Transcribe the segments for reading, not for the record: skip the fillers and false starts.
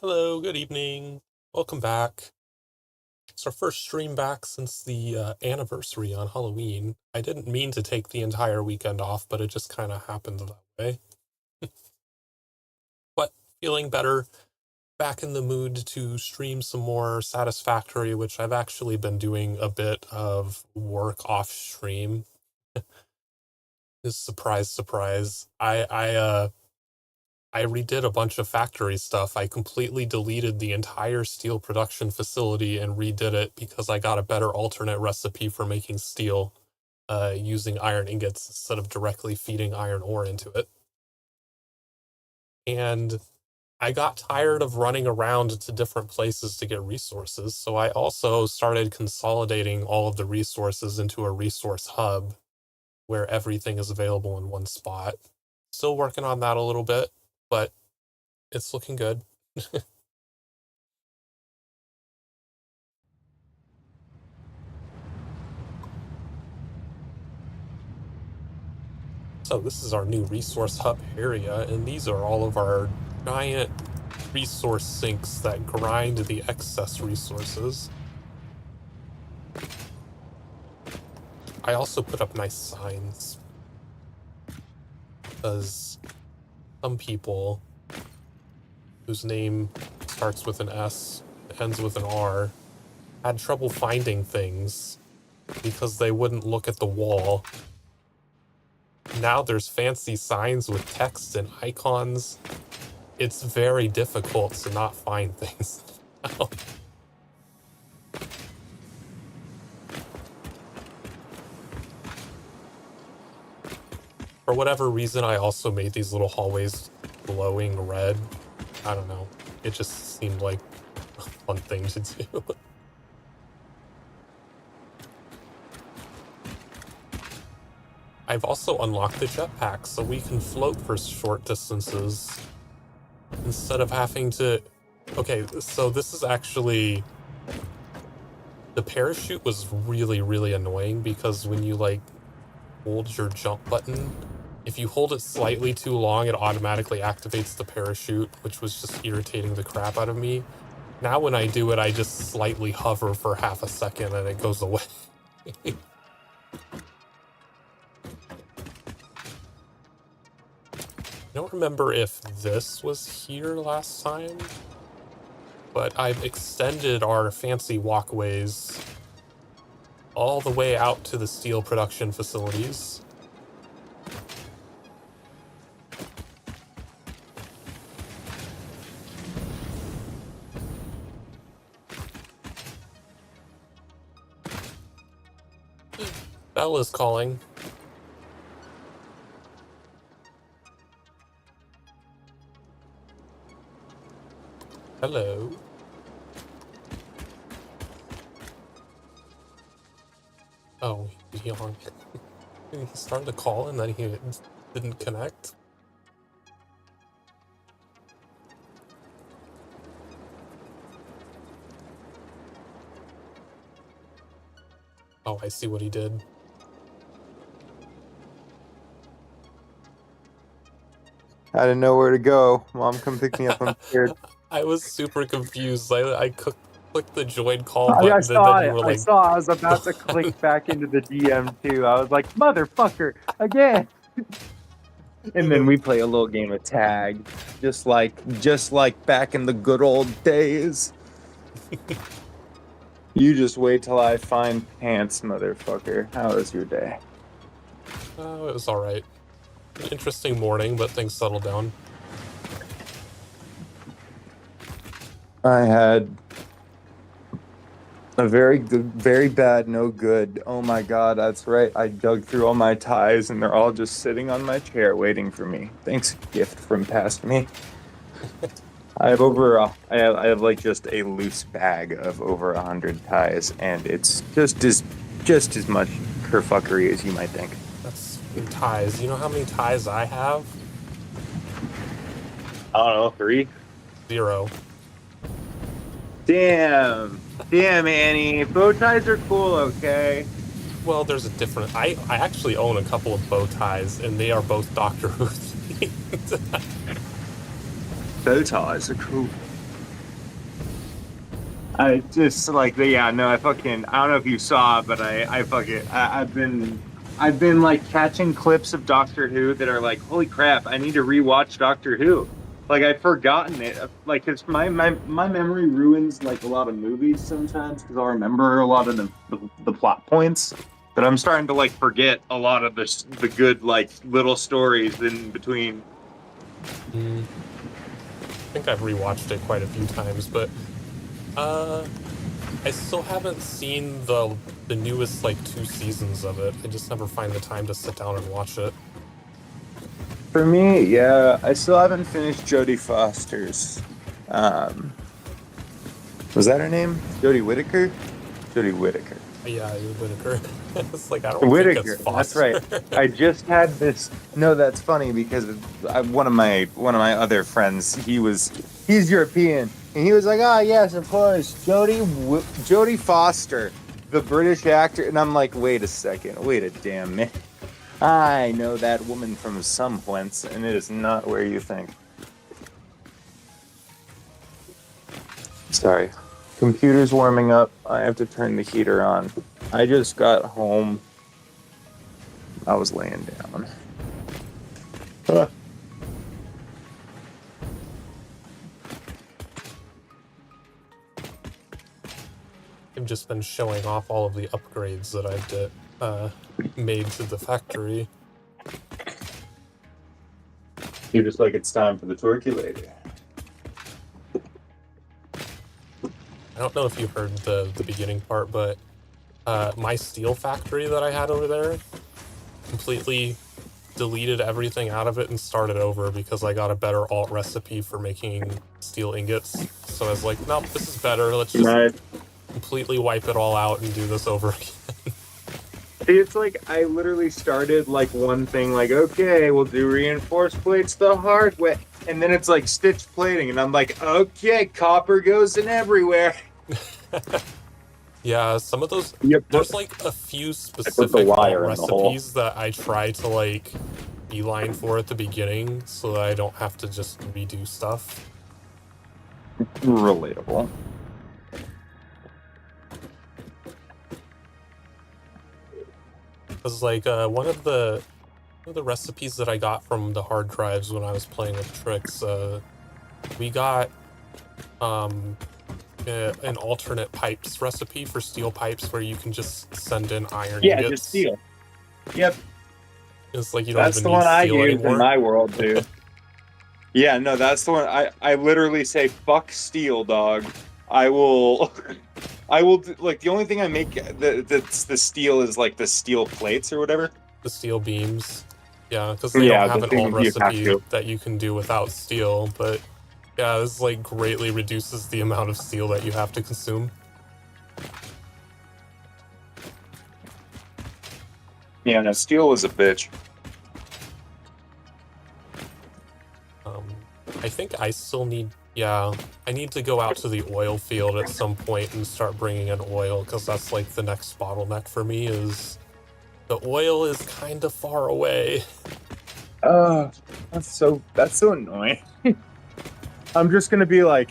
Hello, good evening. Welcome back. It's our first stream back since the anniversary on Halloween. I didn't mean to take the entire weekend off, but it just kind of happened that way. But feeling better, back in the mood to stream some more Satisfactory, which I've actually been doing a bit of work off stream. Surprise, surprise. I redid a bunch of factory stuff. I completely deleted the entire steel production facility and redid it because I got a better alternate recipe for making steel using iron ingots instead of directly feeding iron ore into it. And I got tired of running around to different places to get resources, so I also started consolidating all of the resources into a resource hub where everything is available in one spot. Still working on that a little bit, but it's looking good. So this is our new resource hub area, and these are all of our giant resource sinks that grind the excess resources. I also put up nice signs because some people whose name starts with an S, ends with an R, had trouble finding things because they wouldn't look at the wall. Now there's fancy signs with text and icons. It's very difficult to not find things now. For whatever reason, I also made these little hallways glowing red. I don't know. It just seemed like a fun thing to do. I've also unlocked the jetpack so we can float for short distances instead of having to... Okay, so this is actually... The parachute was really, really annoying because when you, like, hold your jump button, if you hold it slightly too long, it automatically activates the parachute, which was just irritating the crap out of me. Now when I do it, I just slightly hover for half a second and it goes away. I don't remember if this was here last time, but I've extended our fancy walkways all the way out to the steel production facilities. Bell is calling. Hello. Oh, he hung. He started a call and then he didn't connect. Oh, I see what he did. I didn't know where to go. Mom, come pick me up. I'm scared. I was super confused. I clicked the join call button, I and saw then you it. were I like, saw. I was about to click back into the DM too. I was like, motherfucker, again. And then we play a little game of tag, just like back in the good old days. You just wait till I find pants, motherfucker. How was your day? oh, it was all right. An interesting morning, but things settled down. I had a very good, very bad, no good. Oh my God, that's right. I dug through all my ties and they're all just sitting on my chair waiting for me. Thanks, gift from past me. I have like just a loose bag of over 100 ties, and it's just as much kerfuckery as you might think. That's ties. You know how many ties I have? I don't know, 3? 0. Damn, Annie. Bow ties are cool, okay? Well, there's a different... I actually own a couple of bow ties, and they are both Doctor Who themed. Bow ties are cool. I just like the yeah no I don't know if you saw but I've been like catching clips of Doctor Who that are like holy crap I need to rewatch Doctor Who like I've forgotten it like it's my memory ruins like a lot of movies sometimes because I'll remember a lot of the plot points but I'm starting to like forget a lot of the good like little stories in between. Mm, I think I've rewatched it quite a few times, but uh, I still haven't seen the newest like 2 seasons of it. I just never find the time to sit down and watch it. For me, yeah, I still haven't finished Jodie Foster's. Um, was that her name? Jodie Whittaker? Jodie Whittaker. Yeah, Whitaker. It's like I don't think it's Whittaker. That's Foster. right. I just had this. No, that's funny because one of my other friends, he's European, and he was like, "Ah, yes, of course, Jodie Foster, the British actor," and I'm like, "Wait a second, wait a damn minute. I know that woman from somewhence, and it is not where you think." Sorry. Computer's warming up. I have to turn the heater on. I just got home. I was laying down. Huh. I've just been showing off all of the upgrades that made to the factory. You're just like, it's time for the torculator. I don't know if you heard the beginning part, but my steel factory that I had over there completely deleted everything out of it and started over because I got a better alt recipe for making steel ingots. So I was like, nope, this is better. Let's just Nice. completely wipe it all out and do this over again. See, it's like I literally started like one thing, like, okay, we'll do reinforced plates the hard way. And then it's like stitched plating, and I'm like, okay, copper goes in everywhere. Yeah, some of those. Yep. There's like a few the specific wire in the hole. recipes that I try to like beeline for at the beginning so that I don't have to just redo stuff. Relatable. Because like one of the recipes that I got from the hard drives when I was playing with tricks, we got an alternate pipes recipe for steel pipes where you can just send in iron Yeah, ingots. just steel. Yep. It's like you don't That's even the need one I steel use anymore. in my world, dude. Yeah, no, that's the one I literally say fuck steel, dog. I will like the only thing I make that's the steel is like the steel plates or whatever. The steel beams. Yeah, because they Yeah, don't have the an thing alt you have recipe to. that you can do without steel, but yeah, this like greatly reduces the amount of steel that you have to consume. Yeah, no, steel is a bitch. I think I still need, yeah, I need to go out to the oil field at some point and start bringing in oil, because that's like the next bottleneck for me is the oil is kind of far away. That's so annoying. I'm just gonna be like,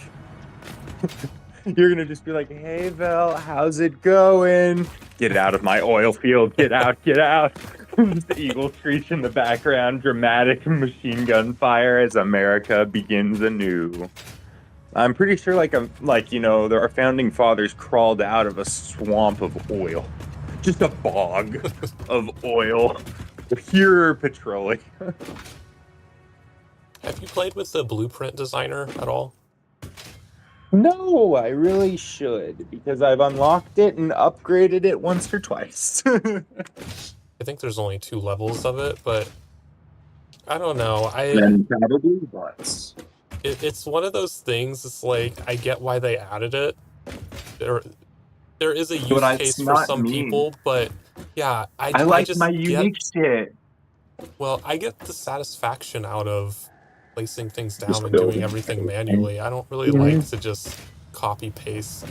you're gonna just be like, hey Val, how's it going? Get out of my oil field, get out, get out. The eagle screech in the background, dramatic machine gun fire as America begins anew. I'm pretty sure our founding fathers crawled out of a swamp of oil. Just a bog of oil. Pure petroleum. Have you played with the Blueprint Designer at all? No, I really should, because I've unlocked it and upgraded it once or twice. I think there's only 2 levels of it, but I don't know. Then probably once. It's one of those things. It's like I get why they added it. There is a use case for some people, but yeah, I I like just my get, unique shit. well, I get the satisfaction out of placing things down Just and doing building everything everything. manually. I don't really like to just copy paste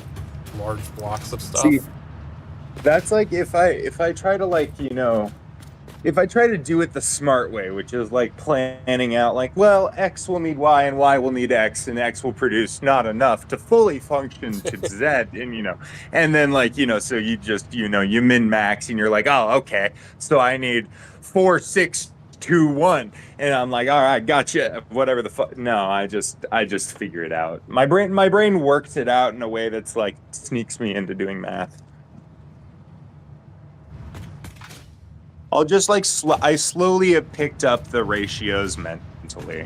large blocks of stuff. See, that's like if I try to if I try to do it the smart way, which is like planning out, like, well, X will need Y and Y will need X, and X will produce not enough to fully function to Z, and and then like, so you just, you min max, and you're like, oh, okay, so I need 4, 6, 2, 1, and I'm like, all right, gotcha, whatever the fuck. No, I just figure it out. My brain works it out in a way that's like sneaks me into doing math. I'll just like I slowly have picked up the ratios mentally.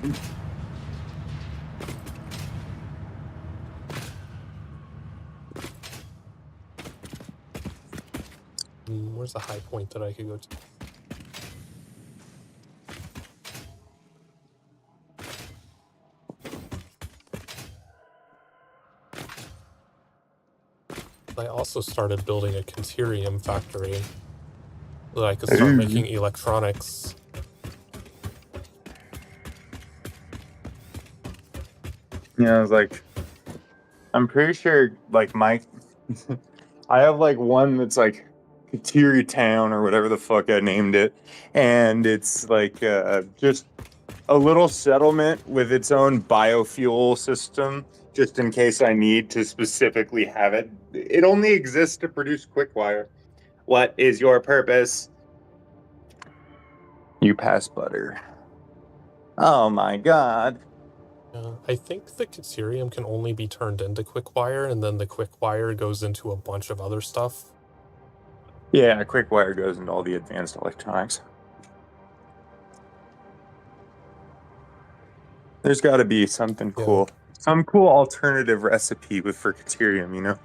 Where's the high point that I could go to? I also started building a Conterium factory so that I could start making electronics. I was like, I'm pretty sure like I have like one that's like Kateri Town or whatever the fuck I named it, and it's like just a little settlement with its own biofuel system, just in case I need to specifically have it. It only exists to produce quick wire. What is your purpose? You pass butter. Oh my god. I think the Conterium can only be turned into quick wire, and then the quick wire goes into a bunch of other stuff. Yeah, quick wire goes into all the advanced electronics. There's got to be something Yeah. cool. Some cool alternative recipe with for Caterium.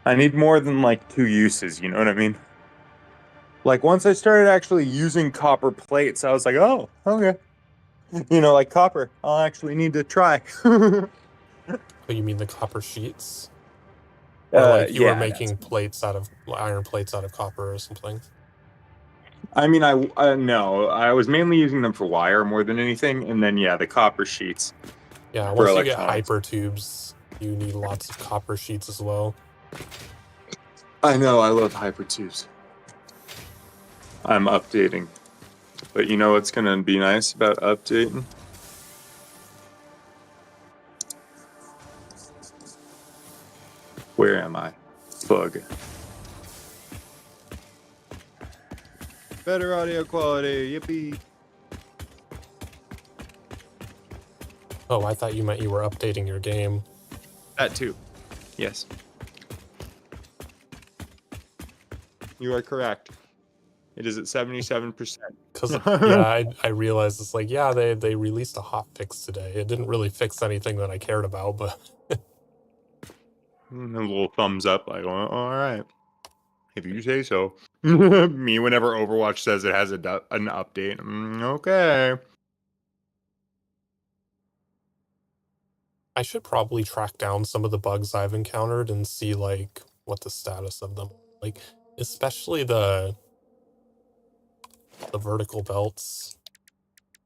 I need more than like 2 uses, you know what I mean? Like once I started actually using copper plates, I was like, oh, okay. Like copper, I'll actually need to try. Oh, you mean the copper sheets? Or like you were Yeah, that's. making plates out of iron plates out of copper or something? I mean, I no, I was mainly using them for wire more than anything, and then yeah, the copper sheets Yeah, for once you get electronics. hyper tubes, you need lots of copper sheets as well. I know, I love hypertubes. I'm updating. But you know what's gonna be nice about updating? Where am I? Bug. Better audio quality, yippee. Oh, I thought you meant you were updating your game. That too. Yes. You are correct. It is at 77%. Because, yeah, I realized it's like, yeah, they released a hot fix today. It didn't really fix anything that I cared about, but... A little thumbs up, like, well, all right. If you say so. Me, whenever Overwatch says it has an update. Okay. I should probably track down some of the bugs I've encountered and see, like, what the status of them. Like, especially the vertical belts,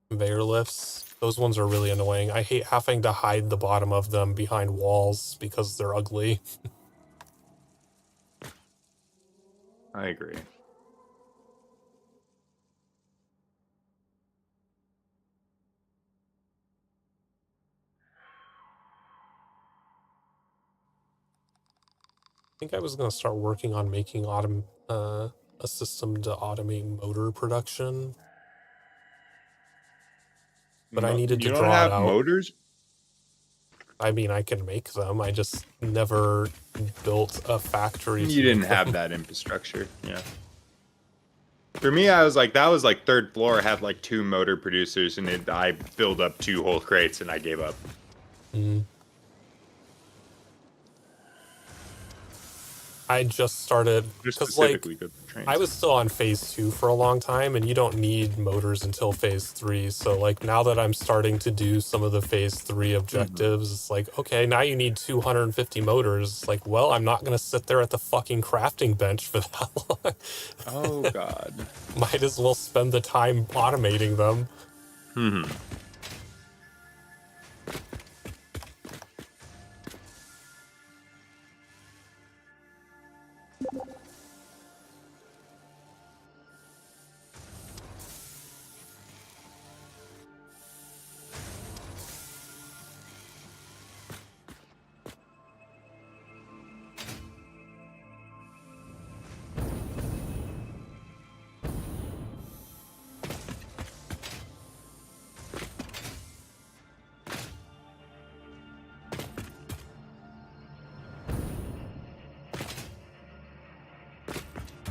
conveyor lifts. Those ones are really annoying. I hate having to hide the bottom of them behind walls because they're ugly. I agree. I think I was going to start working on making a system to automate motor production, but I needed to You don't draw it have out. motors? I mean, I can make them. I just never built a factory You to didn't make have them. that infrastructure. Yeah. For me, I was like, that was like third floor, had like 2 motor producers, and I filled up 2 whole crates, and I gave up. Mm. I just started They're because, like, specifically good for I trains. was still on phase 2 for a long time, and you don't need motors until phase 3. So, like, now that I'm starting to do some of the phase 3 objectives, it's like, okay, now you need 250 motors. It's like, well, I'm not going to sit there at the fucking crafting bench for that long. Oh, God. Might as well spend the time automating them. Hmm.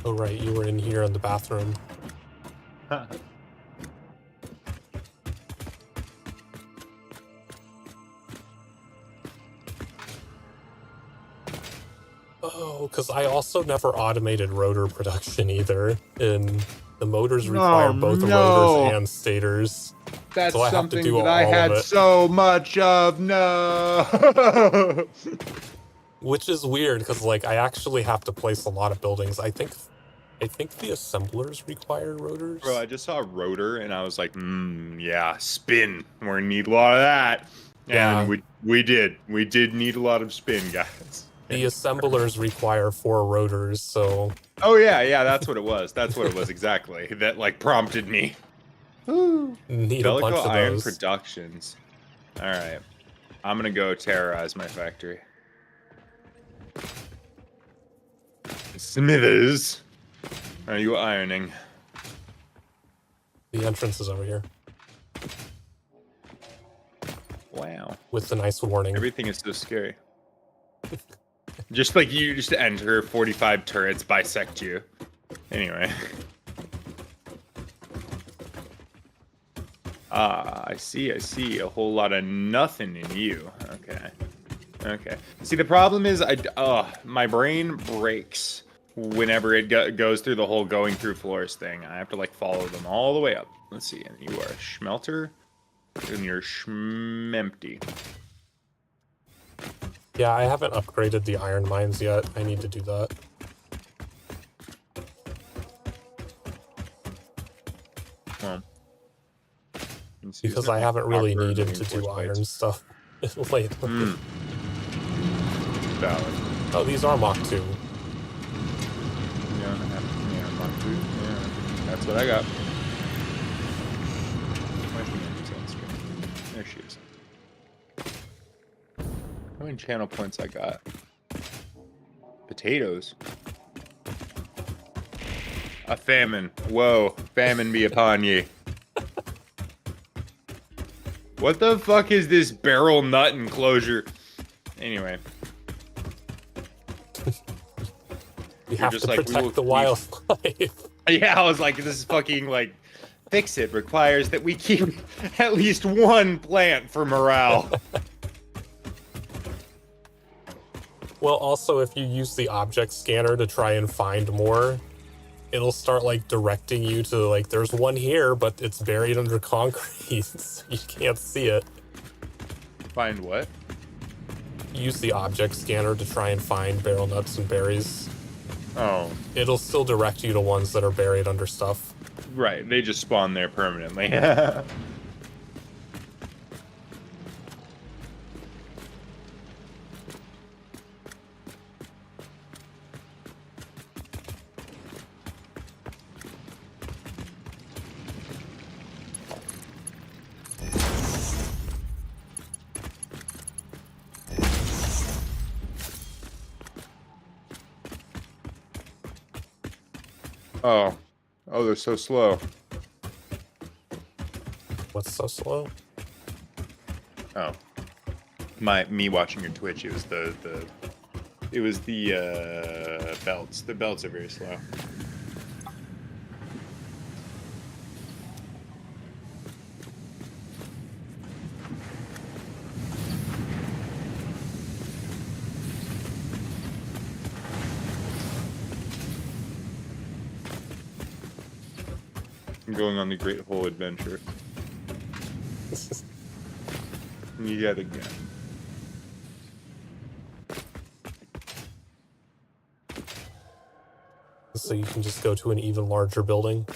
Oh, right, you were in here in the bathroom. Oh, because I also never automated rotor production either. And the motors require Oh both rotors no! and stators. That's So I have to something do that I all of had it. so much of. No. Which is weird, because, like, I actually have to place a lot of buildings. I think the assemblers require rotors. Bro, I just saw a rotor and I was like, yeah, spin. We're gonna need a lot of that. Yeah. And we did. We did need a lot of spin, guys. The assemblers require 4 rotors, so... Oh yeah, that's what it was. That's what it was exactly. That like prompted me. Woo. Need a bunch Bellico of Iron those. Productions. Alright. I'm gonna go terrorize my factory. Smithers. Are you ironing? The entrance is over here. Wow. With the nice warning. Everything is so scary. Just like you just enter 45 turrets bisect you. Anyway. Ah, I see. A whole lot of nothing in you. Okay. See, the problem is my brain breaks whenever it goes through the whole going through floors thing. I have to like follow them all the way up. Let's see. And you are a schmelter and you're schmempty. Yeah, I haven't upgraded the iron mines yet. I need to do that. Well, because I haven't really needed to do iron stuff lately. Valid. Oh, these are Mach 2. Yeah, Mach 2. Yeah, that's what I got. Where's the entrance on screen? There she is. How many channel points I got? Potatoes. A famine. Whoa, famine be upon ye. What the fuck is this barrel nut enclosure? Anyway. You have to protect the wildlife. Yeah, I was like, this is fucking like, fix it requires that we keep at least one plant for morale. Well, also, if you use the object scanner to try and find more, it'll start, like, directing you to, like, there's one here, but it's buried under concrete, so you can't see it. Find what? Use the object scanner to try and find barrel nuts and berries. Oh. It'll still direct you to ones that are buried under stuff. Right, they just spawn there permanently. Oh, they're so slow. What's so slow? Oh, me watching your Twitch. It was the belts. The belts are very slow. I'm going on the Great Hole Adventure. Yet again. So you can just go to an even larger building.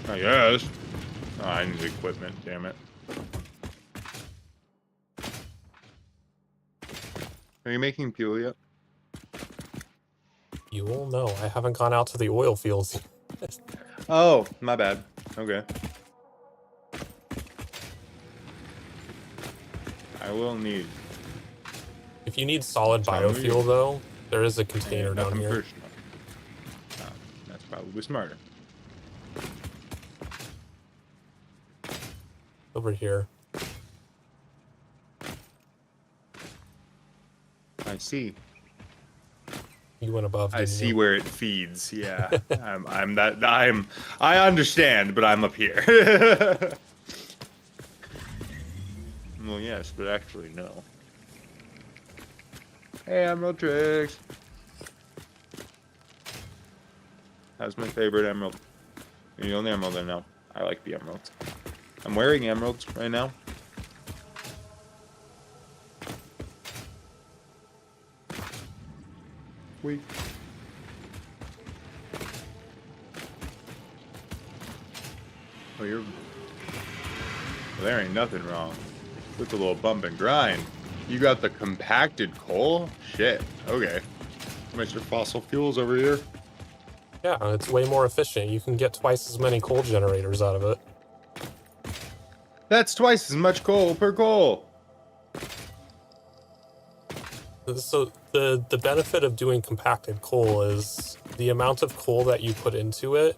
I guess. Oh, I need equipment, damn it. Are you making fuel yet? You will know. I haven't gone out to the oil fields yet. Oh, my bad. Okay. I will need. If you need solid biofuel, though, there is a container down here. Oh, that's probably smarter. Over here. I see. You went above, I didn't see you? where it feeds. Yeah, I understand, but I'm up here. Well, yes, but actually no. Hey, Emerald Tricks. That's my favorite emerald. You're the only emerald I know. I like the emeralds. I'm wearing emeralds right now. Wait. Oh, you're... Well, there ain't nothing wrong. With a little bump and grind. You got the compacted coal? Shit. Okay. Mr. Fossil Fuels over here. Yeah, it's way more efficient. You can get twice as many coal generators out of it. That's twice as much coal per coal. So the benefit of doing compacted coal is the amount of coal that you put into it,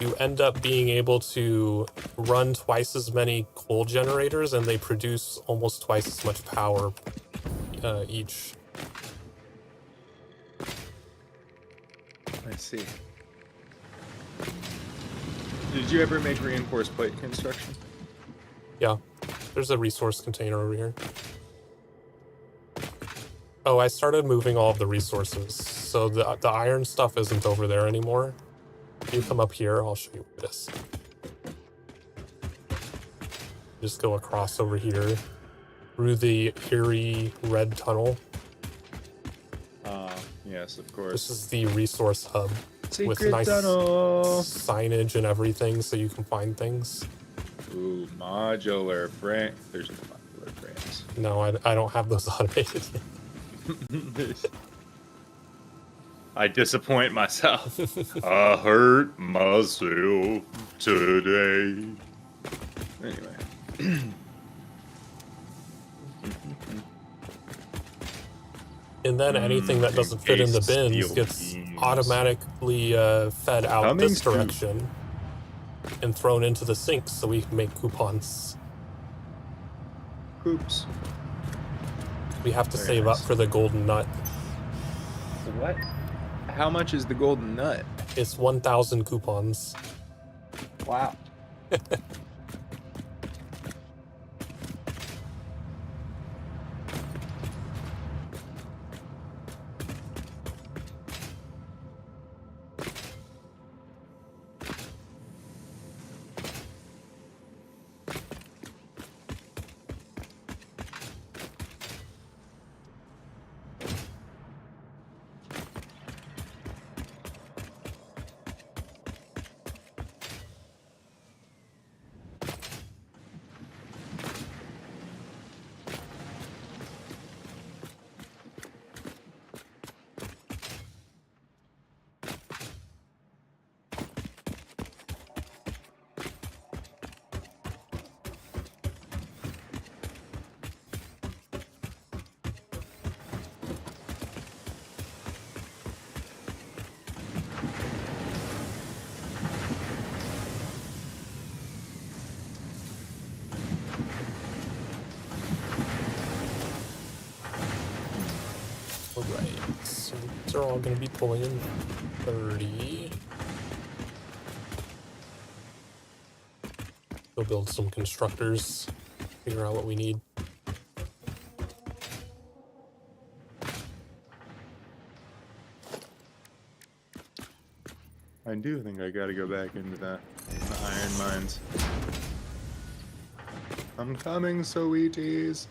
you end up being able to run twice as many coal generators, and they produce almost twice as much power each. I see. Did you ever make reinforced plate construction? Yeah, there's a resource container over here. Oh, I started moving all of the resources, so the iron stuff isn't over there anymore. If you come up here, I'll show you this. Just go across over here through the eerie red tunnel. Yes, of course. This is the resource hub with Secret nice tunnel. signage and everything, so you can find things. Ooh, modular frame. There's no modular frames. No, I don't have those automated. I disappoint myself. I hurt myself today. Anyway. And then anything that doesn't fit in the bins steel gets beams. automatically fed out Coming this soon. direction and thrown into the sinks so we can make coupons. Oops. We have to Very save nice. up for the golden nut. What? How much is the golden nut? It's 1,000 coupons. Wow. Alright, so these are all going to be pulling in 30. Go build some constructors, figure out what we need. I do think I gotta go back into the iron mines. I'm coming, sweeties.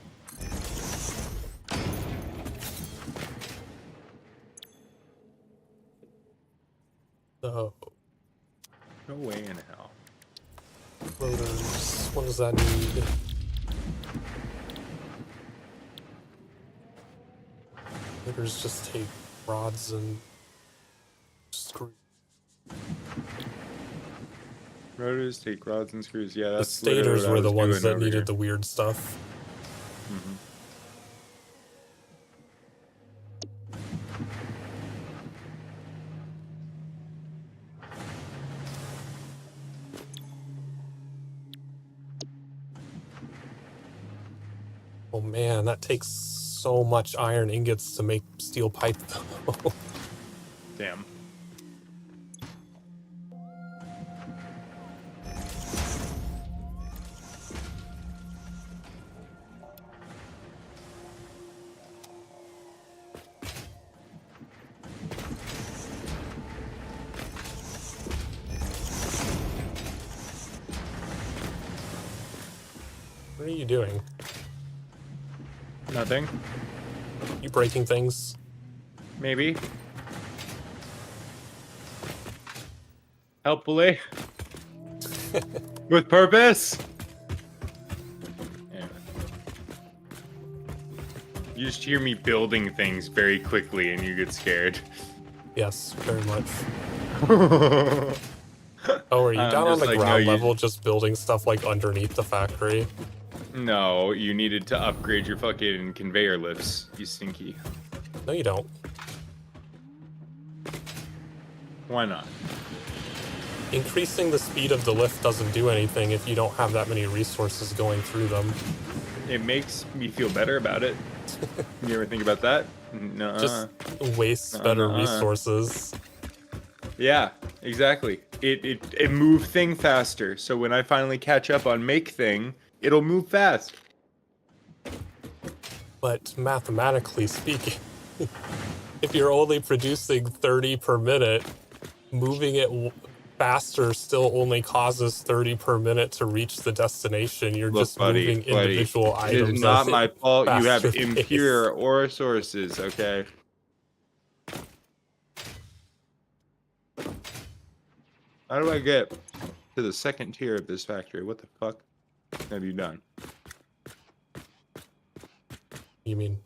So, No way in hell. loaders, what does that need? Loaders just take rods and screws. Rotors take rods and screws. Yeah, The that's literally stators what I were the was ones doing that over needed here. the weird stuff. Mhm. Oh man, that takes so much iron ingots to make steel pipe though. Damn. What are you doing? Nothing. You breaking things? Maybe. Helpfully. With purpose. Yeah. You just hear me building things very quickly and you get scared. Yes, very much. I'm Oh, are you down on just the like, ground no, level just building stuff like underneath the factory? No, you needed to upgrade your fucking conveyor lifts, you stinky. No, you don't. Why not? Increasing the speed of the lift doesn't do anything if you don't have that many resources going through them. It makes me feel better about it. You ever think about that? No. Just wastes better resources. Yeah, exactly. It move thing faster. So when I finally catch up on make thing, it'll move fast. But mathematically speaking, if you're only producing 30 per minute, moving it faster still only causes 30 per minute to reach the destination. You're Look, just moving individual it is items. not at my fault. You have faster pace. impure ore sources, okay? How do I get to the second tier of this factory? What the fuck have you done? You mean?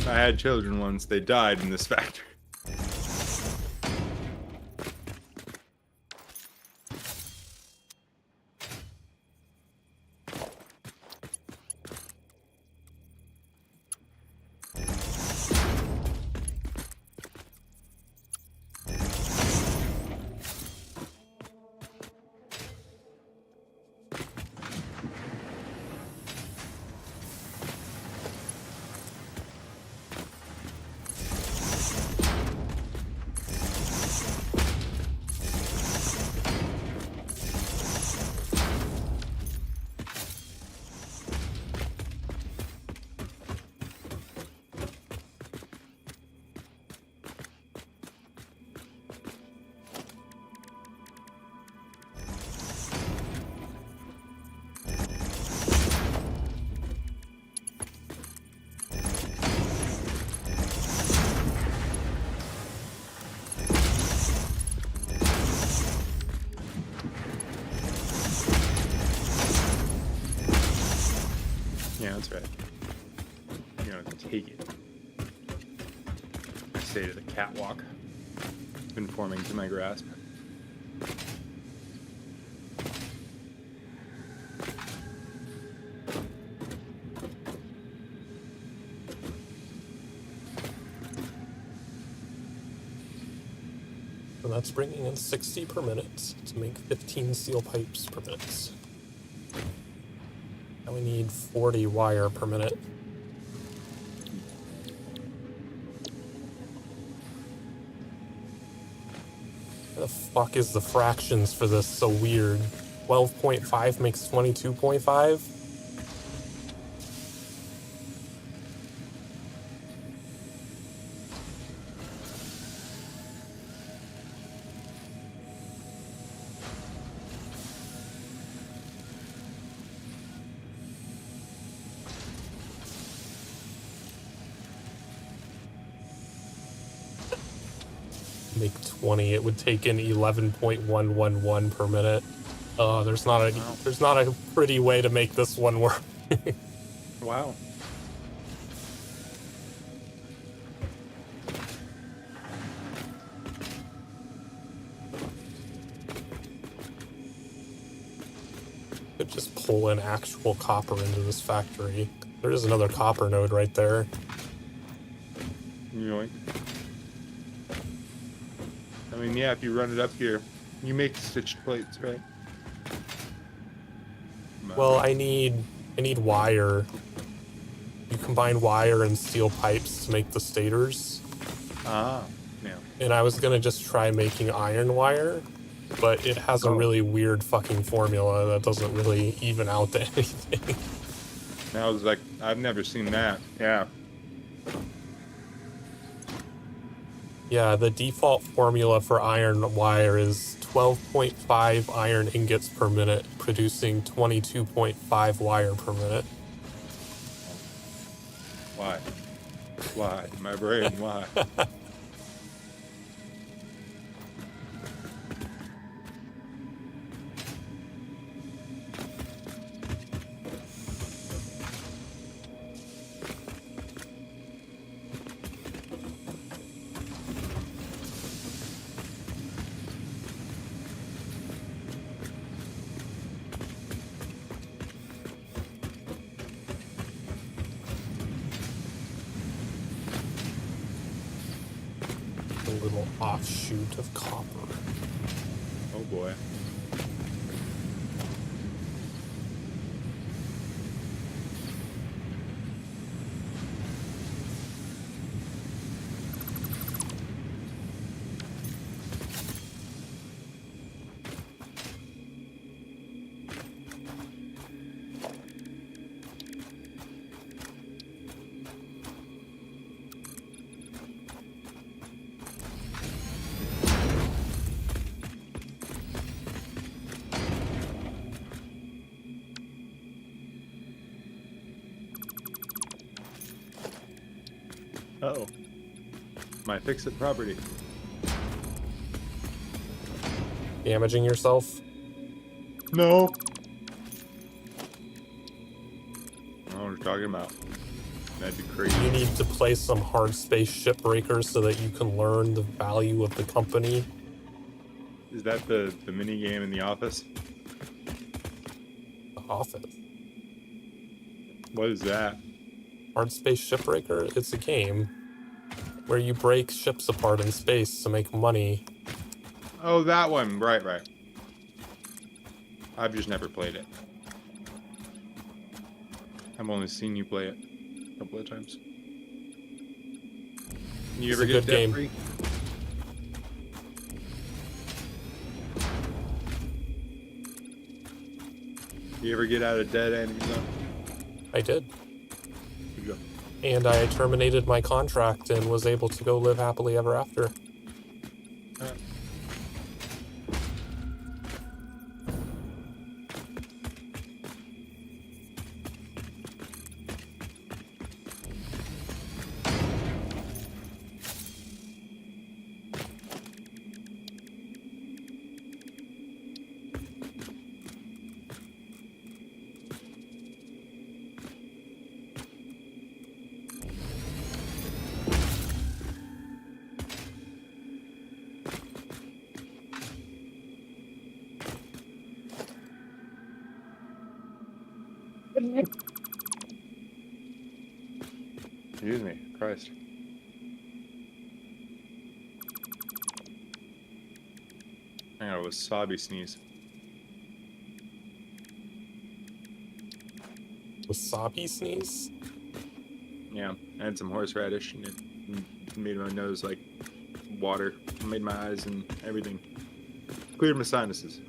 I had children once. They died in this factory. Yeah, that's right. You know, take it. I say to the catwalk, conforming to my grasp. So that's bringing in 60 per minute to make 15 steel pipes per minute. Now we need 40 wire per minute. Why the fuck is the fractions for this so weird? 12.5 makes 22.5? Make 20, it would take in 11.111 per minute. There's not a pretty way to make this one work. Wow. Could just pull in actual copper into this factory. There is another copper node right there. Yoink. I mean, yeah, if you run it up here, you make stitched plates, right? Well, I need I need wire. You combine wire and steel pipes to make the stators. Ah, yeah. And I was gonna just try making iron wire, but it has a Oh. really weird fucking formula that doesn't really even out to anything. And I was like, I've never seen that. Yeah. Yeah, the default formula for iron wire is 12.5 iron ingots per minute, producing 22.5 wire per minute. Why? Why? My brain, why? A little offshoot of copper. Oh boy. Uh-oh. My fix-it property. Damaging yourself? No. I don't know what you're talking about. That'd be crazy. You need to play some hard space ship breakers so that you can learn the value of the company. Is that the mini game in the office? The Office. What is that? Hard Space Shipbreaker? It's a game where you break ships apart in space to make money. Oh, that one. Right, right. I've just never played it. I've only seen you play it a couple of times. You It's ever a get good debt game. free? You ever get out of debt, Andy? I did. You go. And I terminated my contract and was able to go live happily ever after. Excuse me, Christ. I got a wasabi sneeze. Wasabi sneeze? Yeah, I had some horseradish and it made my nose like water, made my eyes and everything. Cleared my sinuses.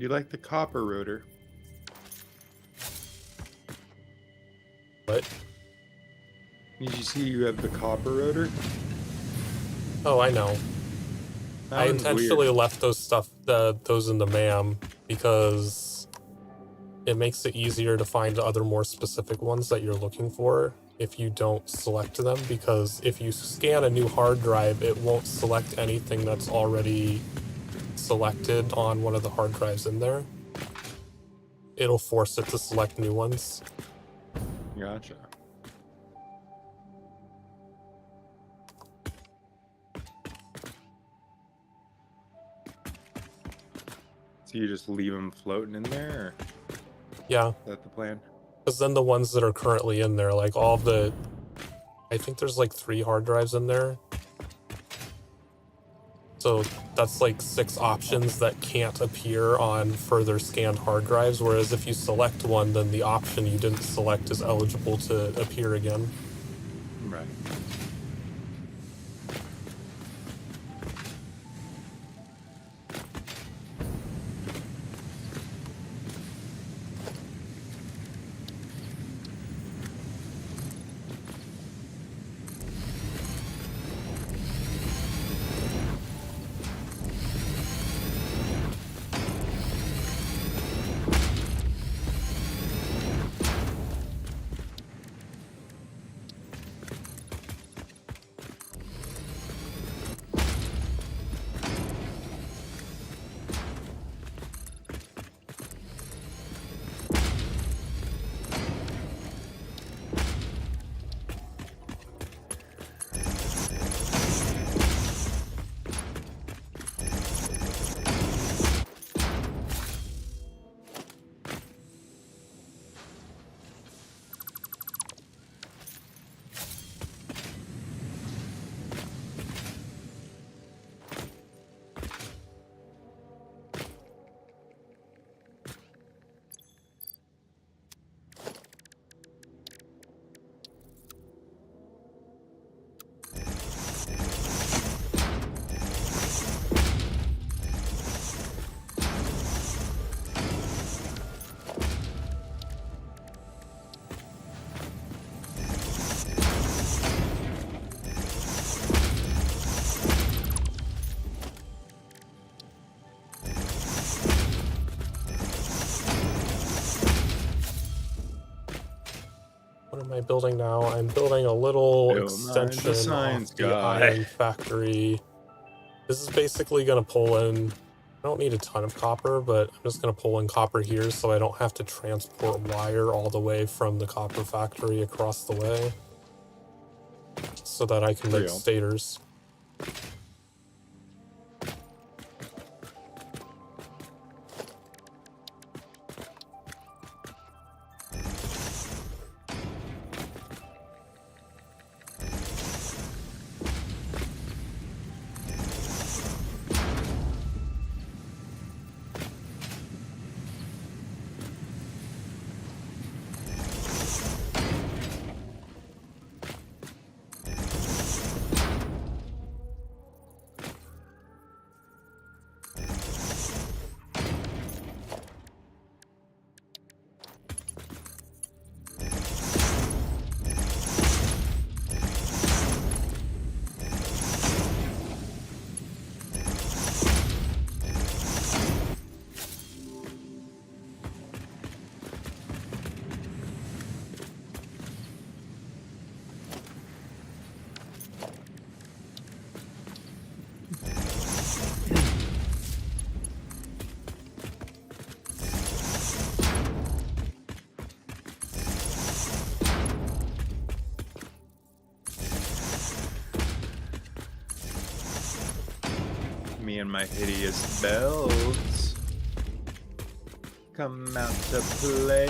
You like the copper rotor? What? Did you see you have the copper rotor? Oh, I know. That I one's intentionally weird. left those in the MAM because it makes it easier to find other more specific ones that you're looking for if you don't select them, because if you scan a new hard drive, it won't select anything that's already selected on one of the hard drives in there. It'll force it to select new ones. Gotcha. So you just leave them floating in there, or Yeah, is that the plan? because then the ones that are currently in there, like all of the, I think there's like 3 hard drives in there. So that's like 6 options that can't appear on further scanned hard drives, whereas if you select one, then the option you didn't select is eligible to appear again. Right. What am I building now? I'm building a little Bill Nye, the extension science off the guy. iron factory. This is basically going to pull in, I don't need a ton of copper, but I'm just going to pull in copper here so I don't have to transport wire all the way from the copper factory across the way, so that I can make Real. stators. Me and my hideous belts come out to play.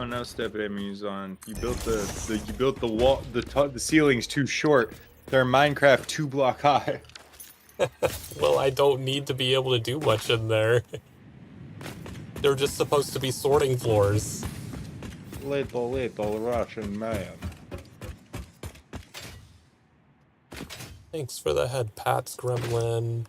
no, Step Muzon. You built you built the wall, the ceilings too short. They're Minecraft 2 block high. Well, I don't need to be able to do much in there. They're just supposed to be sorting floors. Little Russian man. Thanks for the head pats, Gremlin.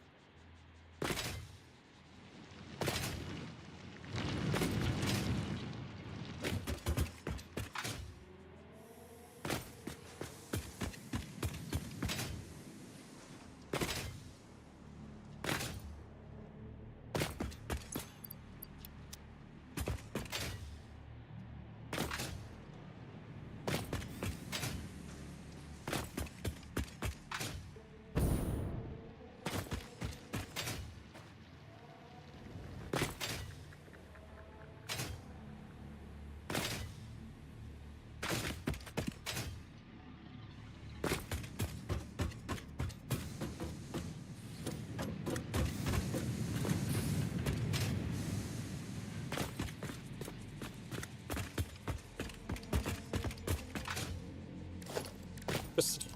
Just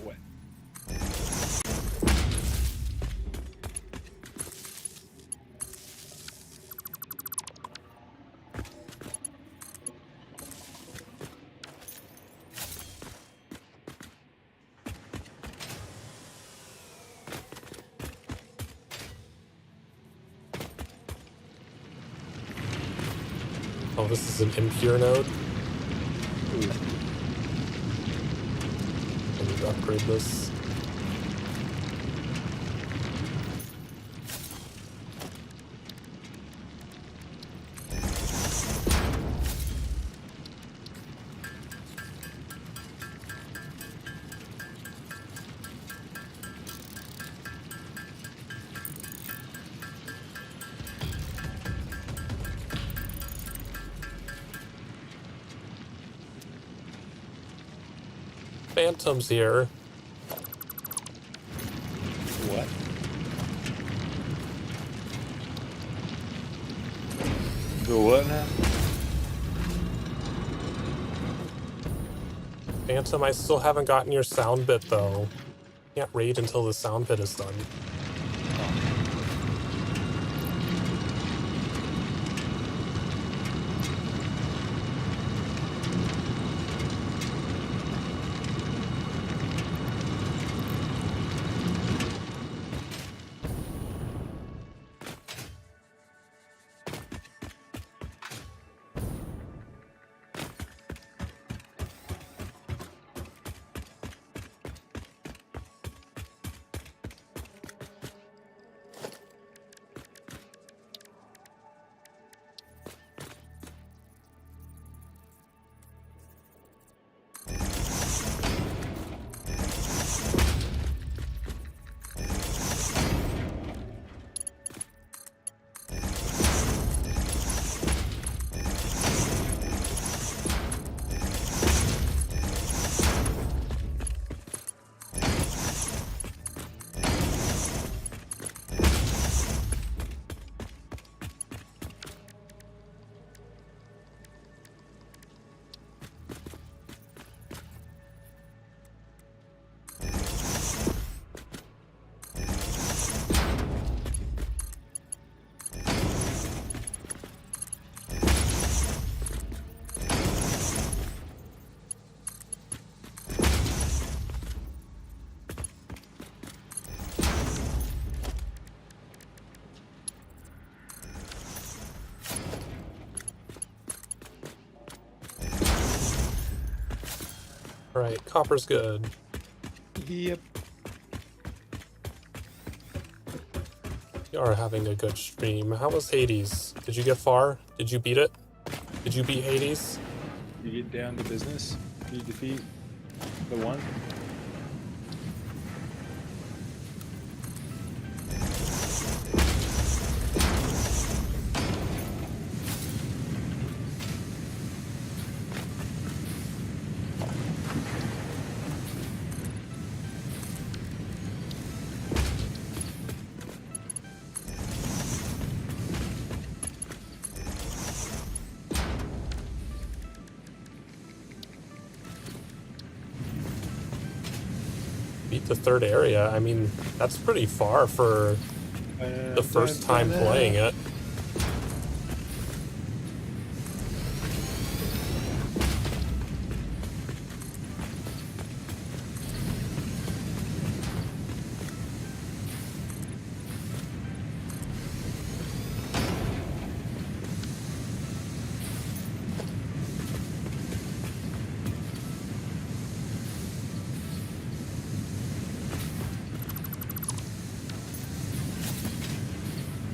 What? oh, this is an impure node. I need to upgrade this. Phantom's here. What? The what now? Phantom, I still haven't gotten your sound bit though. Can't raid until the sound bit is done. Alright, copper's good. Yep. You are having a good stream. How was Hades? Did you get far? Did you beat it? Did you beat Hades? You get down to business. You defeat the one. beat the third area. I mean, that's pretty far for the first time playing it.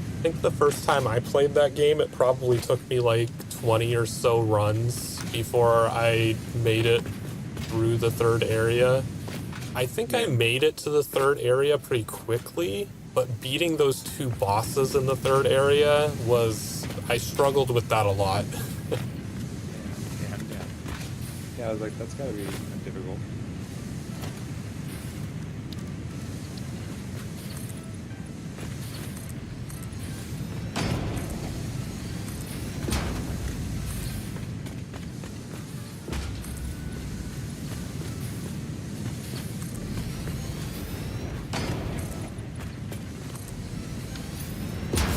I think the first time I played that game, it probably took me like 20 or so runs before I made it through the third area. I think I made it to the third area pretty quickly, but beating those two bosses in the third area I struggled with that a lot. Yeah, I was like, that's gotta be difficult.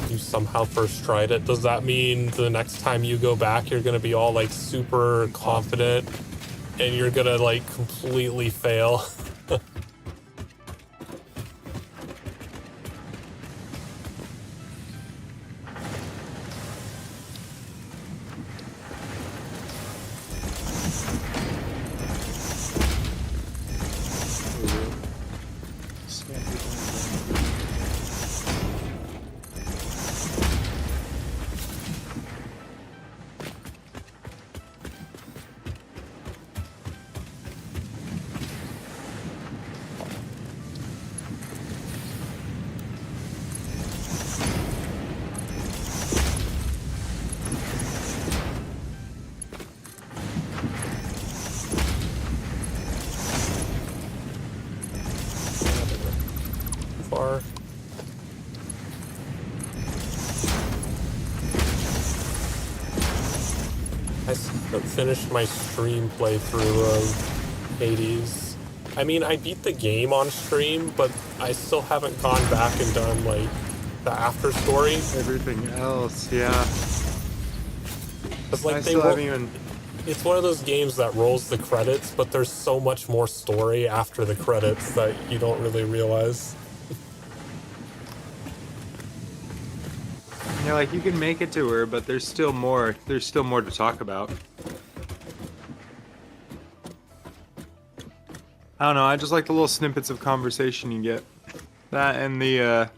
You somehow first tried it. Does that mean the next time you go back, you're gonna be all like super confident and you're gonna like completely fail? Far. I finished my stream playthrough of Hades. I mean, I beat the game on stream, but I still haven't gone back and done like the after story. Everything else, yeah. Cause like I they still haven't even. It's one of those games that rolls the credits, but there's so much more story after the credits that you don't really realize. Yeah, like you can make it to her, but there's still more. There's still more to talk about. I don't know. I just like the little snippets of conversation you get. That and the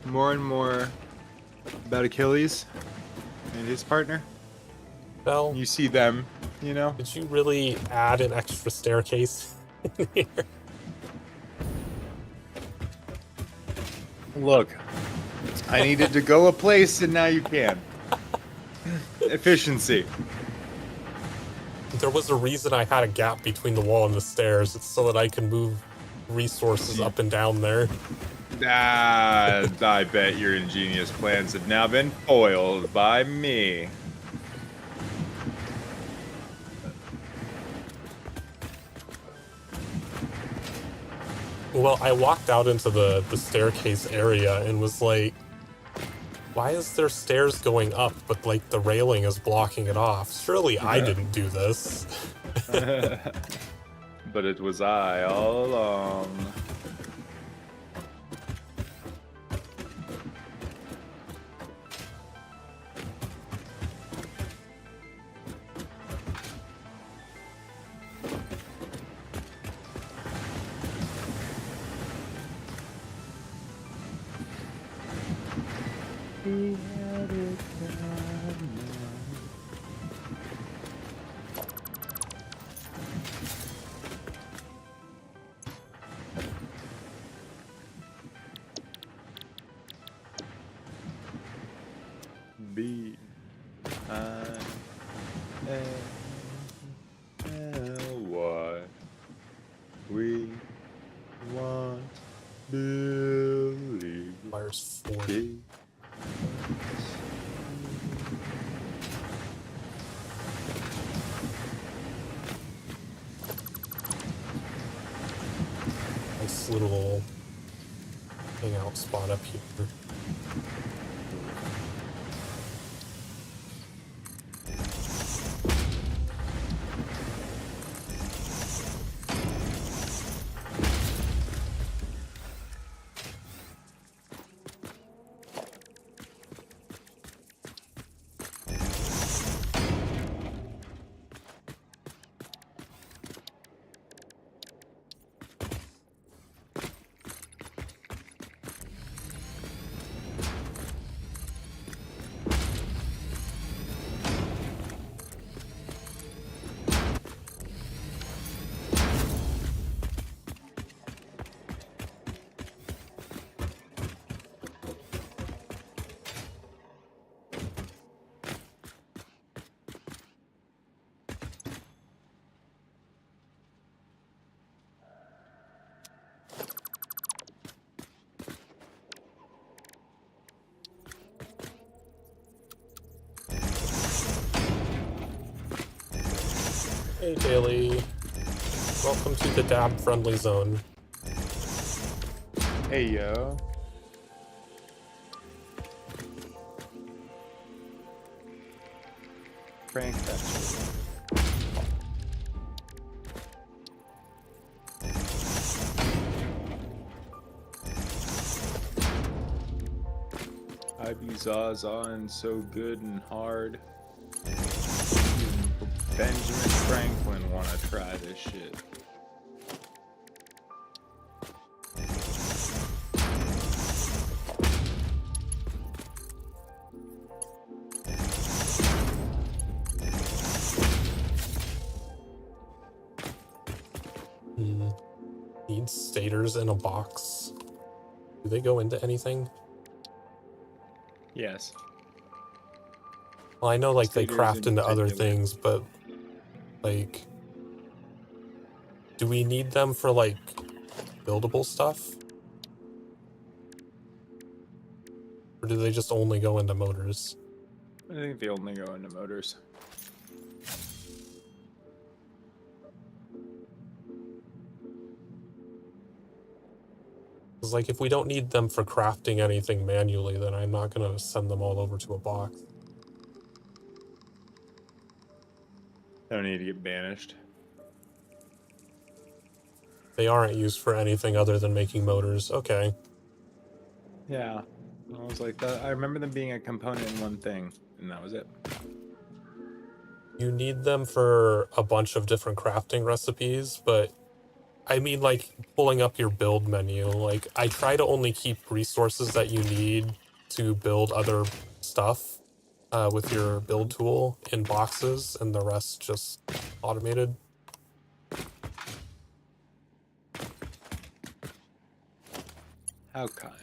more and more about Achilles and his partner. Well, You see them, you know. did you really add an extra staircase in here? Look, I needed to go a place, and now you can. Efficiency. There was a reason I had a gap between the wall and the stairs. It's so that I can move resources up and down there. Ah, I bet your ingenious plans have now been foiled by me. Well, I walked out into the staircase area and was like, why is there stairs going up, but like the railing is blocking it off? Surely I didn't do this. But it was I all along. B I N L Y. We want Billy. Fires 40. little hangout spot up here. Hey, Daily. Welcome to the dab-friendly zone. Hey, yo. Frank, that shit. I be Zaza so good and hard. Benjamin Franklin wanna try this shit. Need stators in a box. Do they go into anything? Yes. Well, I know, like, they Stators craft in into other particular. things, but, like, do we need them for, like, buildable stuff? Or do they just only go into motors? I think they only go into motors. Because, like, if we don't need them for crafting anything manually, then I'm not going to send them all over to a box. They don't need to get banished. They aren't used for anything other than making motors. Okay. Yeah. I was like, I remember them being a component in one thing, and that was it. You need them for a bunch of different crafting recipes, but I mean, like, pulling up your build menu, like, I try to only keep resources that you need to build other stuff with your build tool in boxes, and the rest just automated. How kind.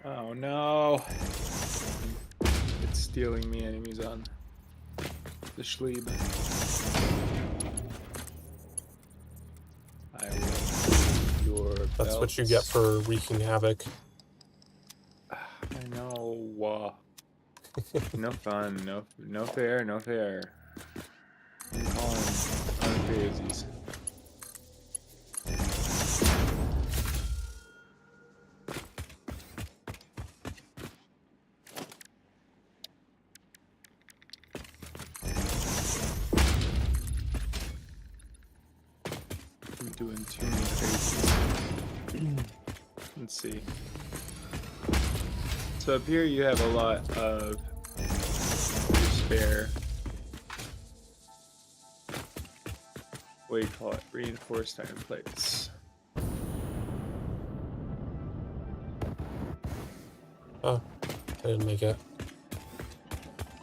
Oh no. It's stealing me enemies on the Schlieb. I will your That's what you get for wreaking havoc. I know. No fun. No fair. No fair. I'm calling unfairsies. I'm doing too many crazies. Let's see. So up here you have a lot of your spare, what do you call it, reinforced iron plates. Oh, I didn't make it.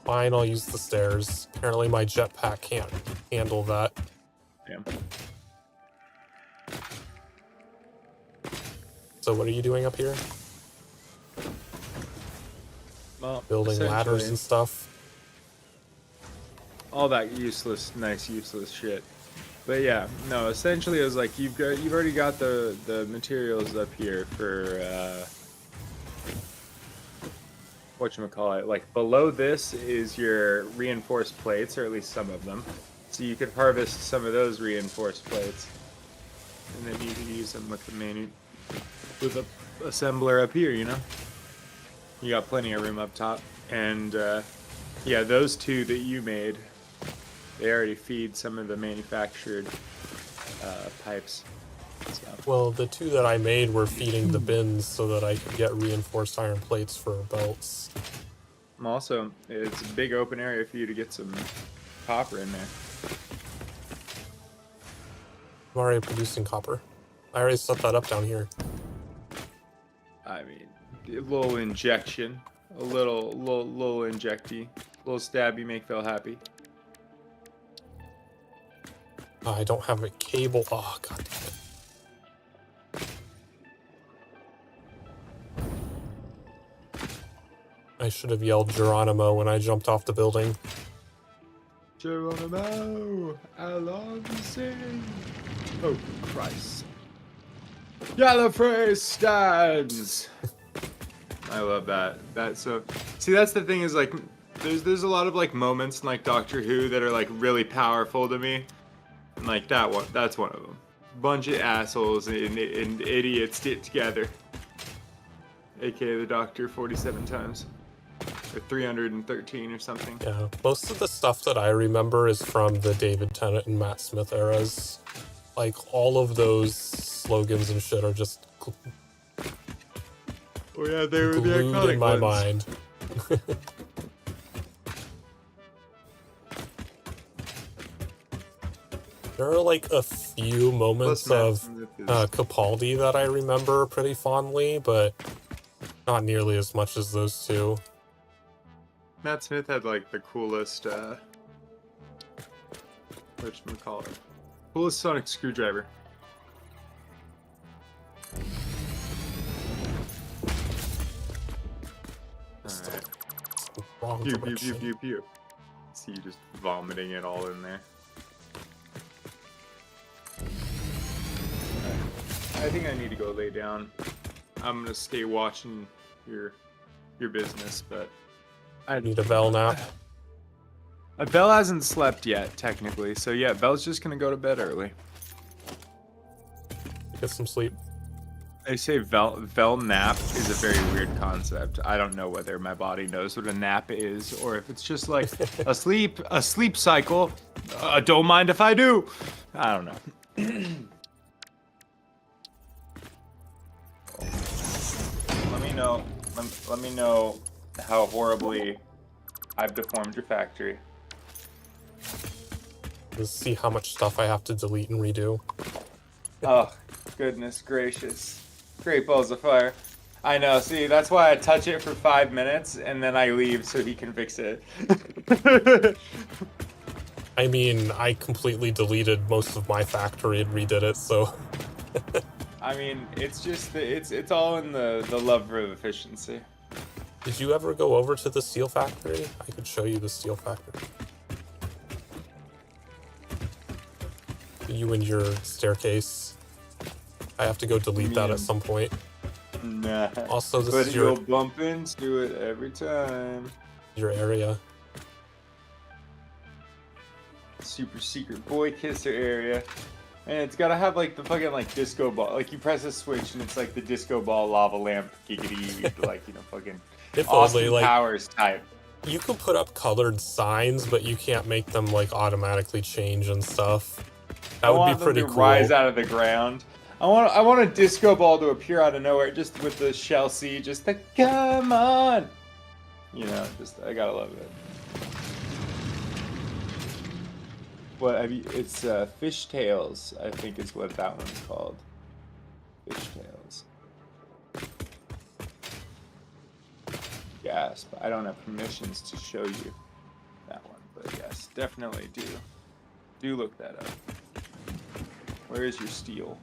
Fine, I'll use the stairs. Apparently my jetpack can't handle that. Damn. So what are you doing up here? Well, Building ladders essentially, and stuff? all that useless, nice, useless shit. But yeah, no. Essentially, it was like you've already got the materials up here for whatchamacallit. Like below this is your reinforced plates, or at least some of them. So you could harvest some of those reinforced plates, and then you can use them with the assembler up here. You know, you got plenty of room up top, and yeah, those two that you made, they already feed some of the manufactured pipes. So. Well, the two that I made were feeding the bins so that I could get reinforced iron plates for belts. Also, it's a big open area for you to get some copper in there. I'm already producing copper. I already set that up down here. I mean, a little injection, a little injecty, a little stabby, make feel happy. I don't have a cable. Oh, god damn it. I should have yelled Geronimo when I jumped off the building. Geronimo, how long you sing? Oh, Christ. Gallifrey stands! I love that. See, that's the thing is, like, there's a lot of, like, moments in, like, Doctor Who that are, like, really powerful to me. And, like, that's one of them. Bunch of assholes and idiots get together. AKA the Doctor 47 times. Or 313 or something. Yeah, most of the stuff that I remember is from the David Tennant and Matt Smith eras. Like, all of those slogans and shit are just Oh yeah, they were the glued iconic in my ones. mind. There are like a few moments of Capaldi that I remember pretty fondly, but not nearly as much as those two. Matt Smith had like the coolest, whatchamacallit, coolest sonic screwdriver. Alright. Wrong Pew, pew, direction. pew, pew, pew. See you just vomiting it all in there. I think I need to go lay down. I'm gonna stay watching your business, but I Need a Bell nap. Belle hasn't slept yet, technically, so yeah, Belle's just gonna go to bed early. Get some sleep. They say Vel nap is a very weird concept. I don't know whether my body knows what a nap is, or if it's just like a sleep cycle. Don't mind if I do. I don't know. Let me know. Let me know how horribly I've deformed your factory. Let's see how much stuff I have to delete and redo. Oh, goodness gracious. Great balls of fire. I know, see, that's why I touch it for 5 minutes and then I leave so he can fix it. I mean, I completely deleted most of my factory and redid it, so... I mean, it's just, it's all in the love of efficiency. Did you ever go over to the steel factory? I could show you the steel factory. You and your staircase. I have to go delete that at some point. Nah. Also, this but is your you'll bump into it every time. your area. Super secret boy kisser area. And it's gotta have like the fucking like disco ball. Like you press a switch and it's like the disco ball lava lamp giggity like, you know, fucking If Austin only, like, Powers type. you can put up colored signs, but you can't make them like automatically change and stuff. That would be pretty cool. Rise out of the ground. I want a disco ball to appear out of nowhere, just with the shell C, just the come on. You know, just I gotta love it. What have you? It's fishtails, I think is what that one's called. Fishtails. Gasp! I don't have permissions to show you that one, but yes, definitely do. Do look that up. Where is your steel?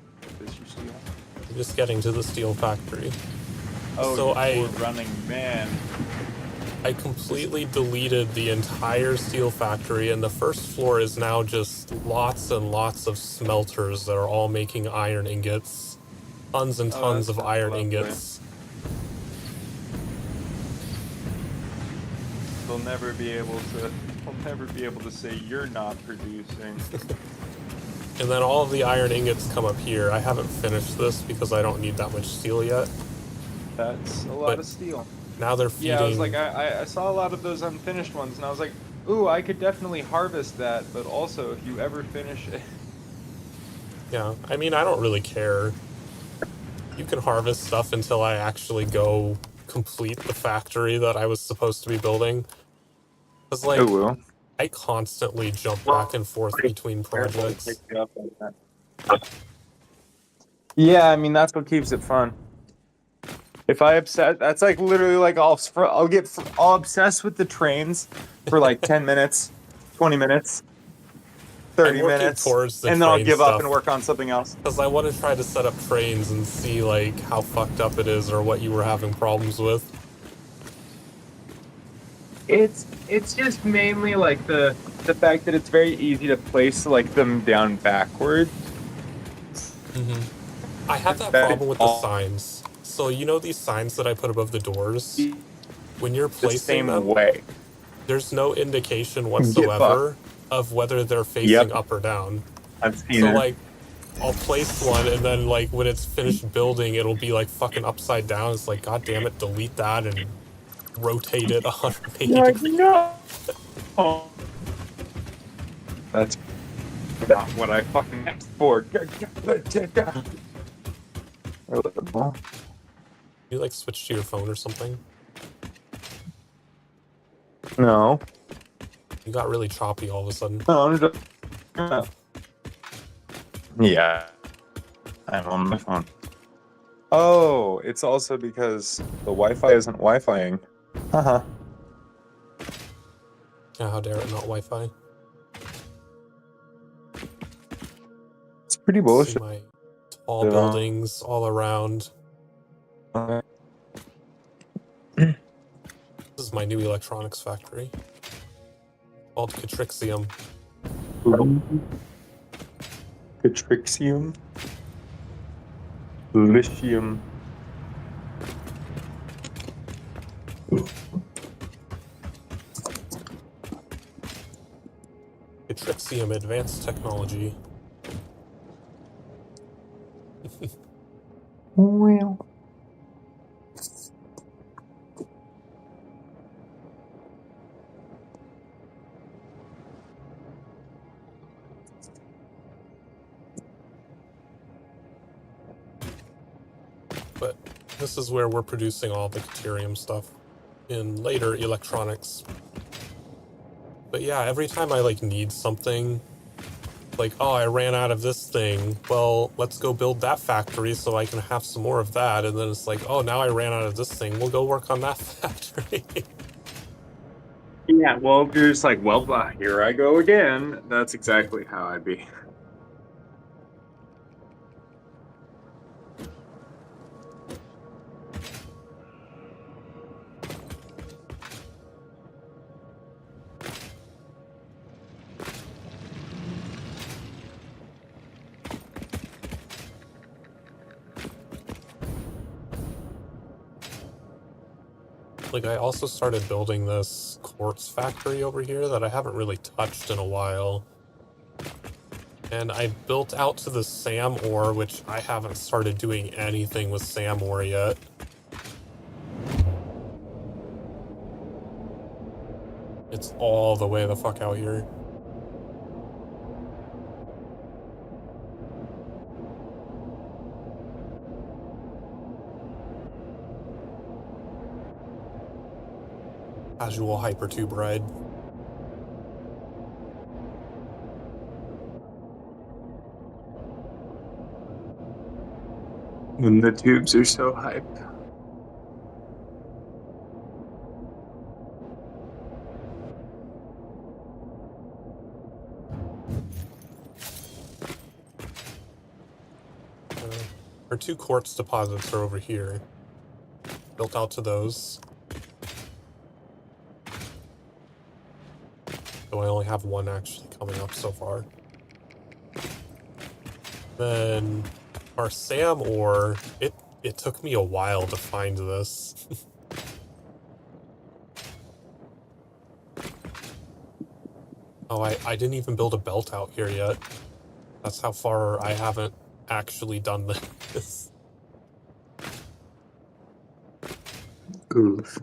Is your steel? Just getting to the steel factory. Oh, So you poor running man. I completely deleted the entire steel factory, and the first floor is now just lots and lots of smelters that are all making iron ingots. Tons and Oh, tons that of sounds iron lovely. ingots. They'll never be able to say you're not producing. And then all of the iron ingots come up here. I haven't finished this because I don't need that much steel yet. That's a lot But of steel. now they're Yeah, I was like, feeding... I saw a lot of those unfinished ones, and I was like, ooh, I could definitely harvest that, but also if you ever finish it. Yeah, I mean, I don't really care. You can harvest stuff until I actually go complete the factory that I was supposed to be building. Because, It like, will. I constantly jump back Well, and forth between careful to pick projects. you up like that. Yeah, I mean that's what keeps it fun. If I obsess, that's like literally like I'll obsess with the trains for like 10 minutes, 20 minutes, I'm 30 working minutes, towards the and then I'll train give up stuff and work on something else. because I want to try to set up trains and see, like, how fucked up it is or what you were having problems with. It's just mainly like the fact that it's very easy to place like them down backward. I have that That it's problem with the all signs. So, you know these signs that I put above the doors? When you're the placing same them, way. there's no indication Get fucked. whatsoever of whether they're Yep, facing up or down. I've seen So, it. like, I'll place one, and then, like, when it's finished building, it'll be, like, fucking upside down. It's like, god damn it, delete that and rotate it 180 You're like, degrees. no. That's not what I fucking asked for. You, like, switch to your phone or something? No. You got really choppy all of a sudden. Yeah, I'm on my phone. Oh, it's also because the Wi-Fi isn't Wi-Fiing. Haha. Yeah, how dare it not Wi-Fi? It's pretty See bullshit. my tall buildings all around. This is my new electronics factory. Called Catrixium. Catrixium. Lithium. Catrixium Advanced Technology. Well. But this is where we're producing all the Caterium stuff in later electronics. But yeah, every time I, like, need something, like, oh, I ran out of this thing. Well, let's go build that factory so I can have some more of that. And then it's like, oh, now I ran out of this thing. We'll go work on that factory. Yeah, well, if you're just like, well, here I go again. That's exactly how I'd be. Like, I also started building this quartz factory over here that I haven't really touched in a while. And I built out to the SAM ore, which I haven't started doing anything with SAM ore yet. It's all the way the fuck out here. Casual hypertube ride. And the tubes are so hype. Our 2 quartz deposits are over here. Built out to those. So I only have 1 actually coming up so far. Then our SAM ore, it took me a while to find this. Oh, I didn't even build a belt out here yet. That's how far I haven't actually done this. Oof.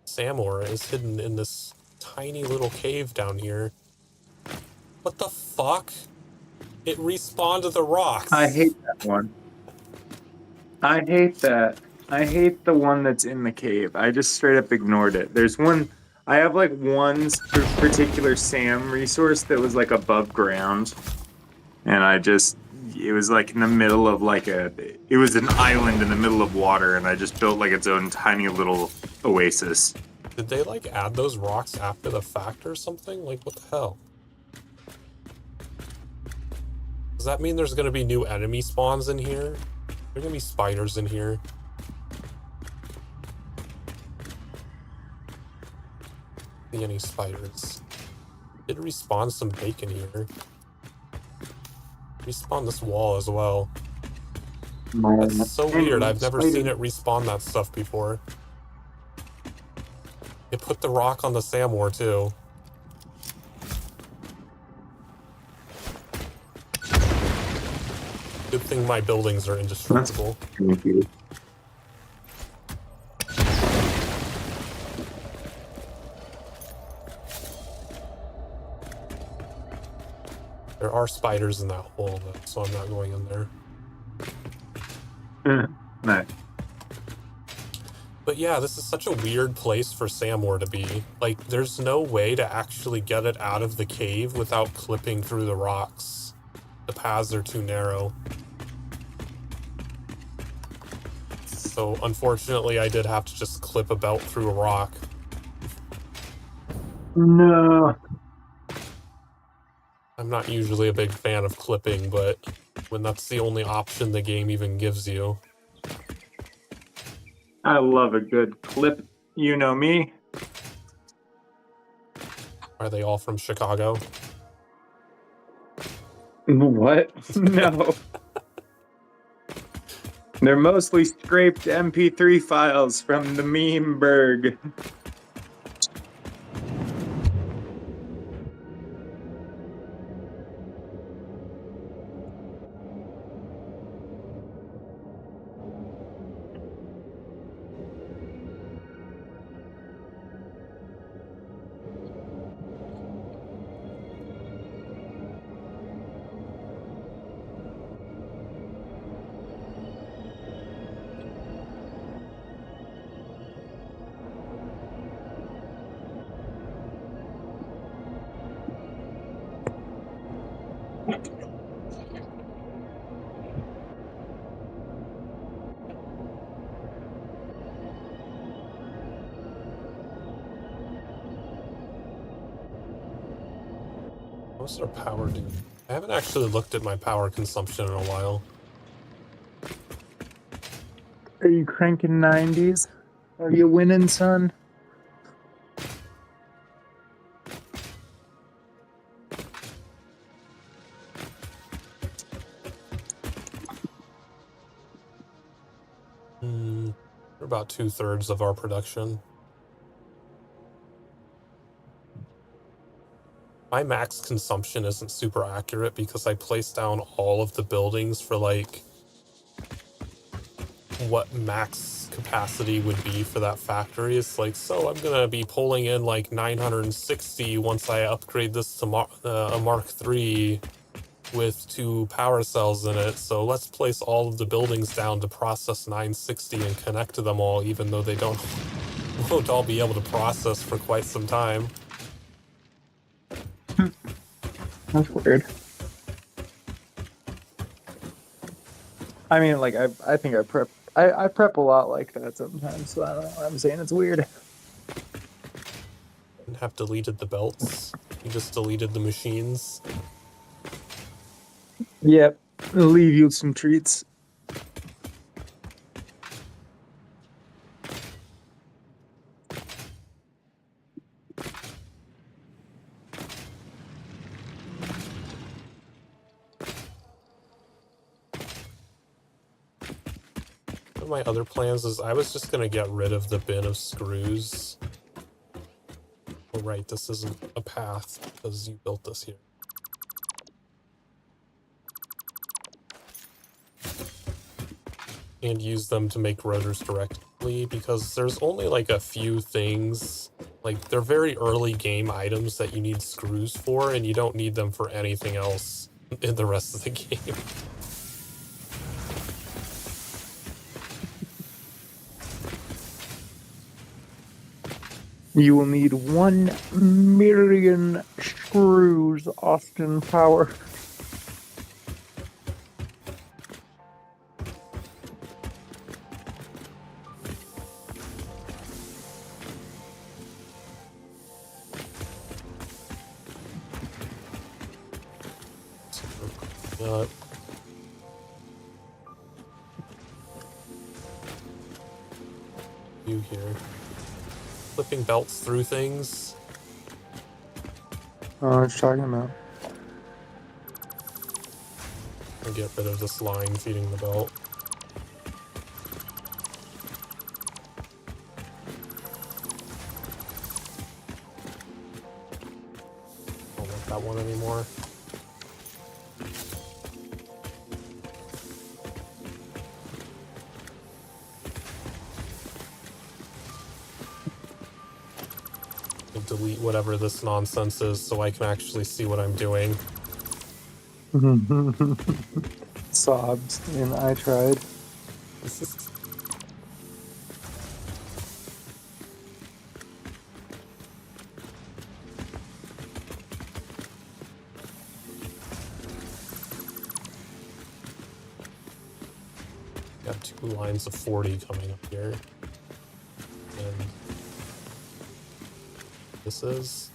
SAM ore is hidden in this tiny little cave down here. What the fuck? It respawned the rocks. I hate that one. I hate that. I hate the one that's in the cave. I just straight up ignored it. There's one. I have like one particular SAM resource that was like above ground, and it was like in the middle of it was an island in the middle of water, and I just built like its own tiny little oasis. Did they like add those rocks after the fact or something? Like, what the hell? Does that mean there's gonna be new enemy spawns in here? There are gonna be spiders in here. See any spiders? Did respawn some bacon here. Respawn this wall as well. That's so weird. I've never seen it respawn that stuff before. It put the rock on the SAM ore too. Good thing my buildings are indestructible. Thank you. There are spiders in that hole, though, so I'm not going in there. Nice. But yeah, this is such a weird place for SAM ore to be. Like, there's no way to actually get it out of the cave without clipping through the rocks. The paths are too narrow. So, unfortunately, I did have to just clip a belt through a rock. No. I'm not usually a big fan of clipping, but when that's the only option the game even gives you. I love a good clip. You know me. Are they all from Chicago? What? No. They're mostly scraped MP3 files from the Memeberg. What's our power do? I haven't actually looked at my power consumption in a while. Are you cranking 90s? Are you winning, son? We're about 2/3 of our production. My max consumption isn't super accurate because I placed down all of the buildings for like what max capacity would be for that factory. It's like, so I'm gonna be pulling in like 960 once I upgrade this to a Mark III with 2 power cells in it. So let's place all of the buildings down to process 960 and connect to them all, even though they won't all be able to process for quite some time. That's weird. I mean, like, I think I prep a lot like that sometimes, so I don't know what I'm saying. It's weird. Didn't have deleted the belts. You just deleted the machines. Yep. I'll leave you with some treats. One of my other plans is I was just gonna get rid of the bin of screws. Oh, right, this isn't a path because you built this here. And use them to make rotors directly because there's only like a few things. Like, they're very early game items that you need screws for, and you don't need them for anything else in the rest of the game. You will need 1,000,000 screws, Austin Power. Uh, you here. Flipping belts through things. Oh, what you talking about? And get rid of this line feeding the belt. Don't want that one anymore. I'll delete whatever this nonsense is so I can actually see what I'm doing. Sobs, and I tried. Got 2 lines of 40 coming up here. And this is...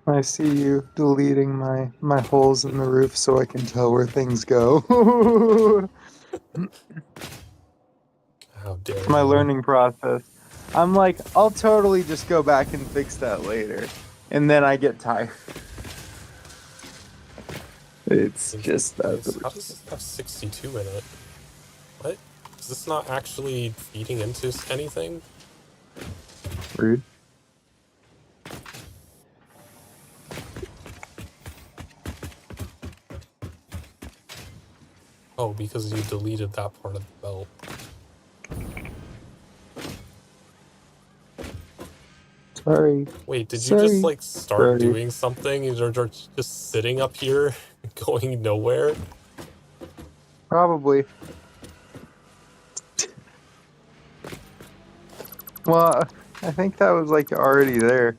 I see you deleting my holes in the roof so I can tell where things go. How dare My you. learning process. I'm like, I'll totally just go back and fix that later. And then I get tired. It's just that. How does this have 62 in it? What? Is this not actually feeding into anything? Rude. Oh, because you deleted that part of the belt. Sorry. Wait, did you just Sorry. like start Sorry. doing something and you're just sitting up here going nowhere? Probably. Well, I think that was like already there.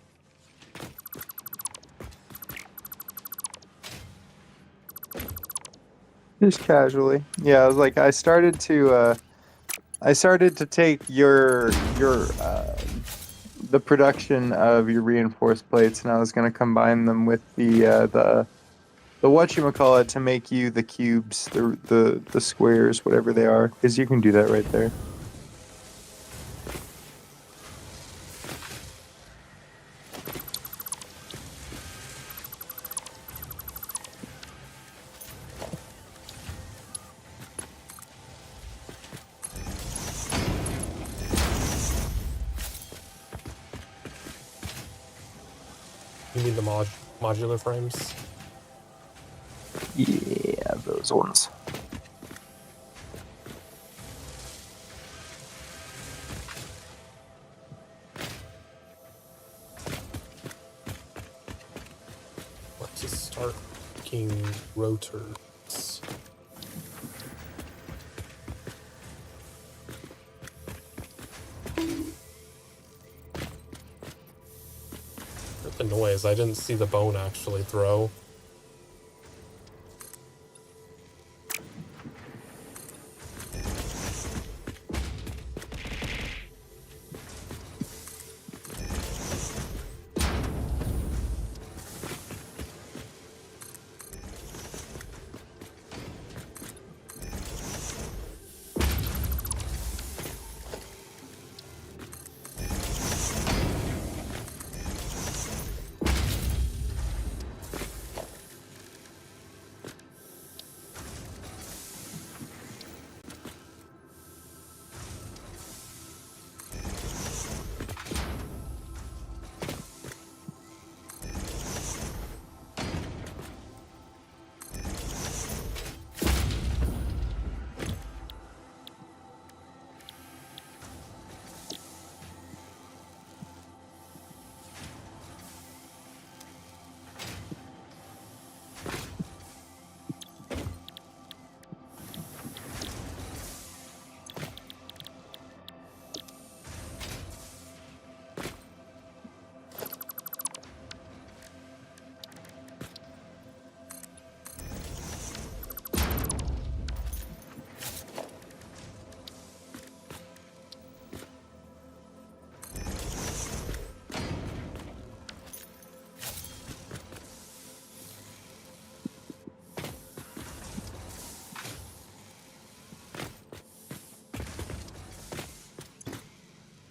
Just casually. Yeah, I was like, I started to take your the production of your reinforced plates, and I was gonna combine them with the whatchamacallit to make you the cubes, the squares, whatever they are, because you can do that right there. mean the modular frames? Yeah, those ones. Let's just start making rotors. Heard the noise. I didn't see the bone actually throw.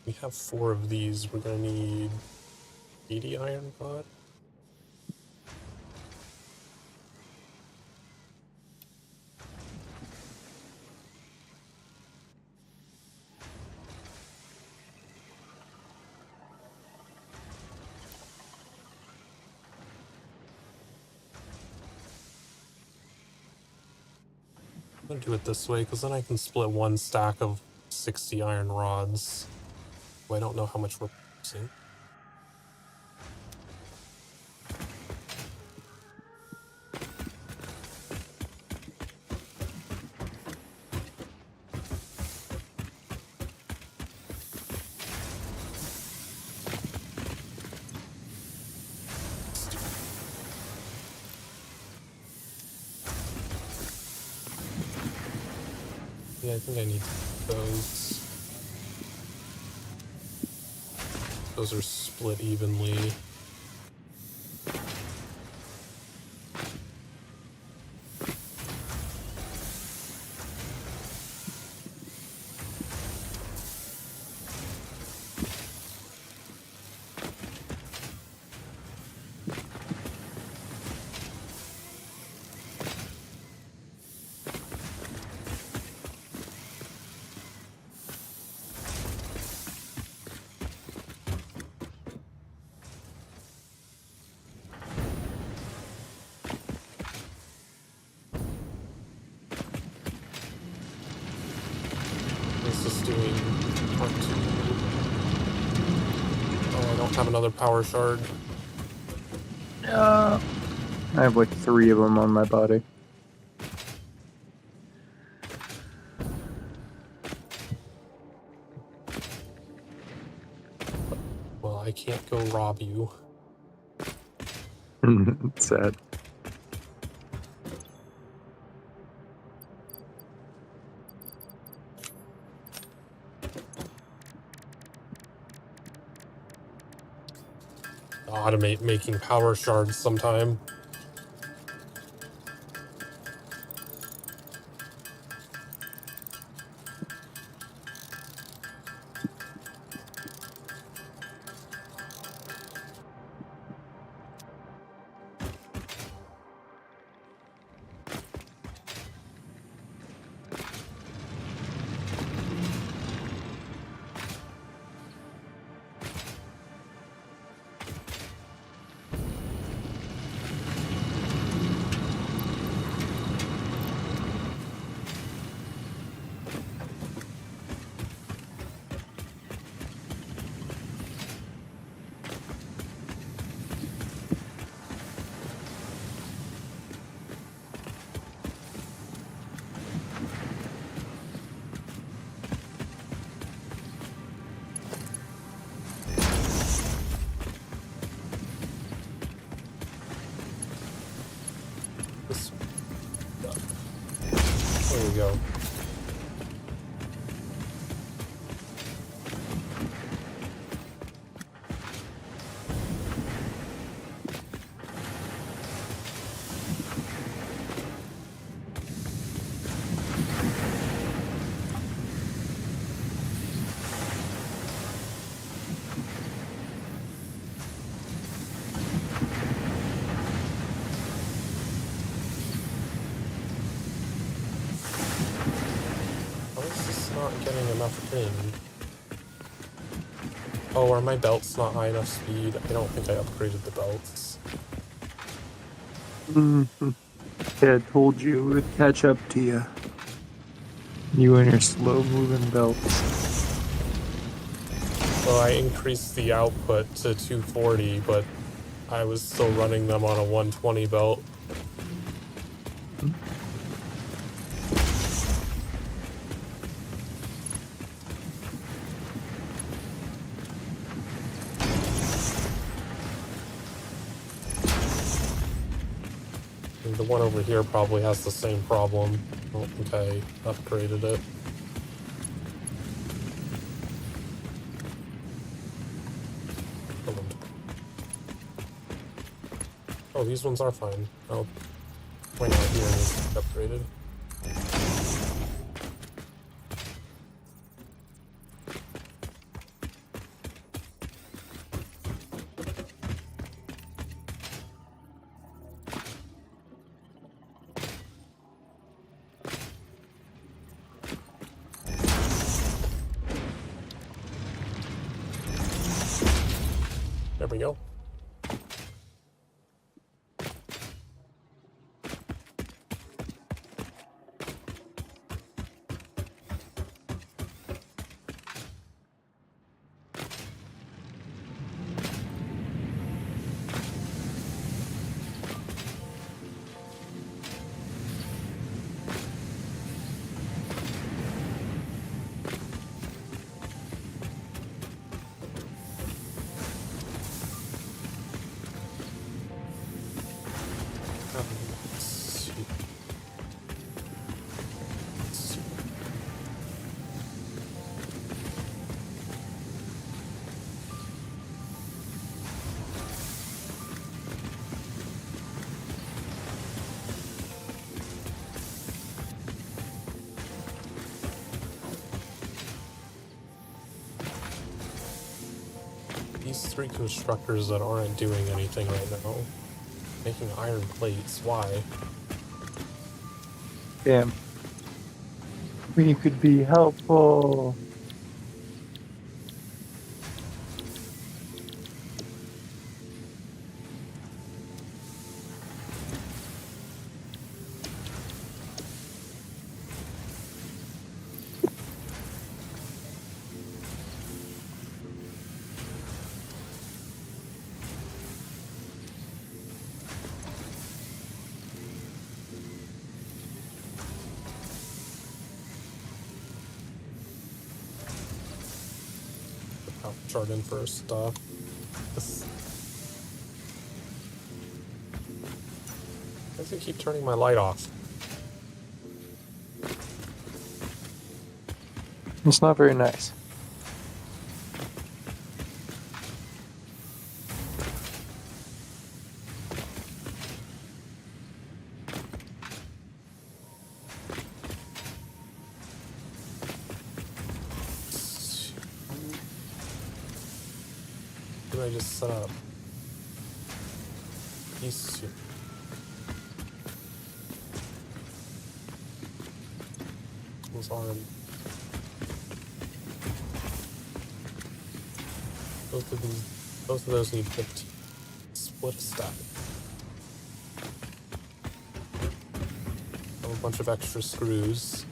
We have 4 of these. We're gonna need 80 iron rod. I'm gonna do it this way because then I can split one stack of 60 iron rods. I don't know how much we're producing. Yeah, I think I need those. Those are split evenly. This is doing part 2. Oh, I don't have another power shard. I have like 3 of them on my body. Well, I can't go rob you. Sad. Automate making power shards sometime. There we go. How is this not getting enough in? Oh, are my belts not high enough speed? I don't think I upgraded the belts. Mm-hmm. Yeah, I told you it would catch up to you. You and your slow-moving belts. Well, I increased the output to 240, but I was still running them on a 120 belt. And the one over here probably has the same problem. I don't think I upgraded it. Oh, these ones are fine. I'll point out here needs to be upgraded. There we go. Let's see. Let's see. These three constructors that aren't doing anything right now. Making iron plates, why? Damn. We could be helpful. I'll chart in first. This... Why does it keep turning my light off? It's not very nice. What did I just set up? These two. Those aren't. Both of those need 15. Split a stack. Have a bunch of extra screws.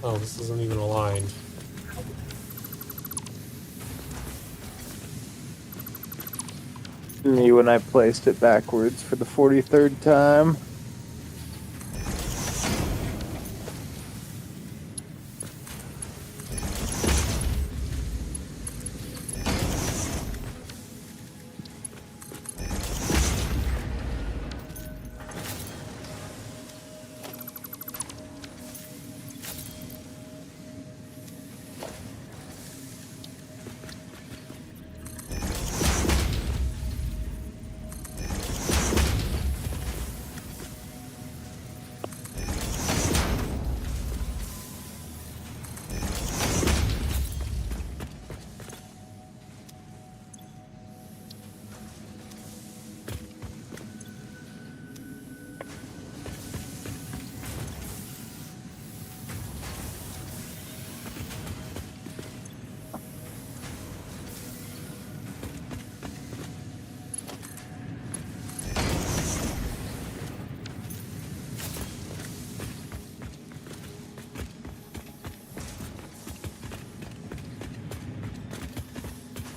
Oh, this isn't even aligned. Me when I placed it backwards for the 43rd time.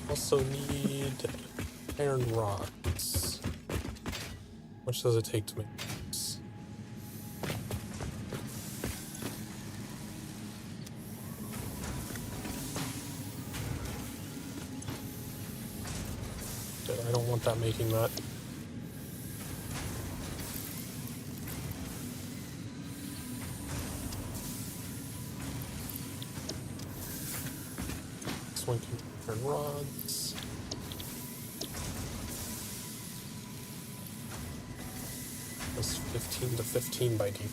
Also need iron rods. How much does it take to make this? I don't want that making that. This one can iron rods. That's 15 to 15 by default.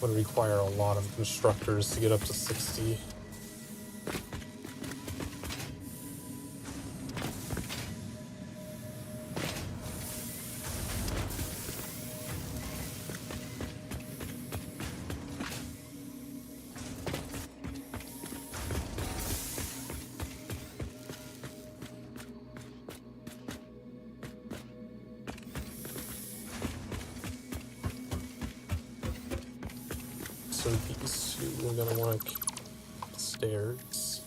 Would require a lot of constructors to get up to 60. So these two we're gonna want to keep stairs.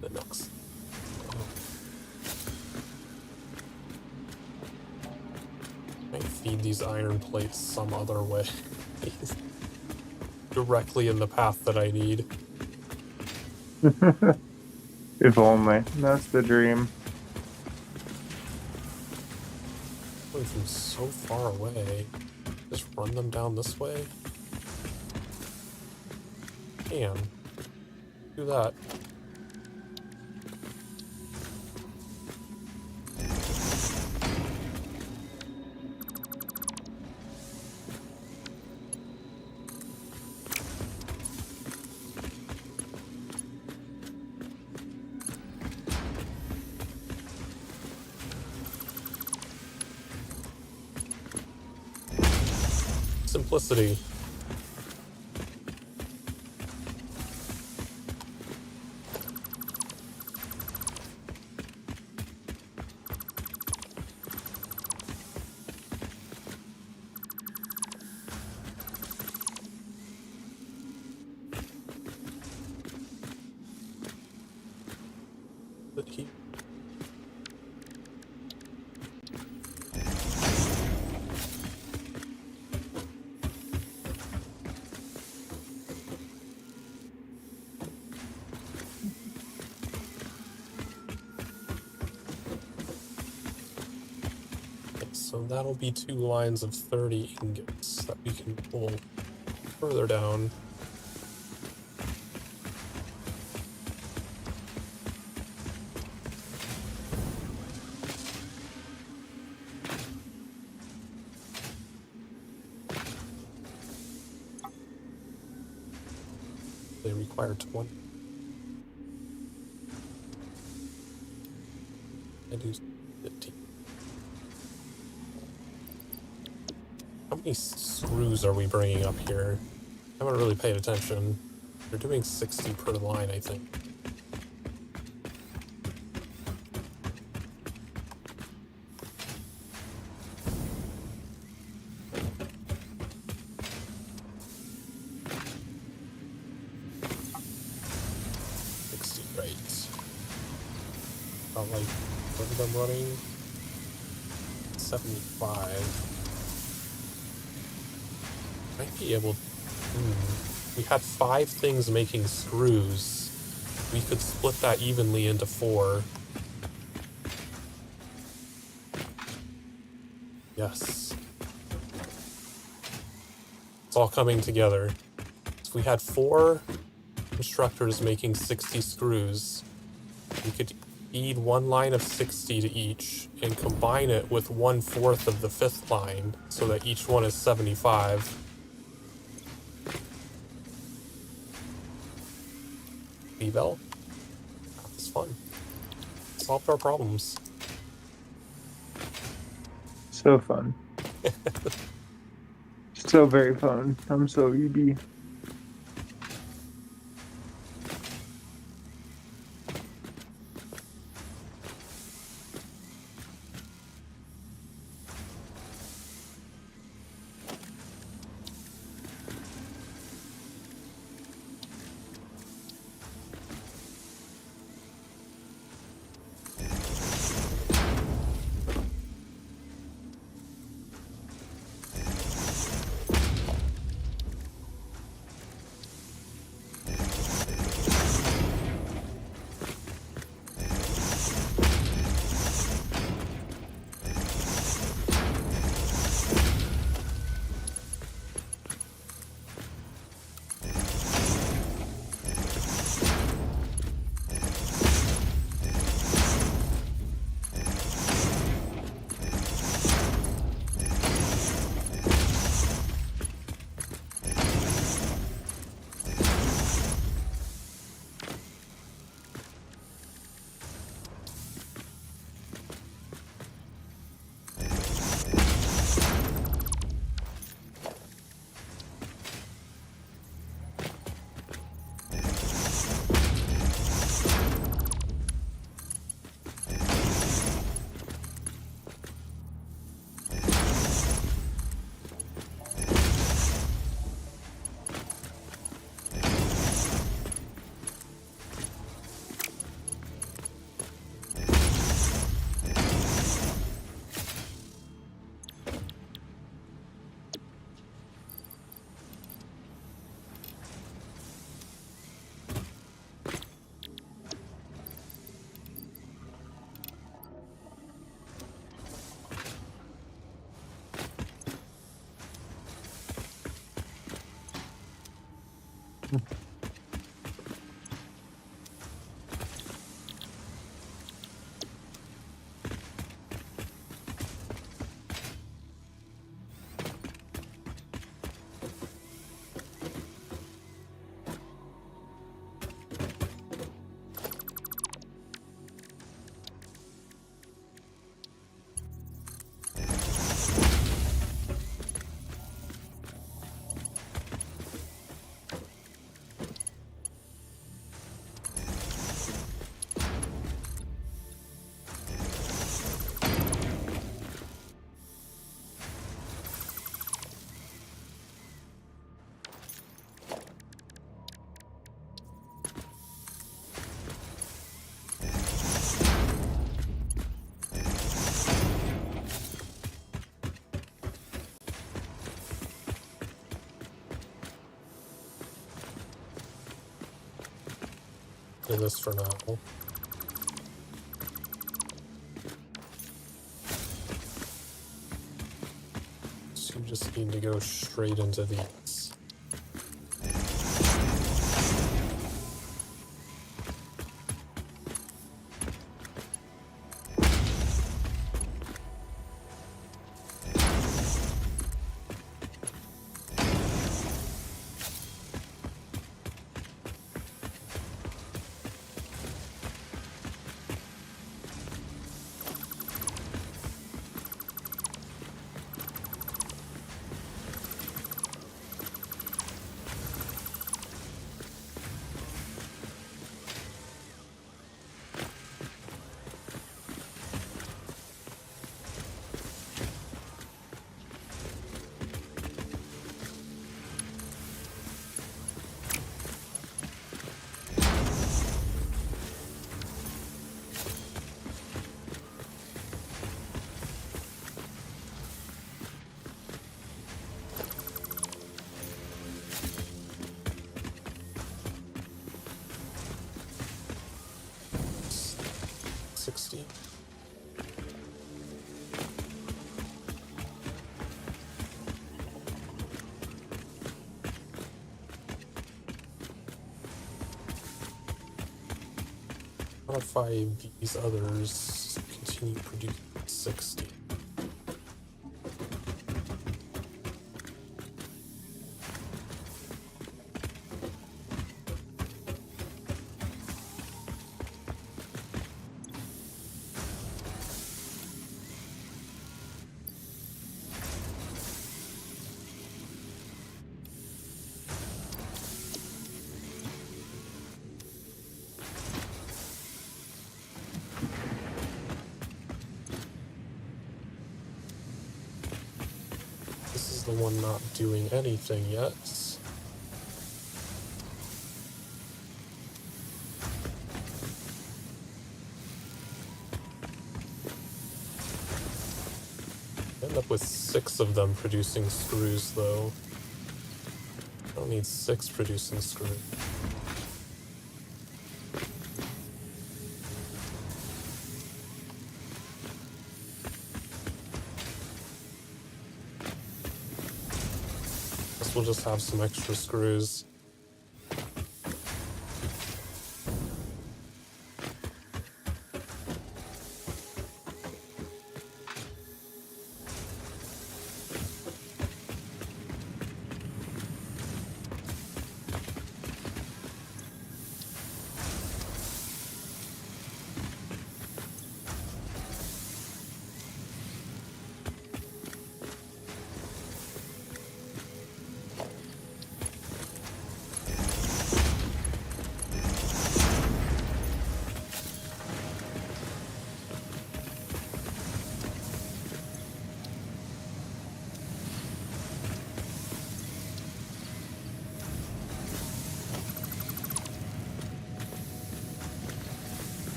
The next. I feed these iron plates some other way. Directly in the path that I need. If only. That's the dream. Going from so far away. Just run them down this way. Can do that. Simplicity. But he So that'll be 2 lines of 30 ingots that we can pull further down. They require 20. I do 15. How many screws are we bringing up here? I haven't really paid attention. They're doing 60 per line, I think. Right. About like, what are them running? 75. Might be able. We had 5 things making screws. We could split that evenly into 4. Yes. It's all coming together. If we had 4 constructors making 60 screws, we could feed 1 line of 60 to each and combine it with 1/4 of the 5th line so that each one is 75. Evel? That was fun. Solved our problems. So fun. So very fun. I'm so EB. Do this for now. So you just need to go straight into these. 60. Modify these others, continue producing 60. This is the one not doing anything yet. End up with 6 of them producing screws, though. I don't need 6 producing screws. Guess we'll just have some extra screws.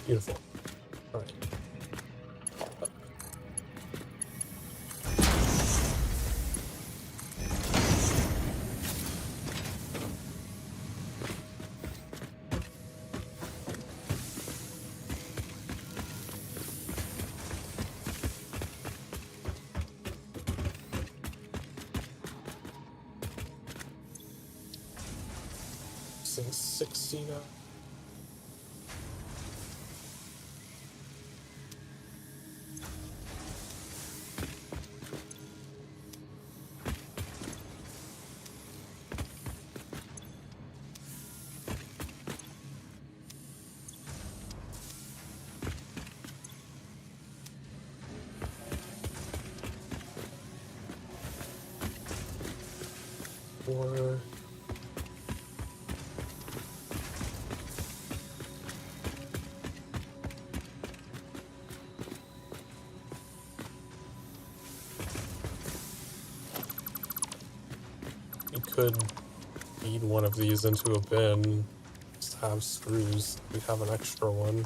Beautiful. All right. Since 60 now. Or could feed one of these into a bin. Just have screws. We have an extra one.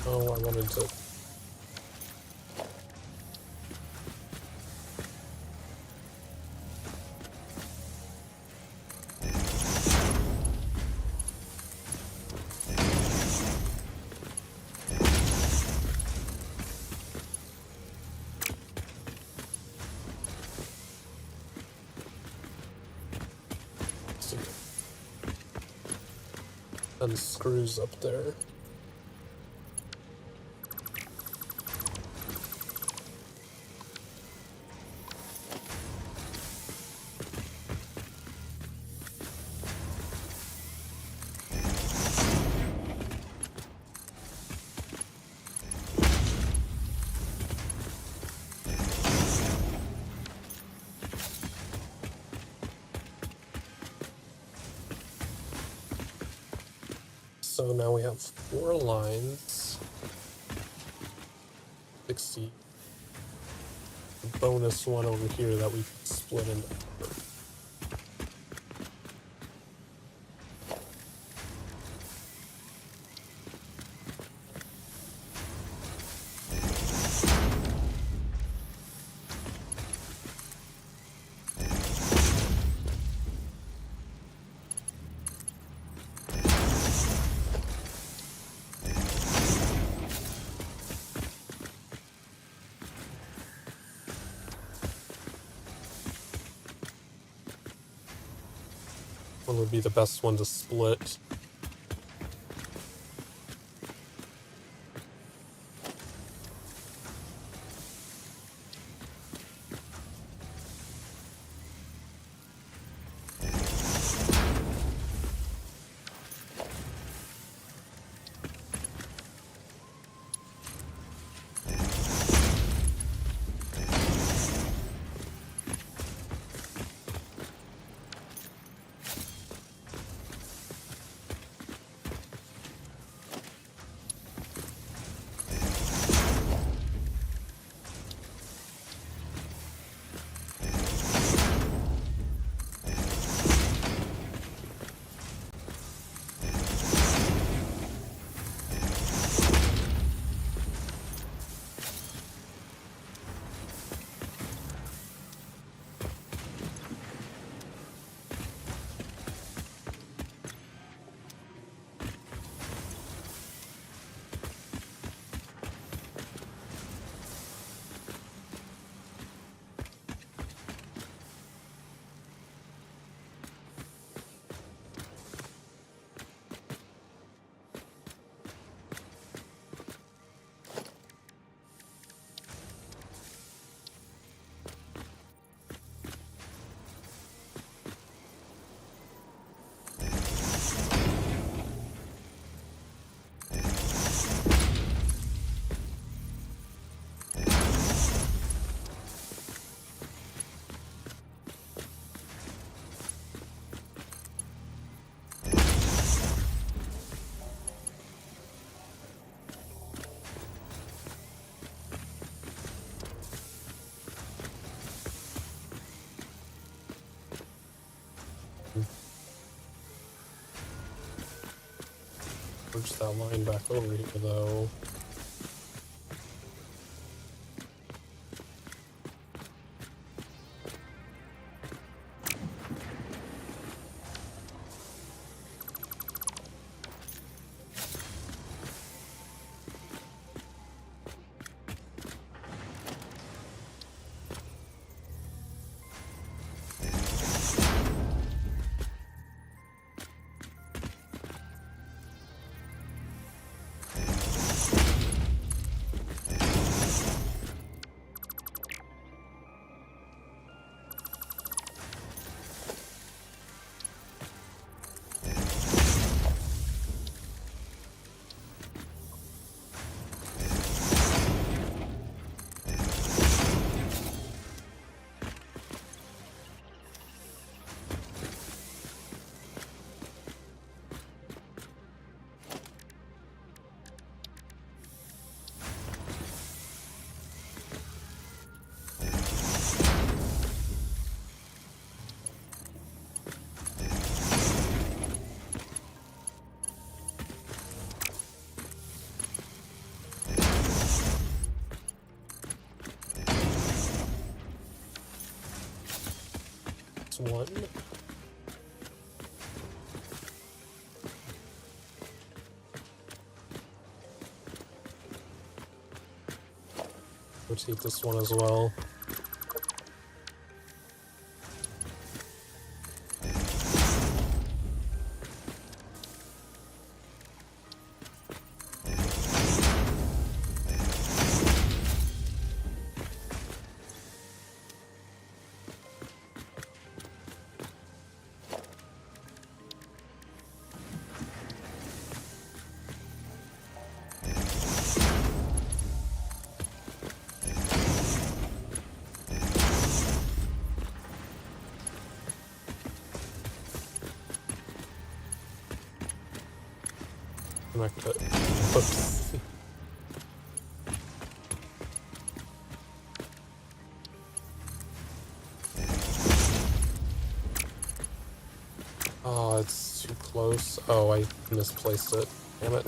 Oh, I wanted to... And screws up there. So now we have 4 lines. 60. A bonus one over here that we can split into. One would be the best one to split. Merge that line back over here, though. One. Rotate this one as well. Connect it. Oops. Oh, it's too close. Oh, I misplaced it. Damn it.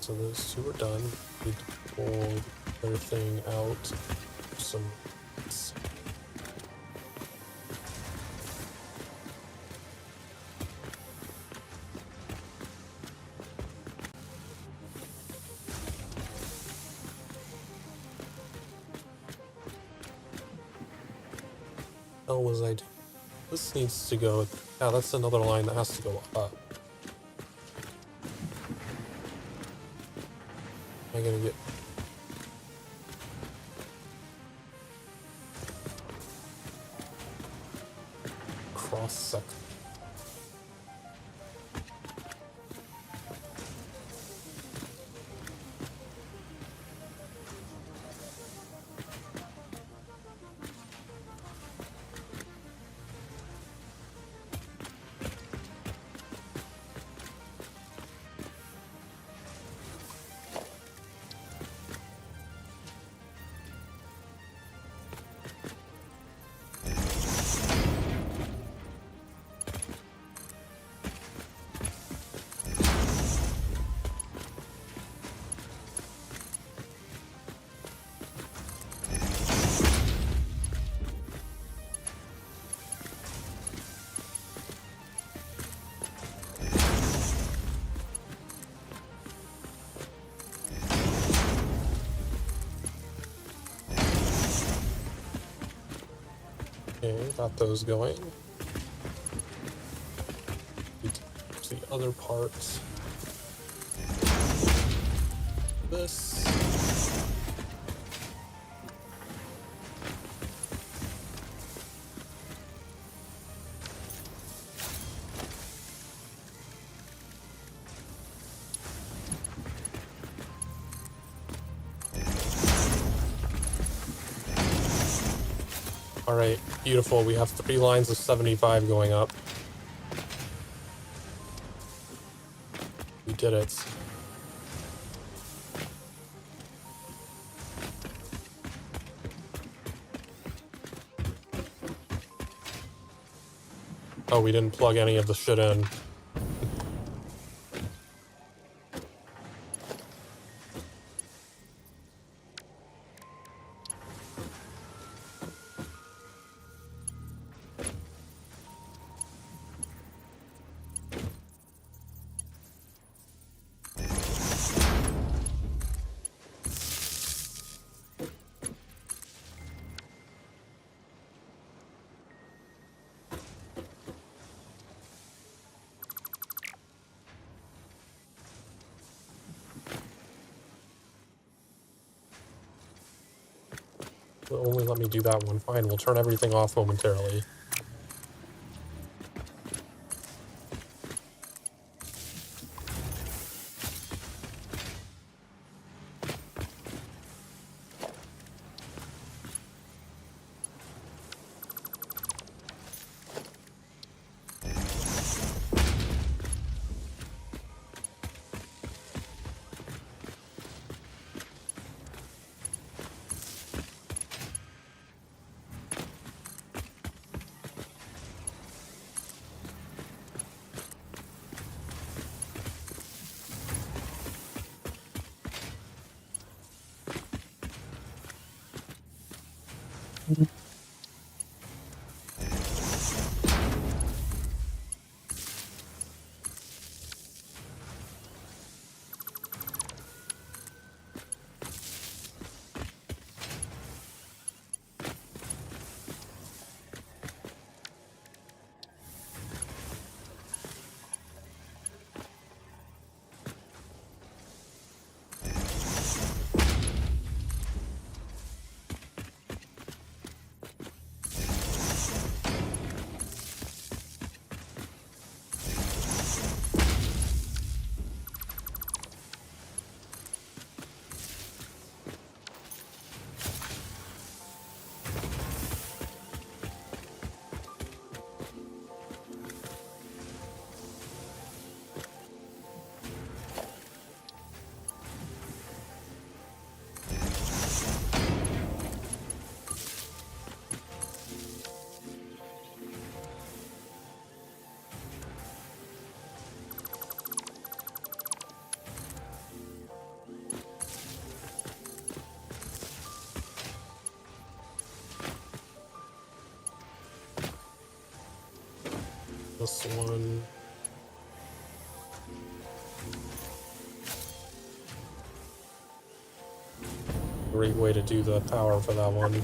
So those two are done. Need to pull the other thing out. Some. Oh, was I? This needs to go. Yeah, that's another line that has to go up. Am I gonna get cross section? Okay, got those going. The other parts. This. All right, beautiful. We have 3 lines of 75 going up. did it. Oh, we didn't plug any of the shit in. It'll only let me do that one. Fine, we'll turn everything off momentarily. This one. Great way to do the power for that one.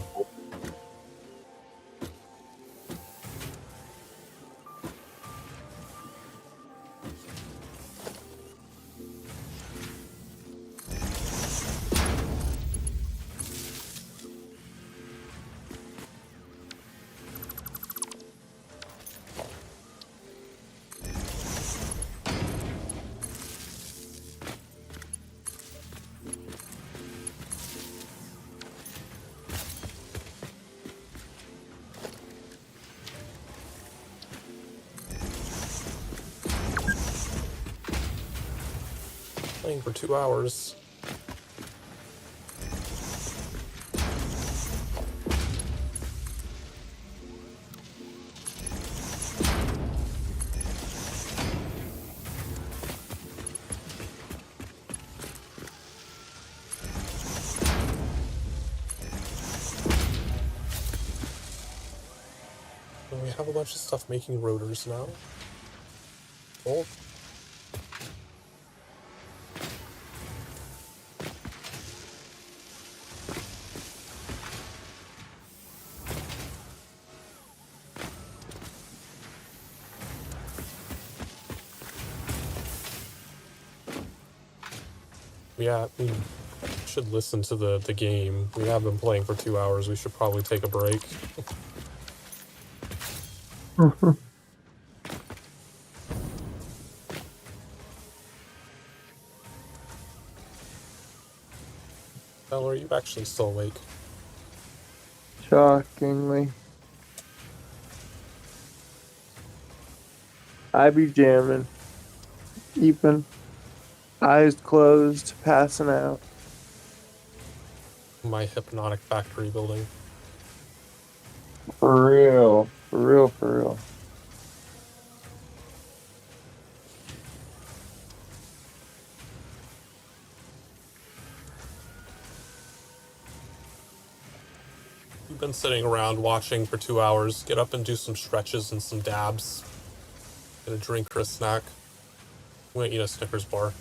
Playing for 2 hours. And we have a bunch of stuff making rotors now. Cool. Yeah, we should listen to the game. We have been playing for 2 hours. We should probably take a break. Bella, are you actually still awake? Shockingly. I be jamming. Even. Eyes closed, passing out. My hypnotic factory building. For real. For real, for real. We've been sitting around watching for 2 hours. Get up and do some stretches and some dabs. Get a drink or a snack. I'm gonna eat a Snickers bar.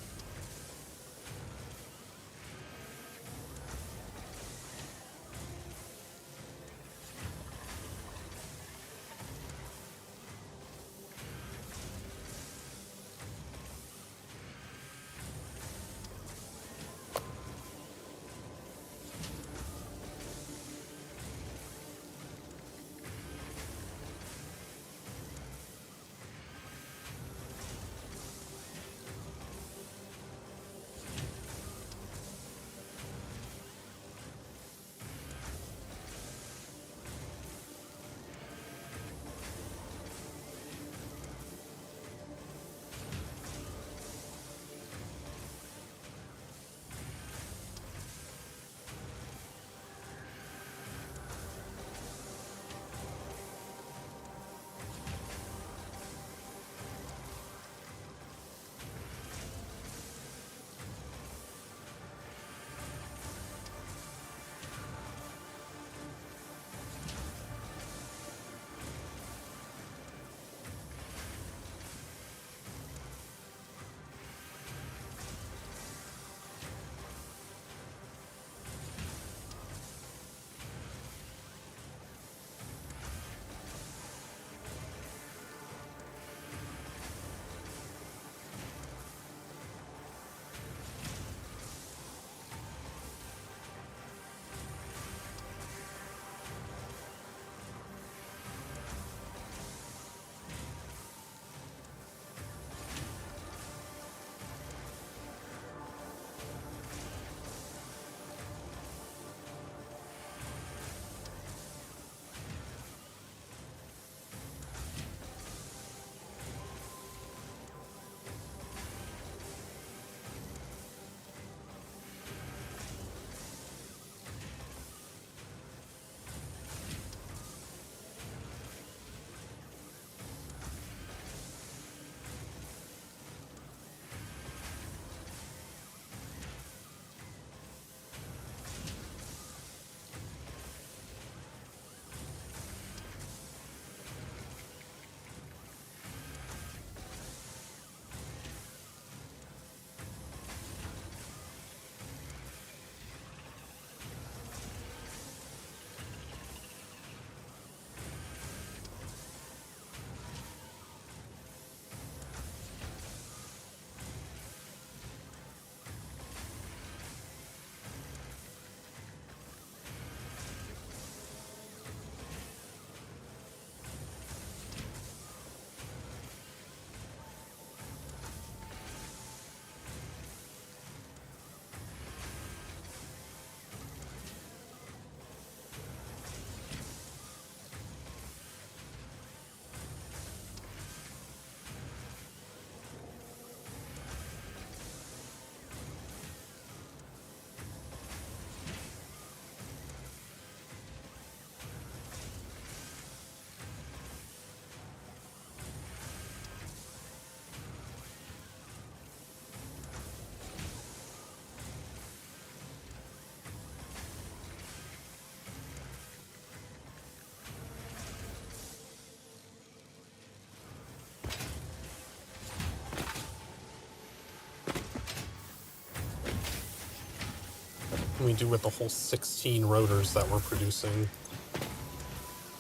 What can we do with the whole 16 rotors that we're producing?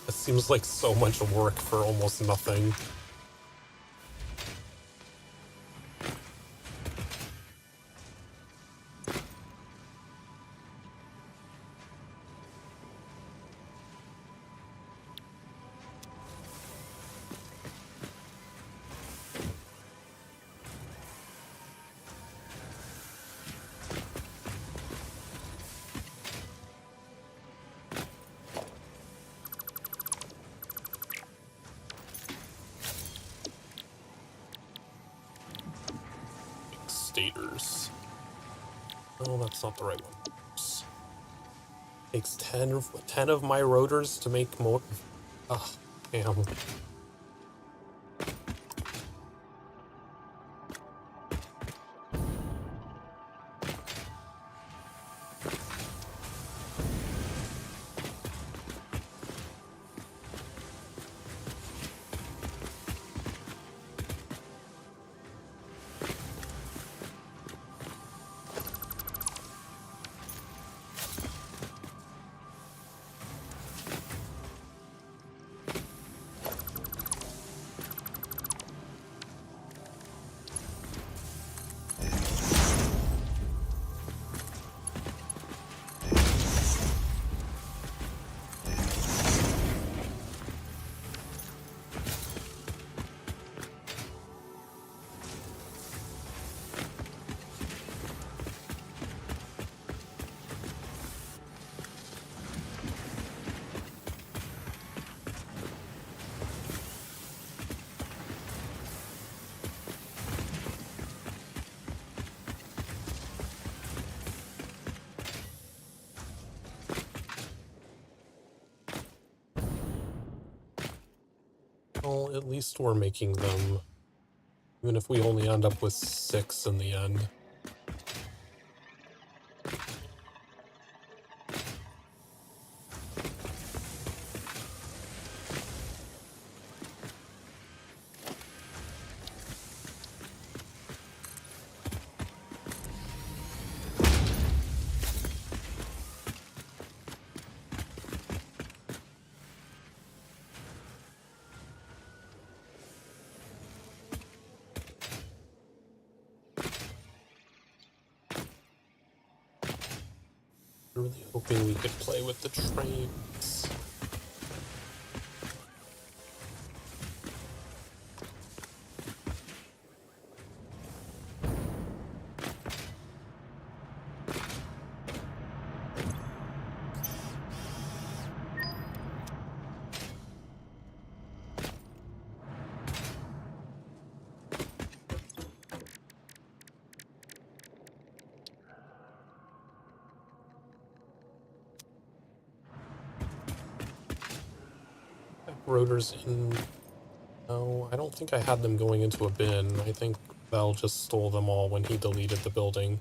It seems like so much work for almost nothing. stators. Oh, that's not the right one. Takes 10 of my rotors to make more. Ah, damn. Well, at least we're making them, even if we only end up with 6 in the end. Really hoping we could play with the trains. Rotors in. No, I don't think I had them going into a bin. I think Val just stole them all when he deleted the building.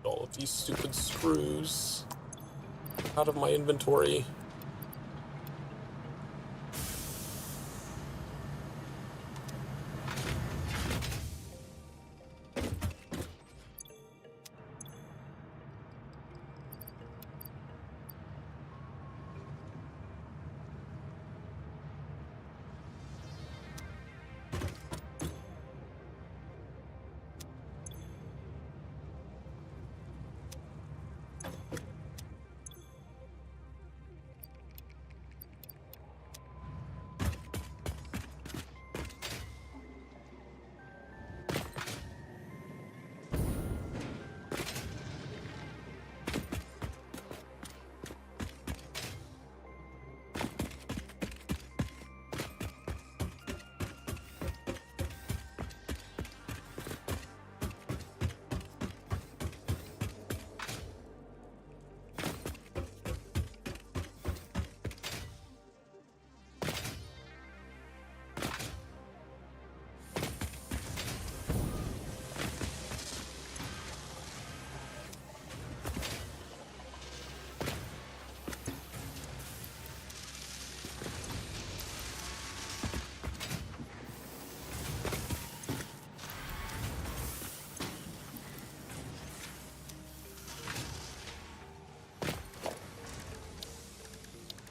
All of these stupid screws out of my inventory.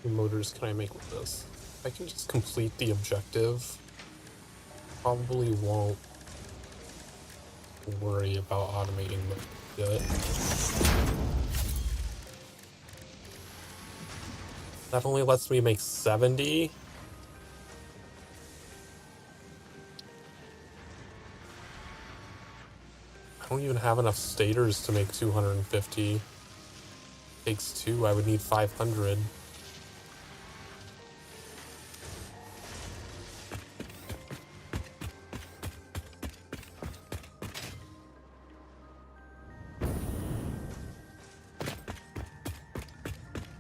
many motors can I make with this? If I can just complete the objective, probably won't worry about automating yet. That only lets me make 70. I don't even have enough stators to make 250. Takes 2, I would need 500.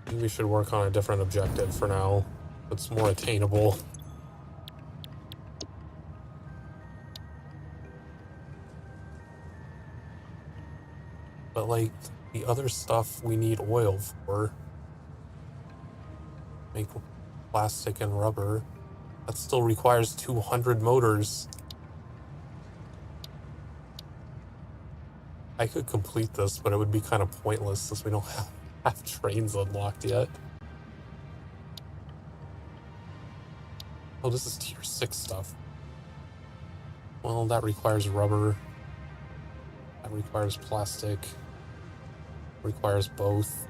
Maybe we should work on a different objective for now. It's more attainable. But like, the other stuff we need oil for. Make plastic and rubber. That still requires 200 motors. I could complete this, but it would be kind of pointless since we don't have trains unlocked yet. Oh, this is tier 6 stuff. Well, that requires rubber. That requires plastic. Requires both.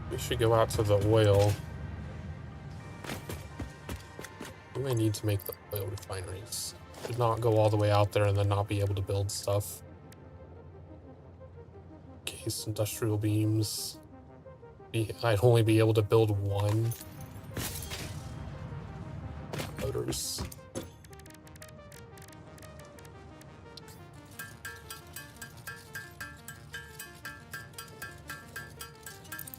We should go out to the oil. We may need to make the oil refineries. Should not go all the way out there and then not be able to build stuff. Case industrial beams. I'd only be able to build 1. Motors.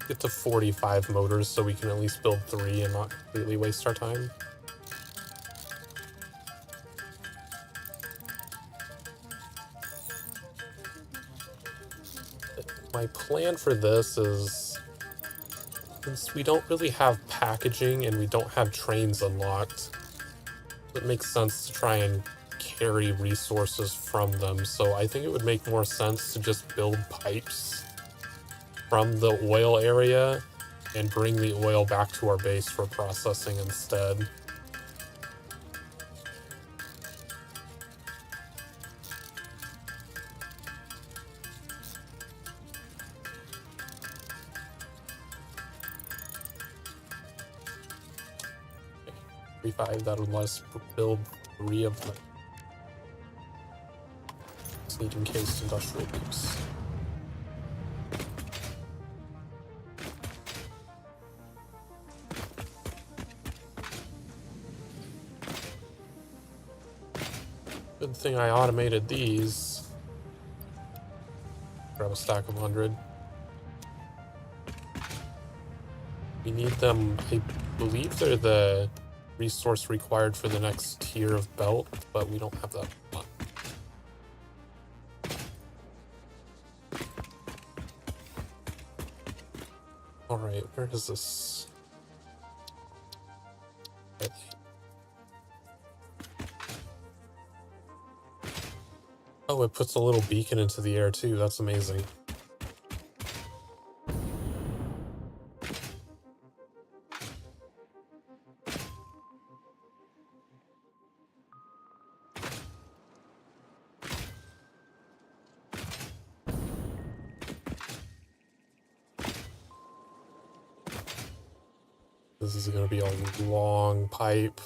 Get to 45 motors so we can at least build 3 and not completely waste our time. My plan for this is, since we don't really have packaging and we don't have trains unlocked, it makes sense to try and carry resources from them. So I think it would make more sense to just build pipes from the oil area and bring the oil back to our base for processing instead. Okay, 3.5, that would let us build 3 of them. Just need encased industrial beams. Good thing I automated these. Grab a stack of 100. We need them, I believe they're the resource required for the next tier of belt, but we don't have that one. Alright, where is this? Oh, it puts a little beacon into the air too. That's amazing. This is going to be a long pipe.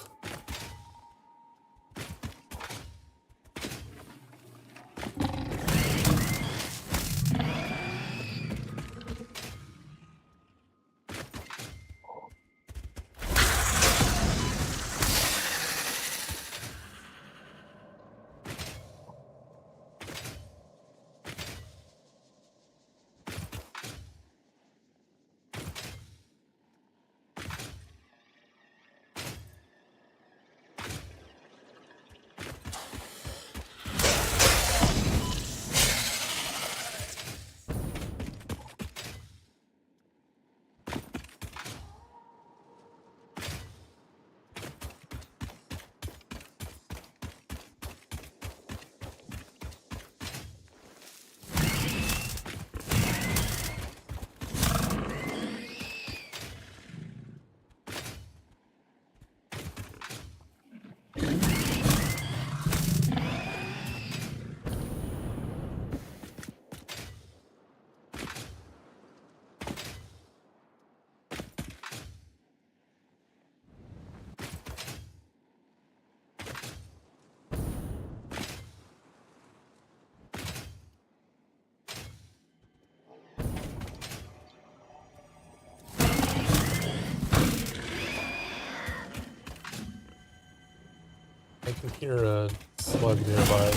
can hear a slug nearby.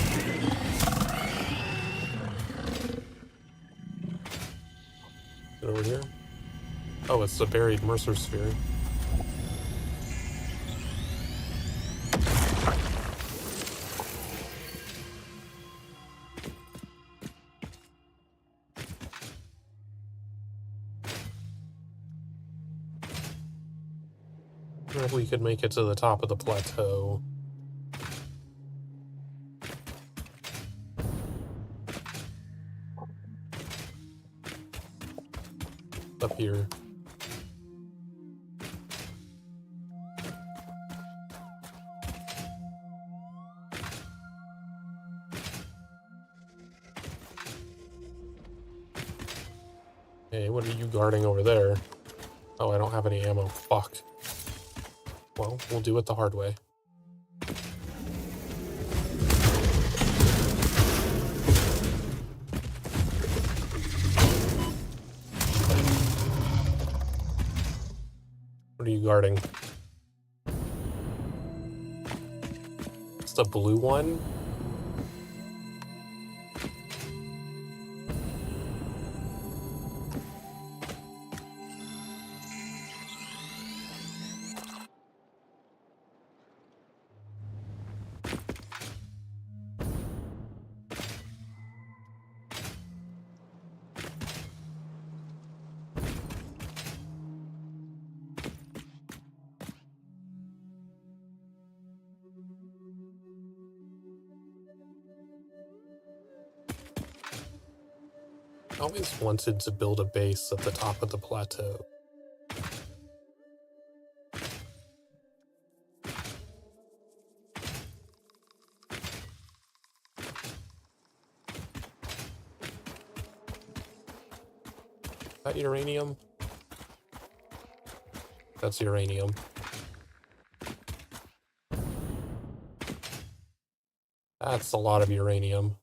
Get over here. Oh, it's a buried Mercer sphere. I wonder if we could make it to the top of the plateau. Up here. Hey, what are you guarding over there? Oh, I don't have any ammo. Fuck. Well, we'll do it the hard way. What are you guarding? It's the blue one? I always wanted to build a base at the top of the plateau. Is that uranium? That's uranium. That's a lot of uranium.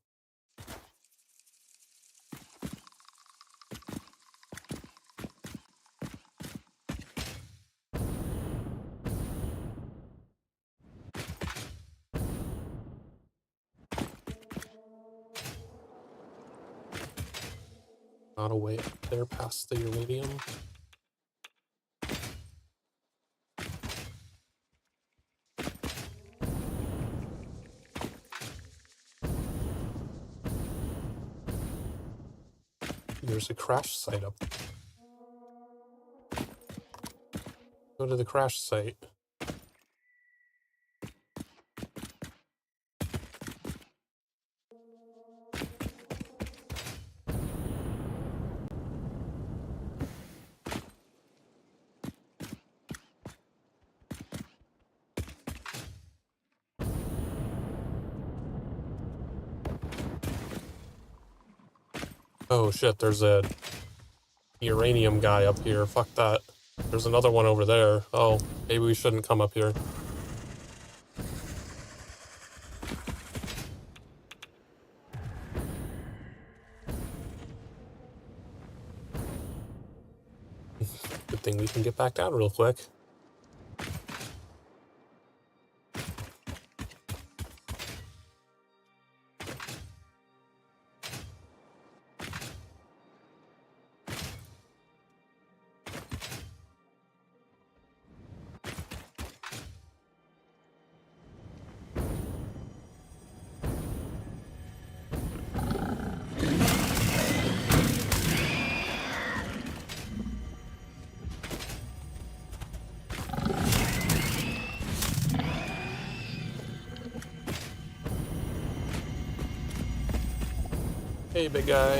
Not a way up there past the uranium. There's a crash site up there. Go to the crash site. Oh shit, there's a uranium guy up here. Fuck that. There's another one over there. Oh, maybe we shouldn't come up here. Good thing we can get back down real quick. Hey, big guy.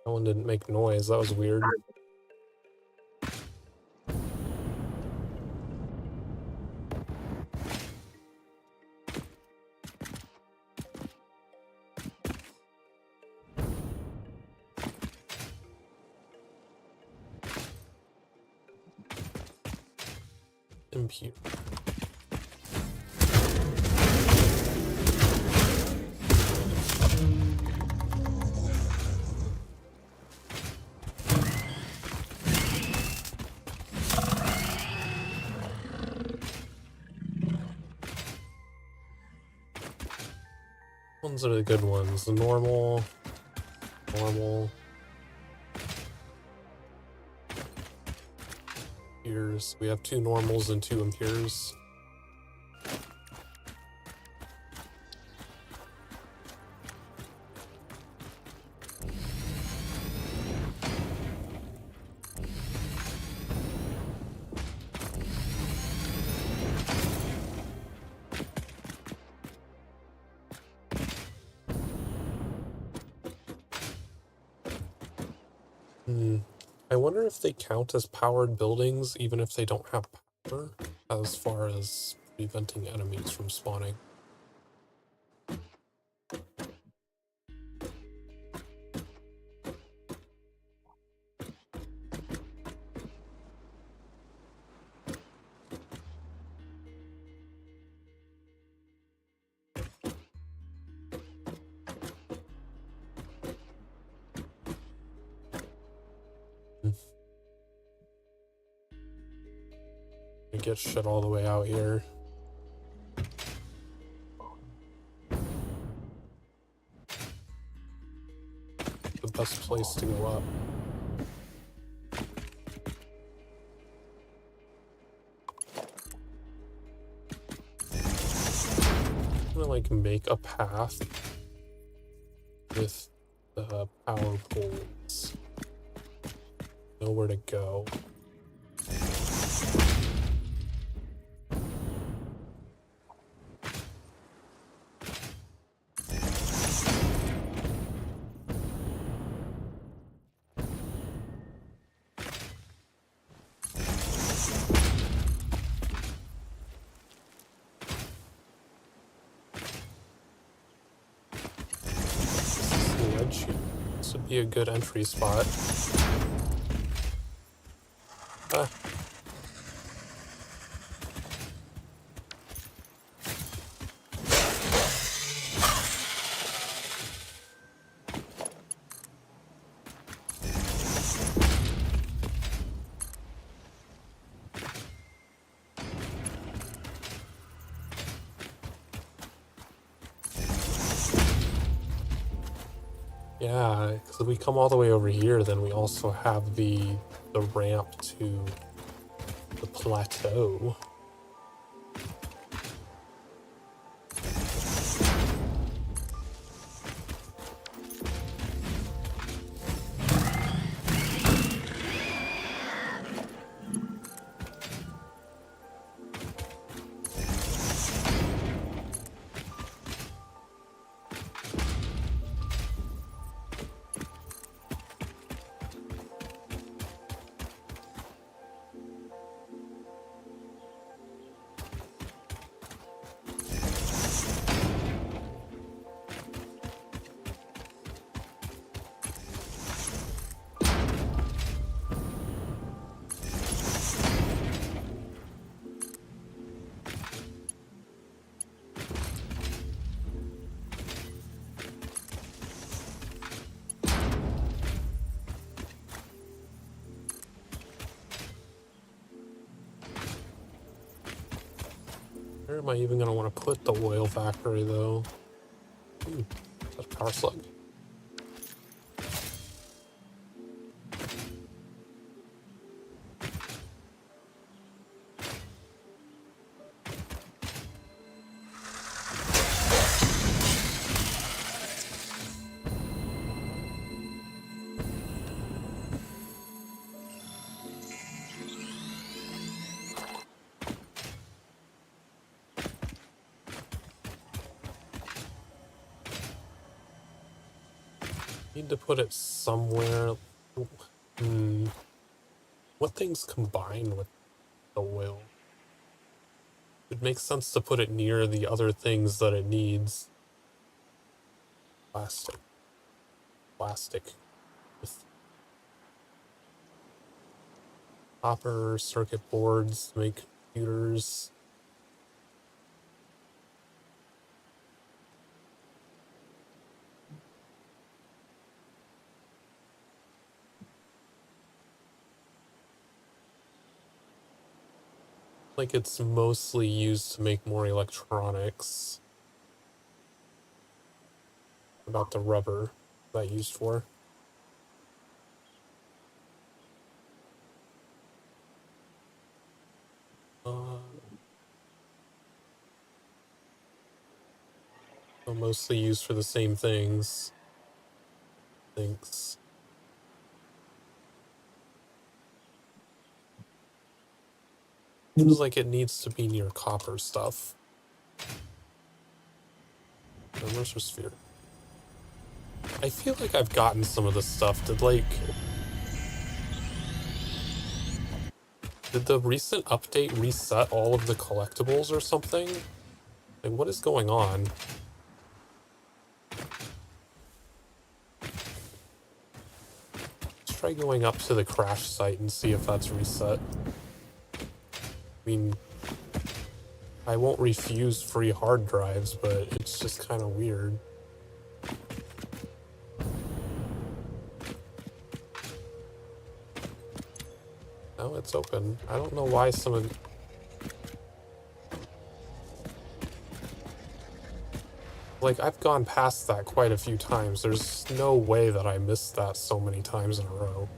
That one didn't make noise. That was weird. Impure. Ones are the good ones. The normal. Impures. We have 2 normals and 2 impures. I wonder if they count as powered buildings even if they don't have power, as far as preventing enemies from spawning. We get shit all the way out here. The best place to go up. I'm gonna like make a path with the power poles. Know where to go. This would be a good entry spot. Ah. Yeah, because if we come all the way over here, then we also have the ramp to the plateau. Where am I even going to want to put the oil factory, though? Ooh, is that a power slug? Need to put it somewhere. What things combine with the oil? It makes sense to put it near the other things that it needs. Plastic. With copper circuit boards to make computers. Like it's mostly used to make more electronics. about the rubber that I used for. So mostly used for the same things. Thanks. Feels like it needs to be near copper stuff. Immerser sphere. I feel like I've gotten some of this stuff. Did the recent update reset all of the collectibles or something? Like, what is going on? Let's try going up to the crash site and see if that's reset. I mean, I won't refuse free hard drives, but it's just kind of weird. No, it's open. I don't know why some of... Like, I've gone past that quite a few times. There's no way that I missed that so many times in a row.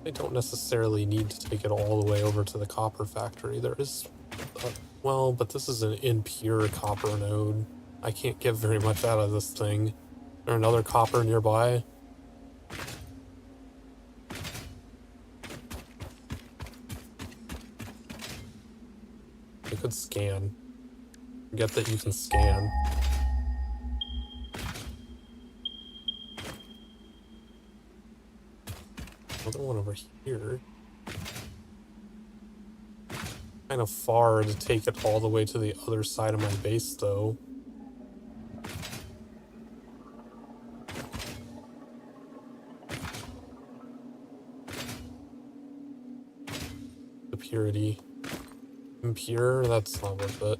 I don't necessarily need to take it all the way over to the copper factory. There is... well, but this is an impure copper node. I can't get very much out of this thing. Is there another copper nearby? I could scan. Forget that you can scan. Another one over here. Kind of far to take it all the way to the other side of my base, though. The purity. Impure? That's not worth it.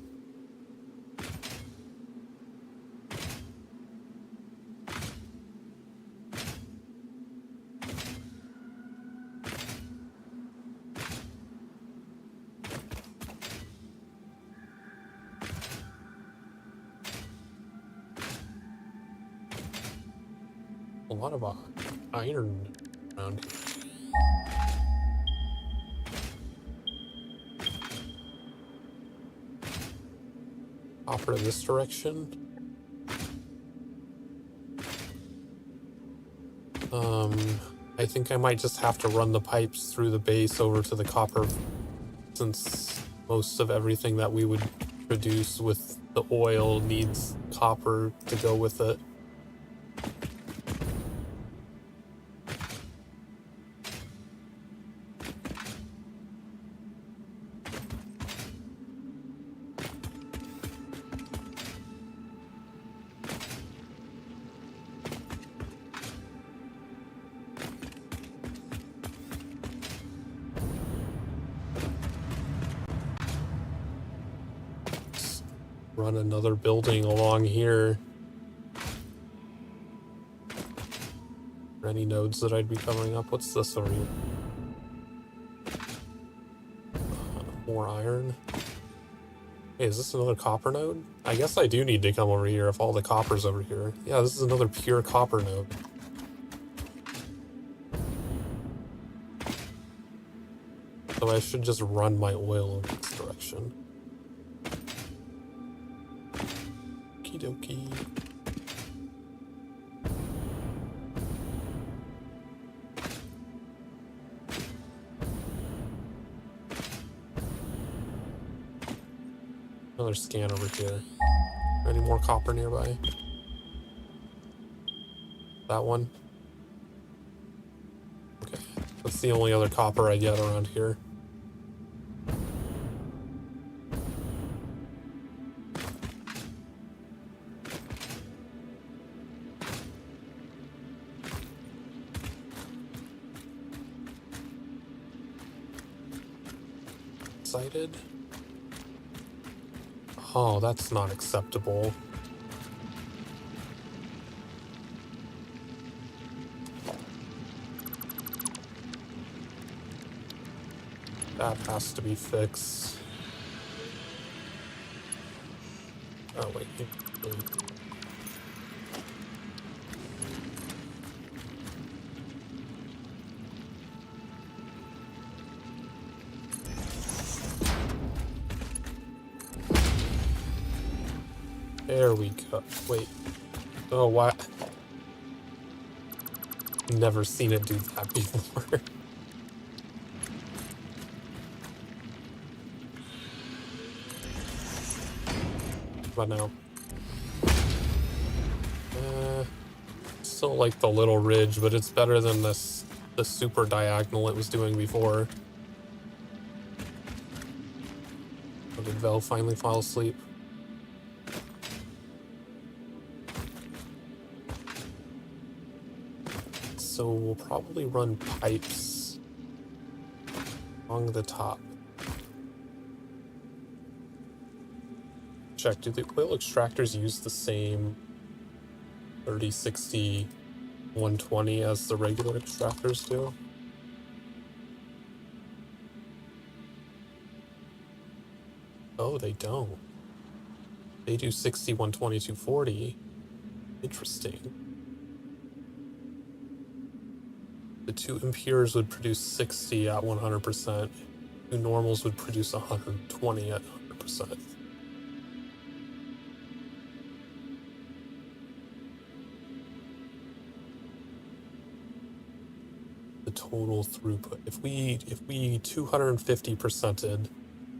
A lot of iron around here. Copper in this direction. I think I might just have to run the pipes through the base over to the copper, since most of everything that we would produce with the oil needs copper to go with it. Run another building along here. For any nodes that I'd be covering up. What's this over here? More iron. Hey, is this another copper node? I guess I do need to come over here if all the copper's over here. Yeah, this is another pure copper node. So I should just run my oil in this direction. Okie dokie. Another scan over here. Any more copper nearby? That one? Okay. That's the only other copper I get around here. short-sighted? Oh, that's not acceptable. That has to be fixed. Oh, wait. There we go. Wait. Oh, what? Never seen it do that before. But now. Still like the little ridge, but it's better than the super diagonal it was doing before. Oh, did Vel finally fall asleep? So we'll probably run pipes along the top. Check, do the oil extractors use the same 30, 60, 120 as the regular extractors do? Oh, they don't. They do 60, 120, 240. Interesting. The two impures would produce 60 at 100%. Two normals would produce 120 at 100%. The total throughput. If we 250%ed,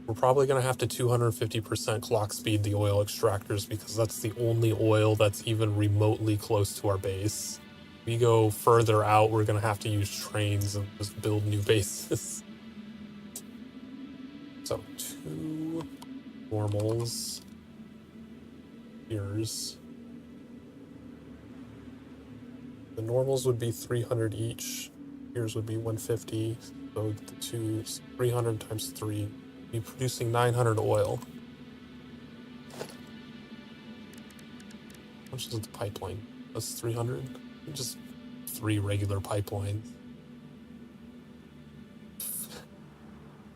we're probably going to have to 250% clock speed the oil extractors because that's the only oil that's even remotely close to our base. If we go further out, we're going to have to use trains and just build new bases. So 2 normals. Here's. The normals would be 300 each. Here's would be 150. So the 2 300 times 3. Be producing 900 oil. How much is the pipeline? That's 300? Just 3 regular pipelines.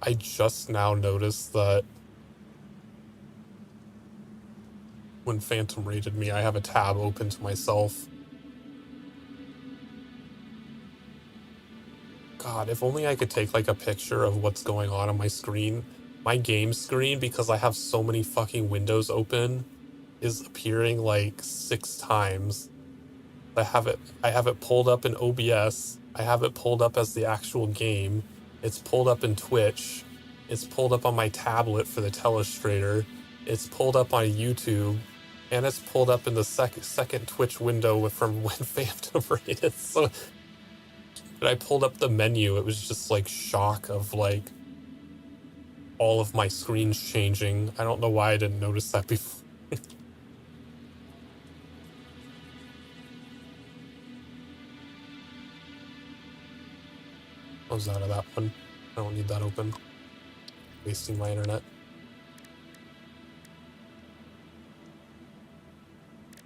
I just now noticed that when Phantom raided me, I have a tab open to myself. God, if only I could take like a picture of what's going on my screen. My game screen, because I have so many fucking windows open, is appearing like 6 times. I have it pulled up in OBS. I have it pulled up as the actual game. It's pulled up in Twitch. It's pulled up on my tablet for the telestrator. It's pulled up on YouTube. And it's pulled up in the second Twitch window from when Phantom raided. So when I pulled up the menu, it was just like shock of like all of my screens changing. I don't know why I didn't notice that before. Close out of that one. I don't need that open. Wasting my internet.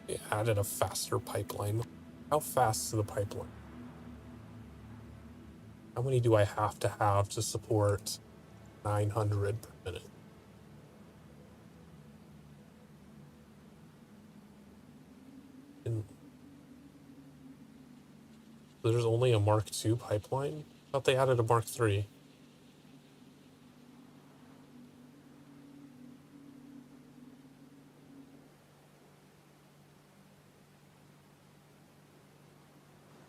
They added a faster pipeline. How fast is the pipeline? How many do I have to support 900 per minute? And there's only a Mark II pipeline? I thought they added a Mark III.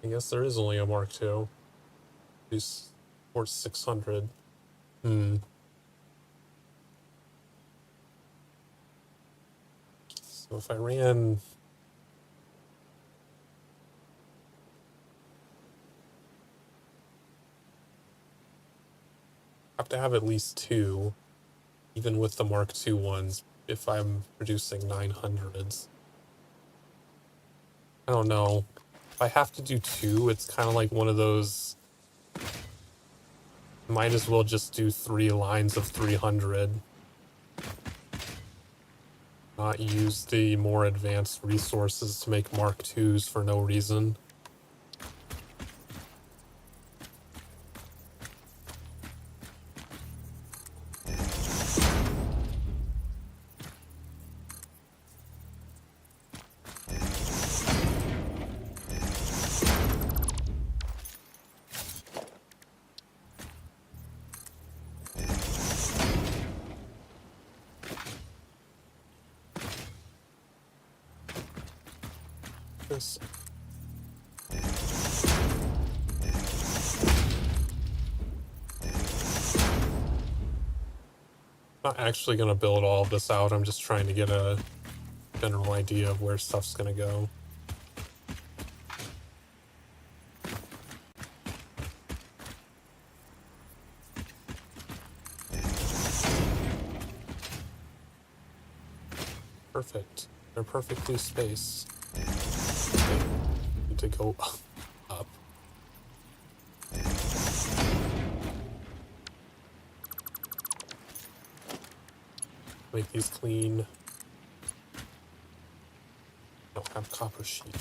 I guess there is only a Mark II. These or 600. So if I ran have to have at least 2, even with the Mark II ones, if I'm producing 900s. I don't know. If I have to do 2, it's kind of like one of those Might as well just do 3 lines of 300. Not use the more advanced resources to make Mark IIs for no reason. This. Not actually going to build all of this out, I'm just trying to get a general idea of where stuff's going to go. Perfect. They're perfectly spaced. Okay. Need to go up. Make these clean. Don't have copper sheet.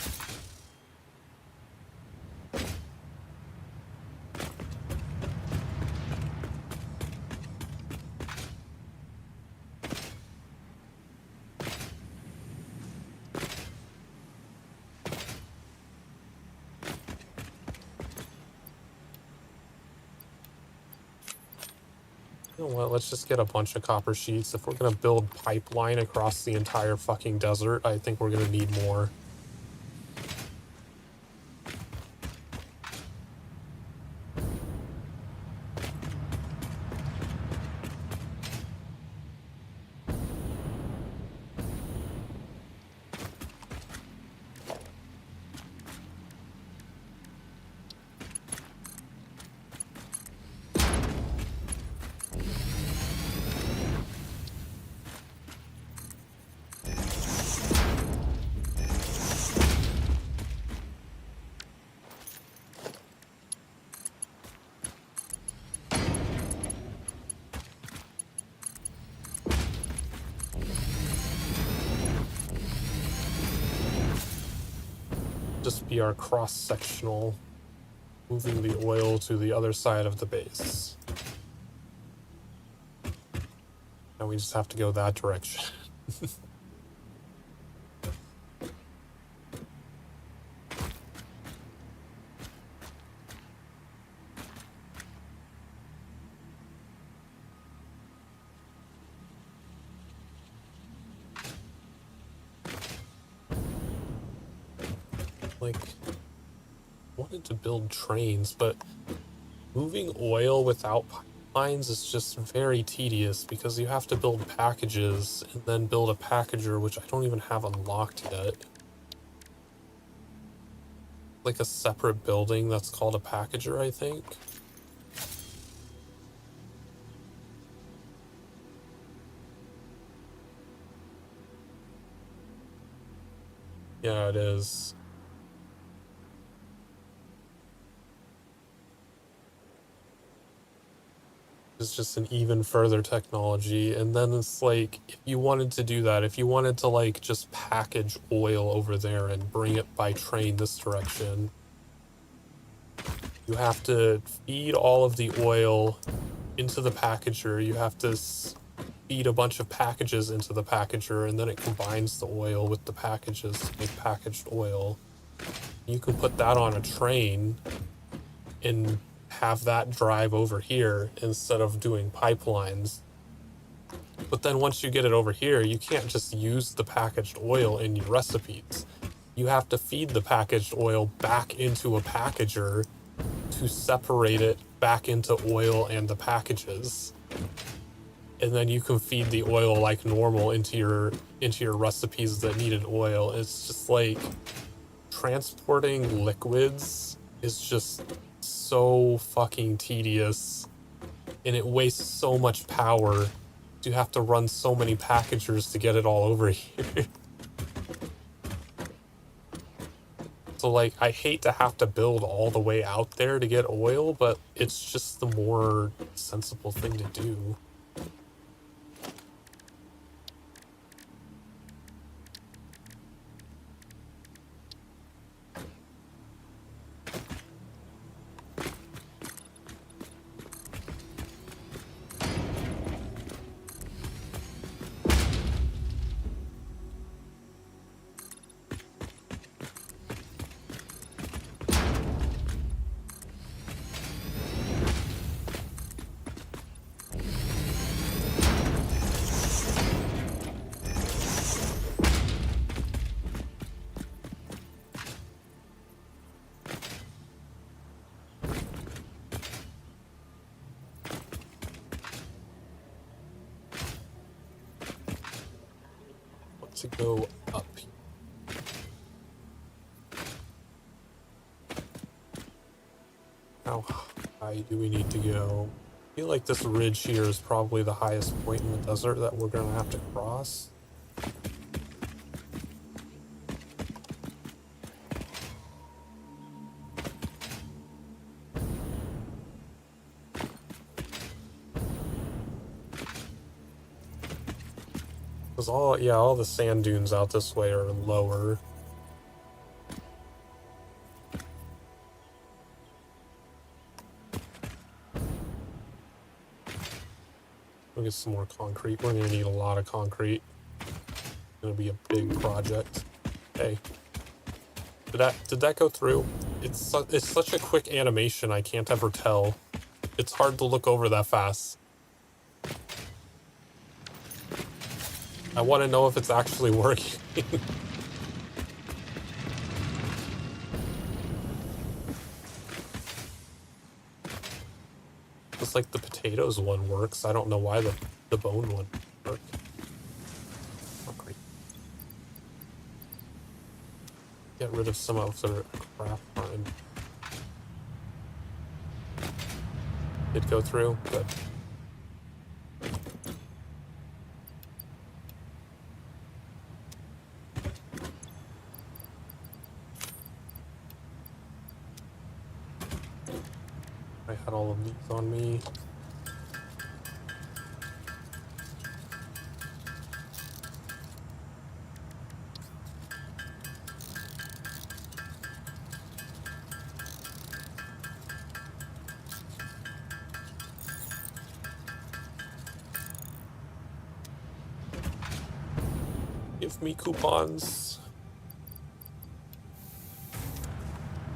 You know what, let's just get a bunch of copper sheets. If we're gonna build pipeline across the entire fucking desert, I think we're gonna need more. Just be our cross-sectional, moving the oil to the other side of the base. Now we just have to go that direction. Like, wanted to build trains, but moving oil without pipelines is just very tedious because you have to build packages and then build a packager, which I don't even have unlocked yet. Like a separate building that's called a packager, I think. Yeah, it is. It's just an even further technology. And then it's like, if you wanted to do that, if you wanted to like just package oil over there and bring it by train this direction, you have to feed all of the oil into the packager. You have to feed a bunch of packages into the packager, and then it combines the oil with the packages to make packaged oil. You can put that on a train and have that drive over here instead of doing pipelines. But then once you get it over here, you can't just use the packaged oil in your recipes. You have to feed the packaged oil back into a packager to separate it back into oil and the packages. And then you can feed the oil like normal into your recipes that needed oil. It's just like transporting liquids is just so fucking tedious, and it wastes so much power. You have to run so many packagers to get it all over here. So, like, I hate to have to build all the way out there to get oil, but it's just the more sensible thing to do. To go up here. How high do we need to go? I feel like this ridge here is probably the highest point in the desert that we're gonna have to cross. Because all the sand dunes out this way are lower. We'll get some more concrete. We're gonna need a lot of concrete. It's gonna be a big project. Hey, did that go through? It's such a quick animation. I can't ever tell. It's hard to look over that fast. I want to know if it's actually working. Just like the potatoes one works. I don't know why the bone one works. Oh, great. Get rid of some of their crap line. Did go through? Good. I had all of these on me. Give me coupons.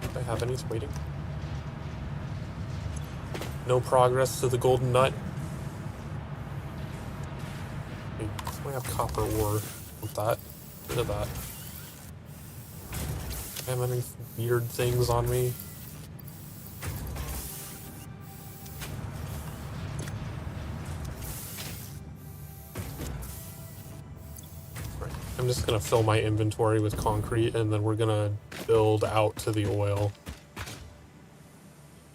Do I have any waiting? No progress to the golden nut. I have copper ore with that. Rid of that. I have any weird things on me. Right. I'm just gonna fill my inventory with concrete and then we're gonna build out to the oil.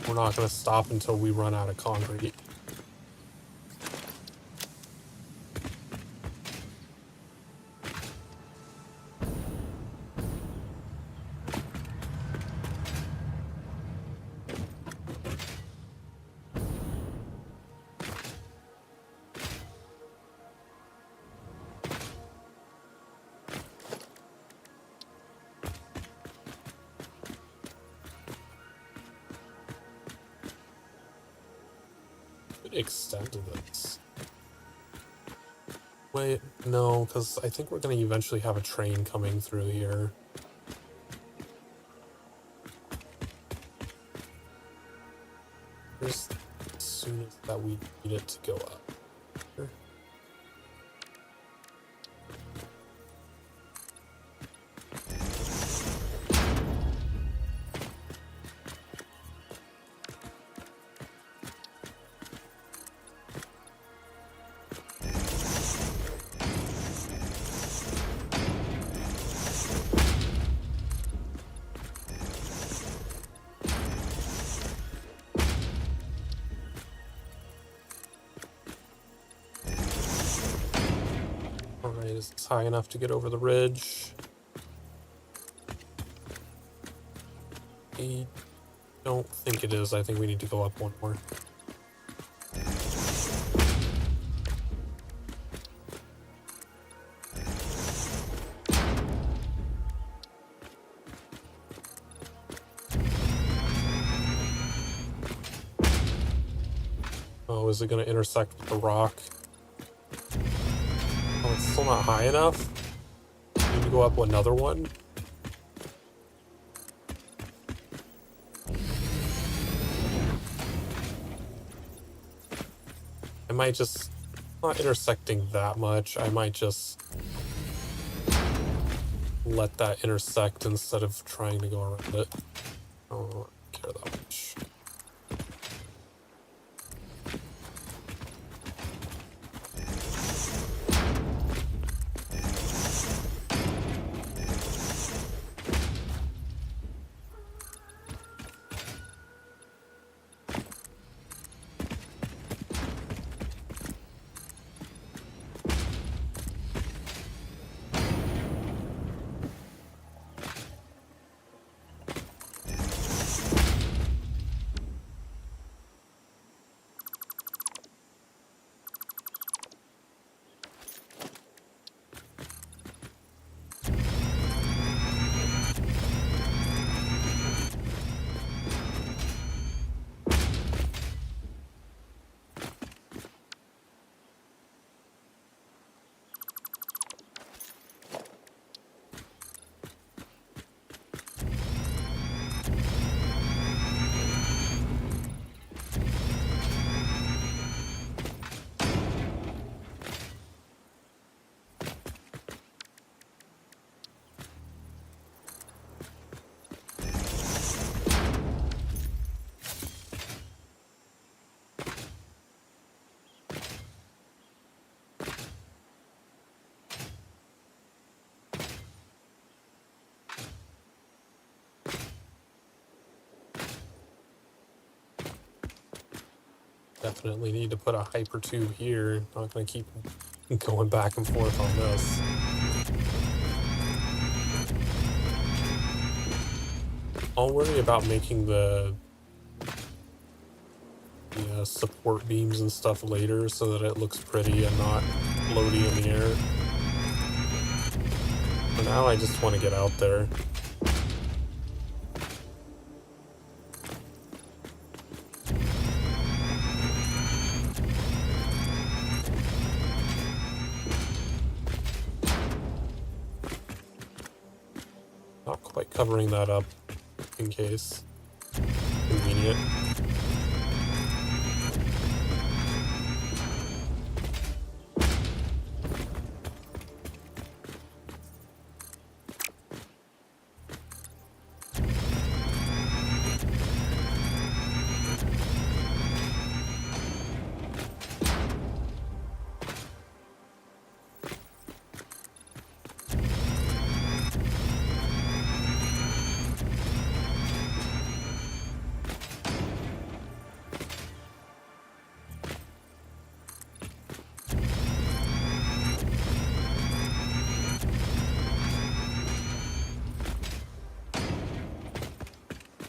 We're not gonna stop until we run out of concrete. Extend this. Wait, no, because I think we're going to eventually have a train coming through here. Just as soon as that we need it to go up. Here. Alright, is this high enough to get over the ridge? I don't think it is. I think we need to go up one more. Oh, is it going to intersect with the rock? Oh, it's still not high enough? Need to go up another one? I might just... not intersecting that much. I might just let that intersect instead of trying to go around it. I don't care that much. Definitely need to put a hyper tube here. Not gonna keep going back and forth on this. I'll worry about making the support beams and stuff later so that it looks pretty and not floaty in the air. For now, I just want to get out there. Not quite covering that up in case. Convenient.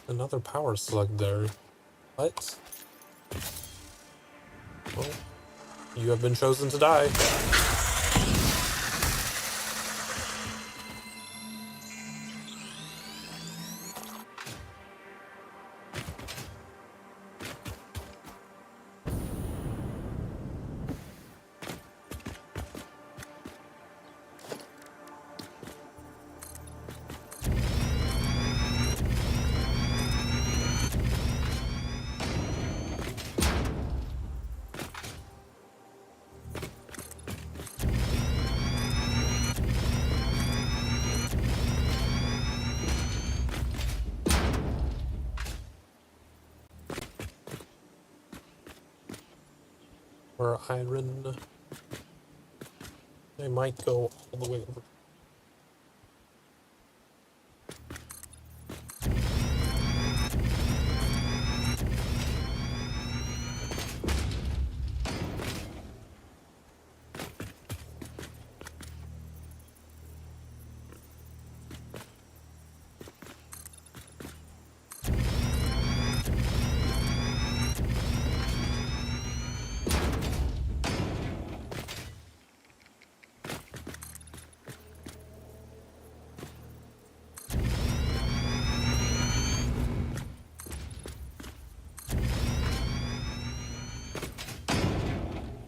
Another power slug there. What? Well, you have been chosen to die. Or iron. I might go all the way over.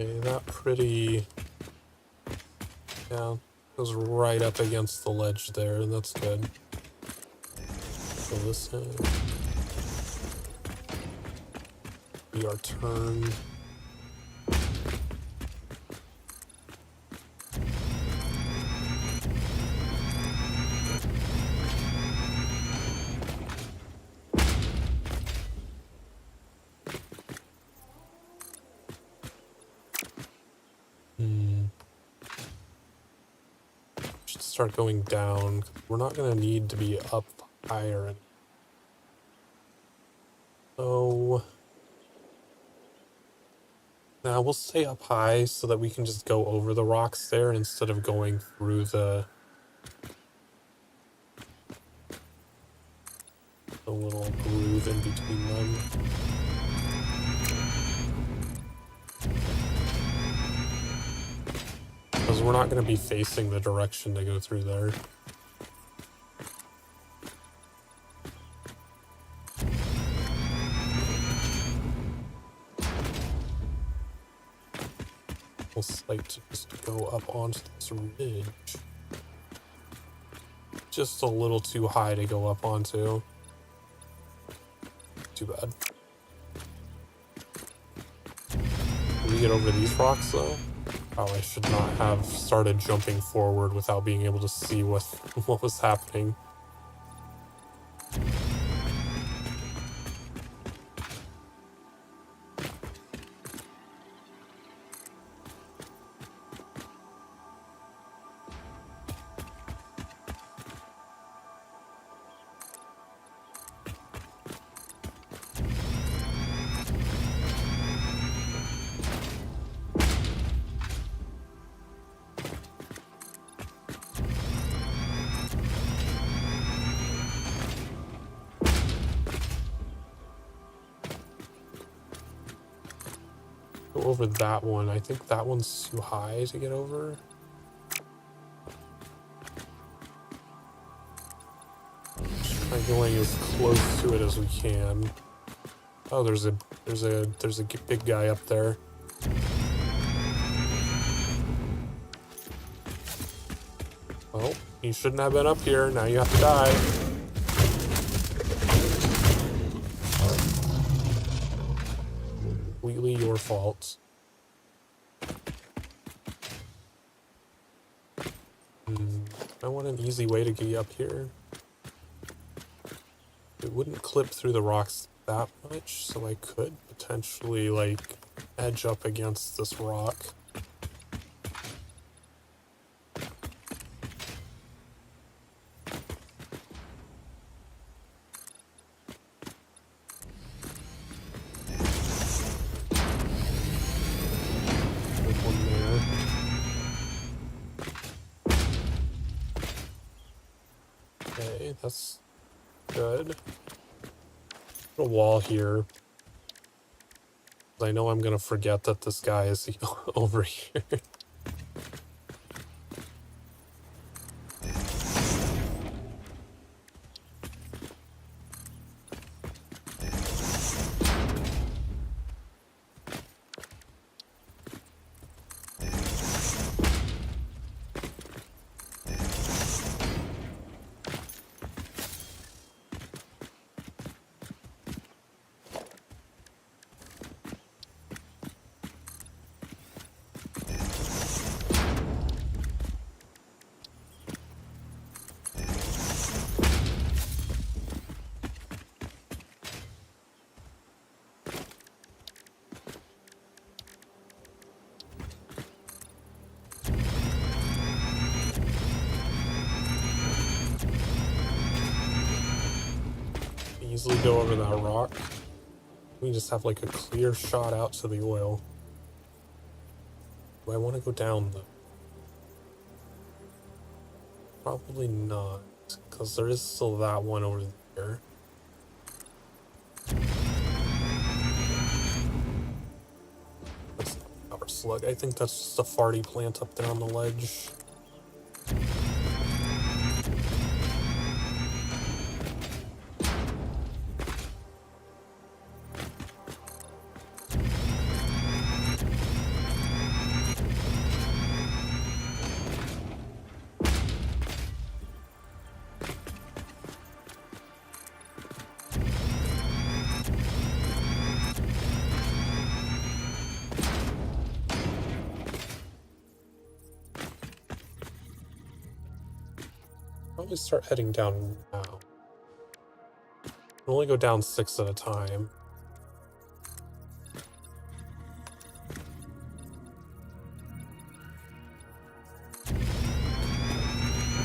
Okay, that pretty... Yeah, goes right up against the ledge there, and that's good. So this be our turn. Should start going down. We're not gonna need to be up higher. So now we'll stay up high so that we can just go over the rocks there instead of going through the little groove in between them. Because we're not going to be facing the direction to go through there. Almost like to just go up onto this ridge. Just a little too high to go up onto. Too bad. Can we get over these rocks though? Oh, I should not have started jumping forward without being able to see what was happening. Go over that one. I think that one's too high to get over. Try going as close to it as we can. Oh, there's a big guy up there. Well, you shouldn't have been up here. Now you have to die. Completely your fault. I want an easy way to get up here. It wouldn't clip through the rocks that much, so I could potentially, like, edge up against this rock. Okay, that's good. Put a wall here. I know I'm gonna forget that this guy is over here. Easily go over that rock. We just have like a clear shot out to the oil. Do I want to go down though? Probably not, because there is still that one over there. That's not a power slug. I think that's just a farty plant up there on the ledge. probably start heading down now. We'll only go down 6 at a time.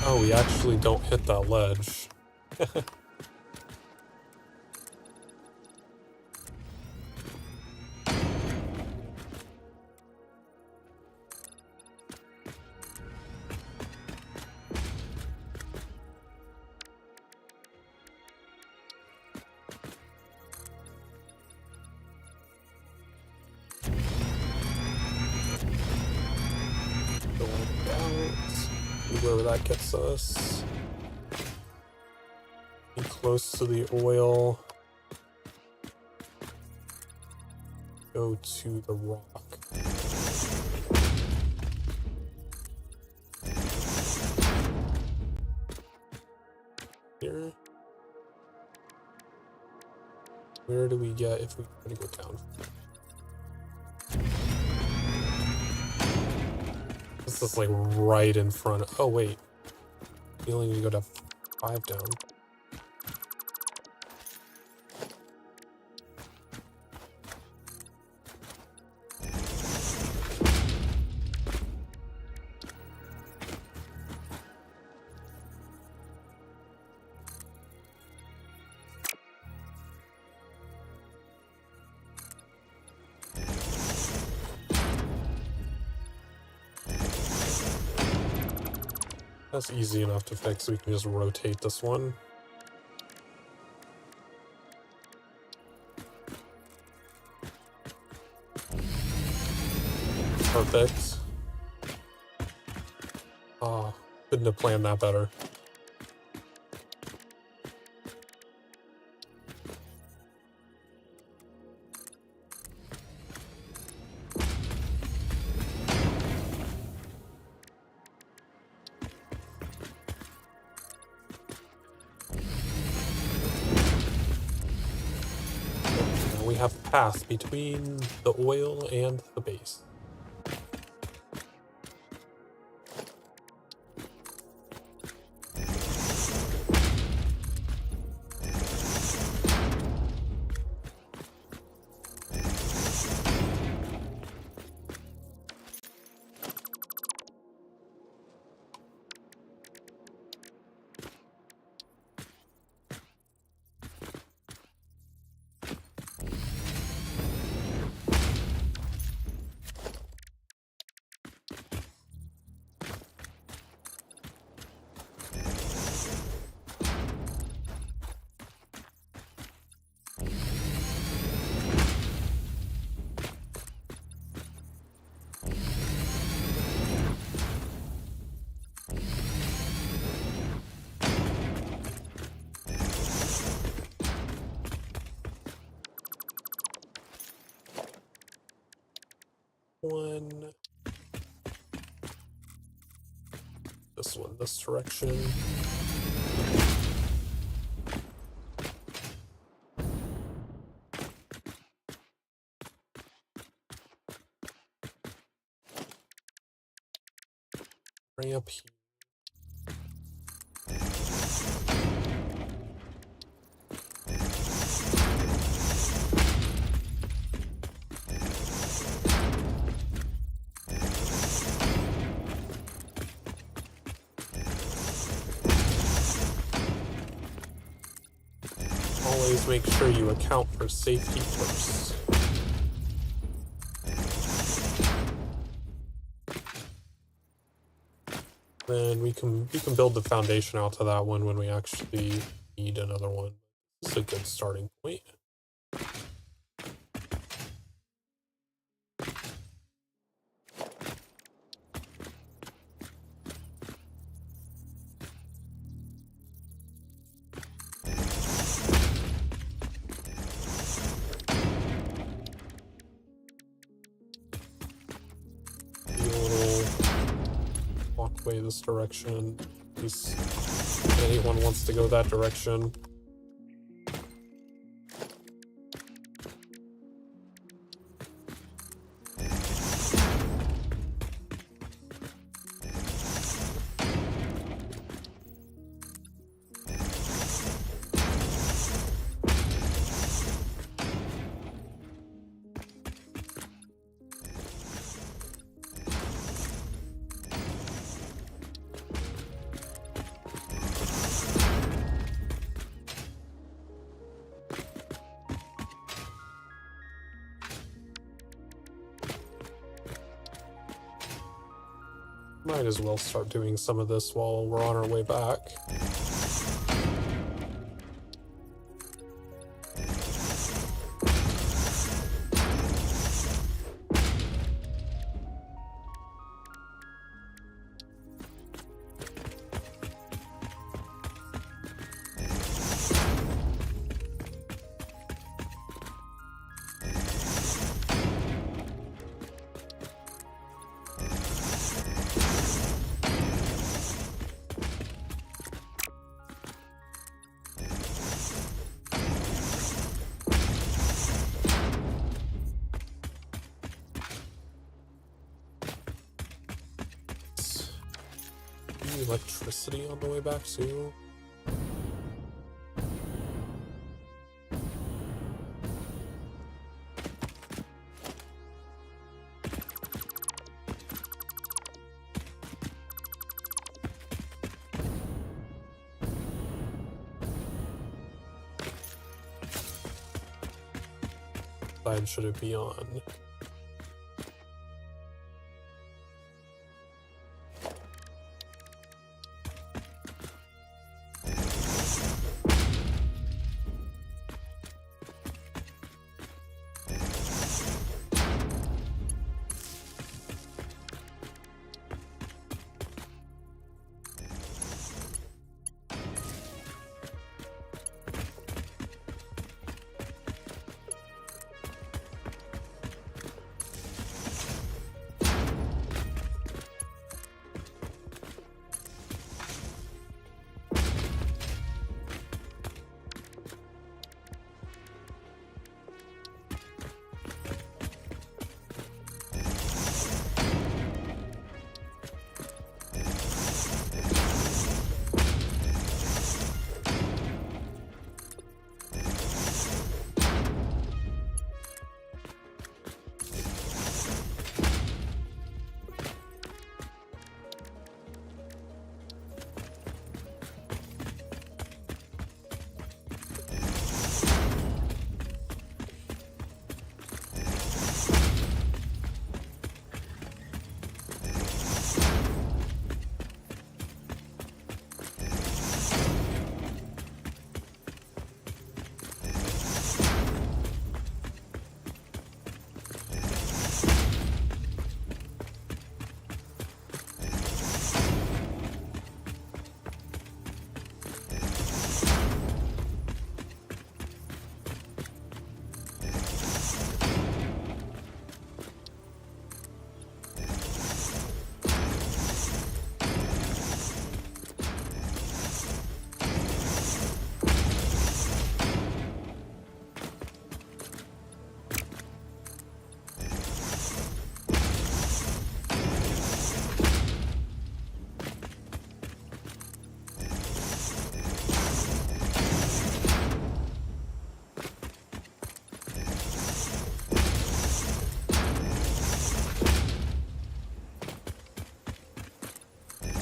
Oh, we actually don't hit that ledge. Where that gets us. Be close to the oil. Go to the rock. Here. Where do we get if we try to go down? This is like right in front. Oh wait, you only need to go to 5 down. That's easy enough to fix. We can just rotate this one. Perfect. Oh, couldn't have planned that better. We have a path between the oil and the base. This one, this direction. Right up here. Always make sure you account for safety first. Then we can build the foundation out to that one when we actually need another one. This is a good starting point. Walkway this direction. In case anyone wants to go that direction. Might as well start doing some of this while we're on our way back. Electricity on the way back too. Side should it be on?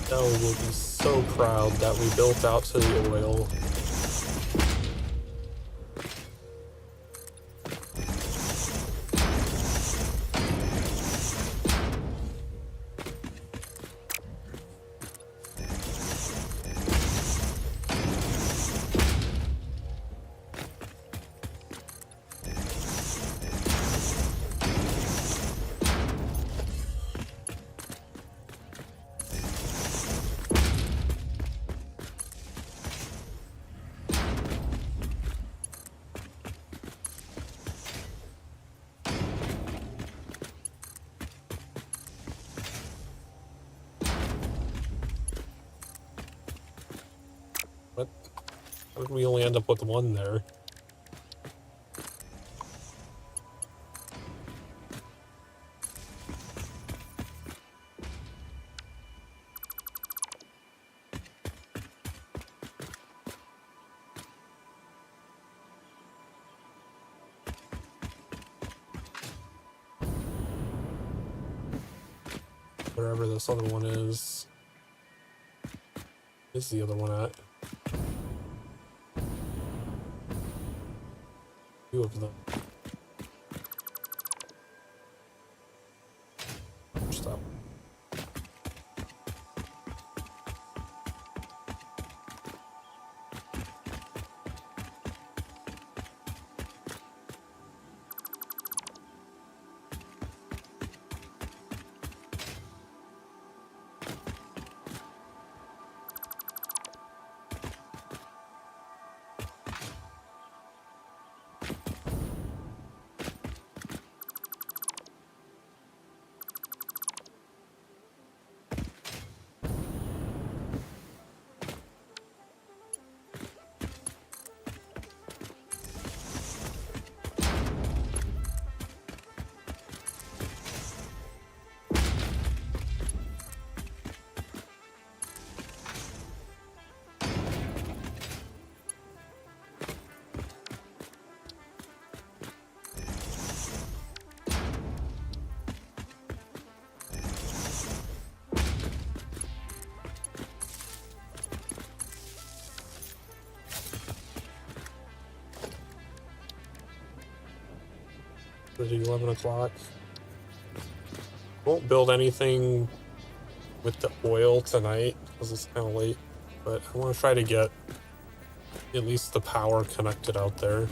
Dell will be so proud that we built out to the oil. What? How did we only end up with one there? Wherever this other one is the other one at? Two of them. Stop. Is it 11 o'clock? Won't build anything with the oil tonight because it's kind of late, but I want to try to get at least the power connected out there.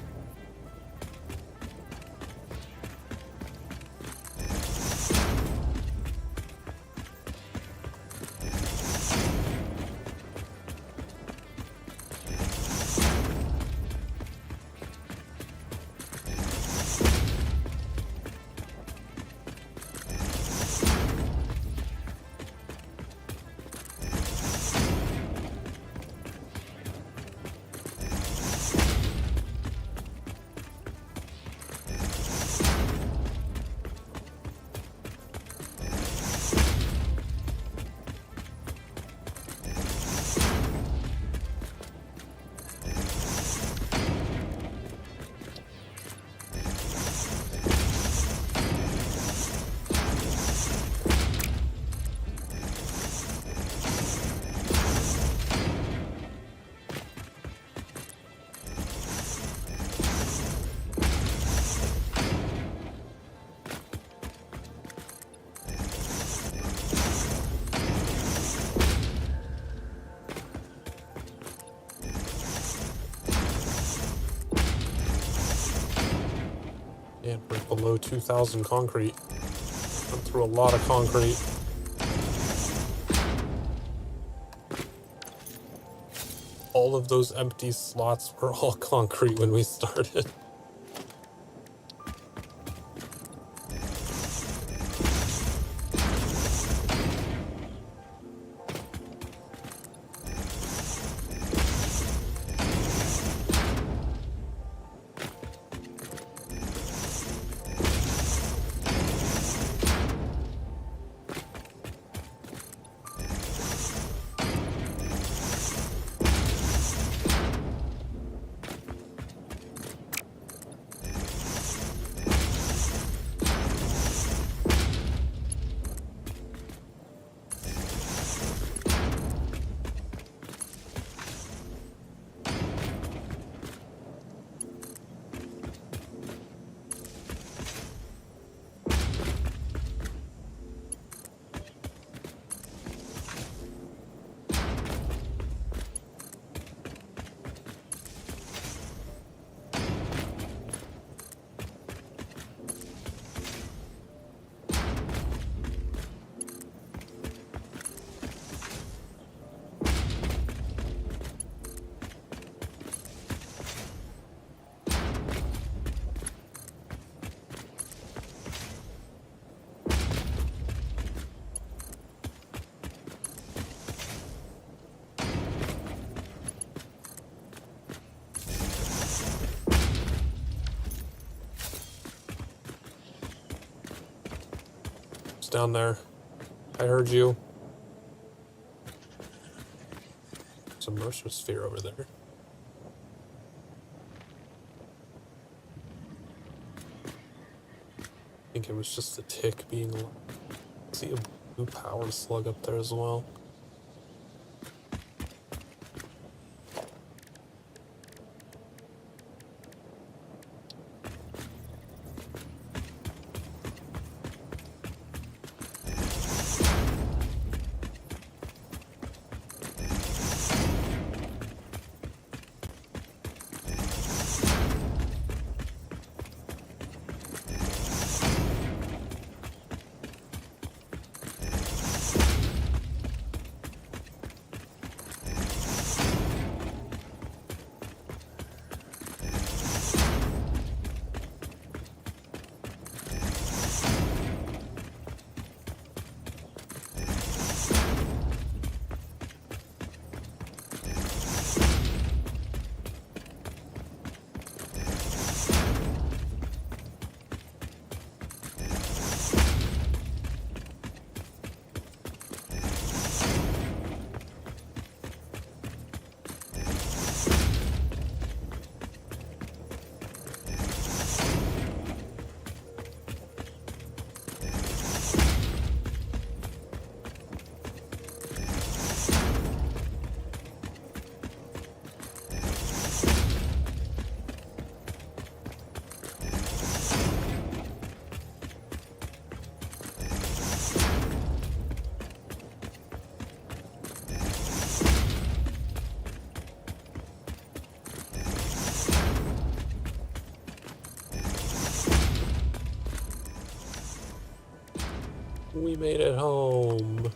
Yeah, we're below 2,000 concrete. Went through a lot of concrete. All of those empty slots were all concrete when we started. It's down there. I heard you. There's a Mercer sphere over there. I think it was just a tick being alive. I see a blue power slug up there as well. We made it home.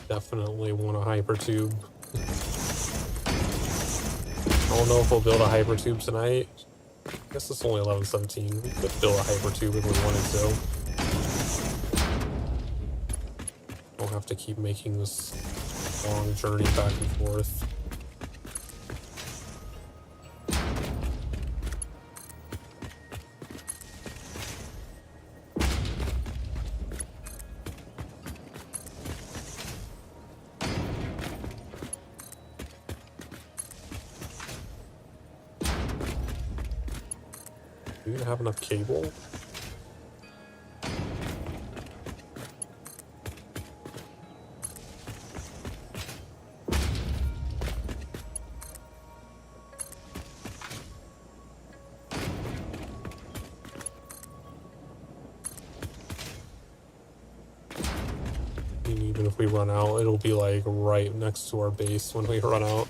Definitely want a hypertube. I don't know if we'll build a hypertube tonight. I guess it's only 11:17. We could build a hypertube if we wanted to. Don't have to keep making this long journey back and forth. Do we have enough cable? And even if we run out, it'll be like right next to our base when we run out.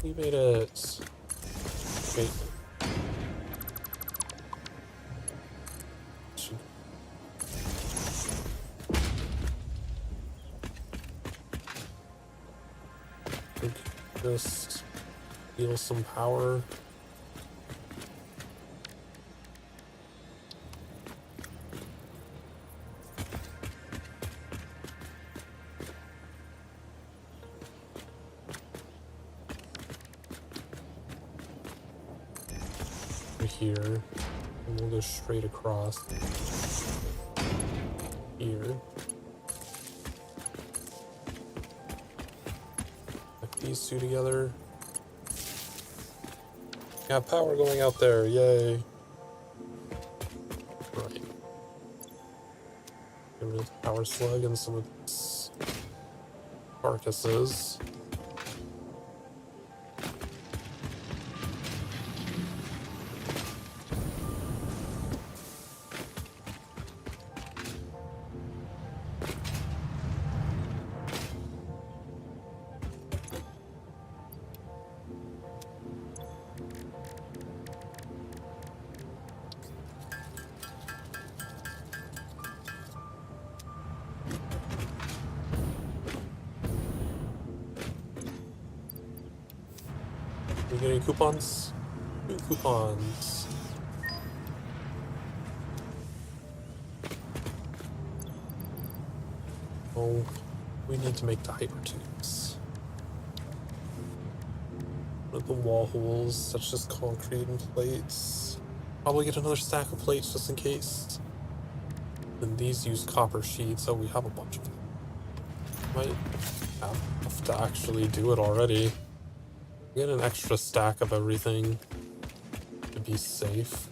We made it. Wait. Just steal some power. Here. And we'll go straight across here. Put these two together. Got power going out there, yay! Right. Get rid of the power slug and some of these carcasses. You get any coupons? 2 coupons. Oh, we need to make the hyper tubes. With the wall holes, that's just concrete and plates. Probably get another stack of plates just in case. And these use copper sheets, so we have a bunch of them. Might have to actually do it already. Get an extra stack of everything to be safe.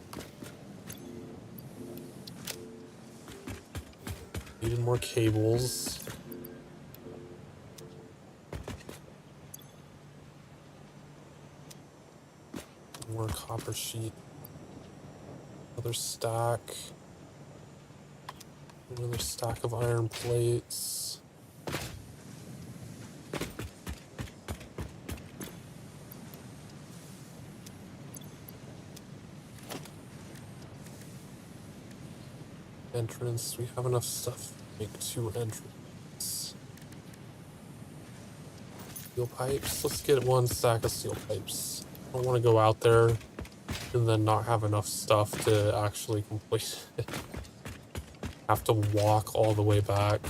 Needed more cables. More copper sheet. Another stack. Another stack of iron plates. Entrance. We have enough stuff to make 2 entrances. Steel pipes. Let's get 1 stack of steel pipes. I don't want to go out there and then not have enough stuff to actually complete it. Have to walk all the way back.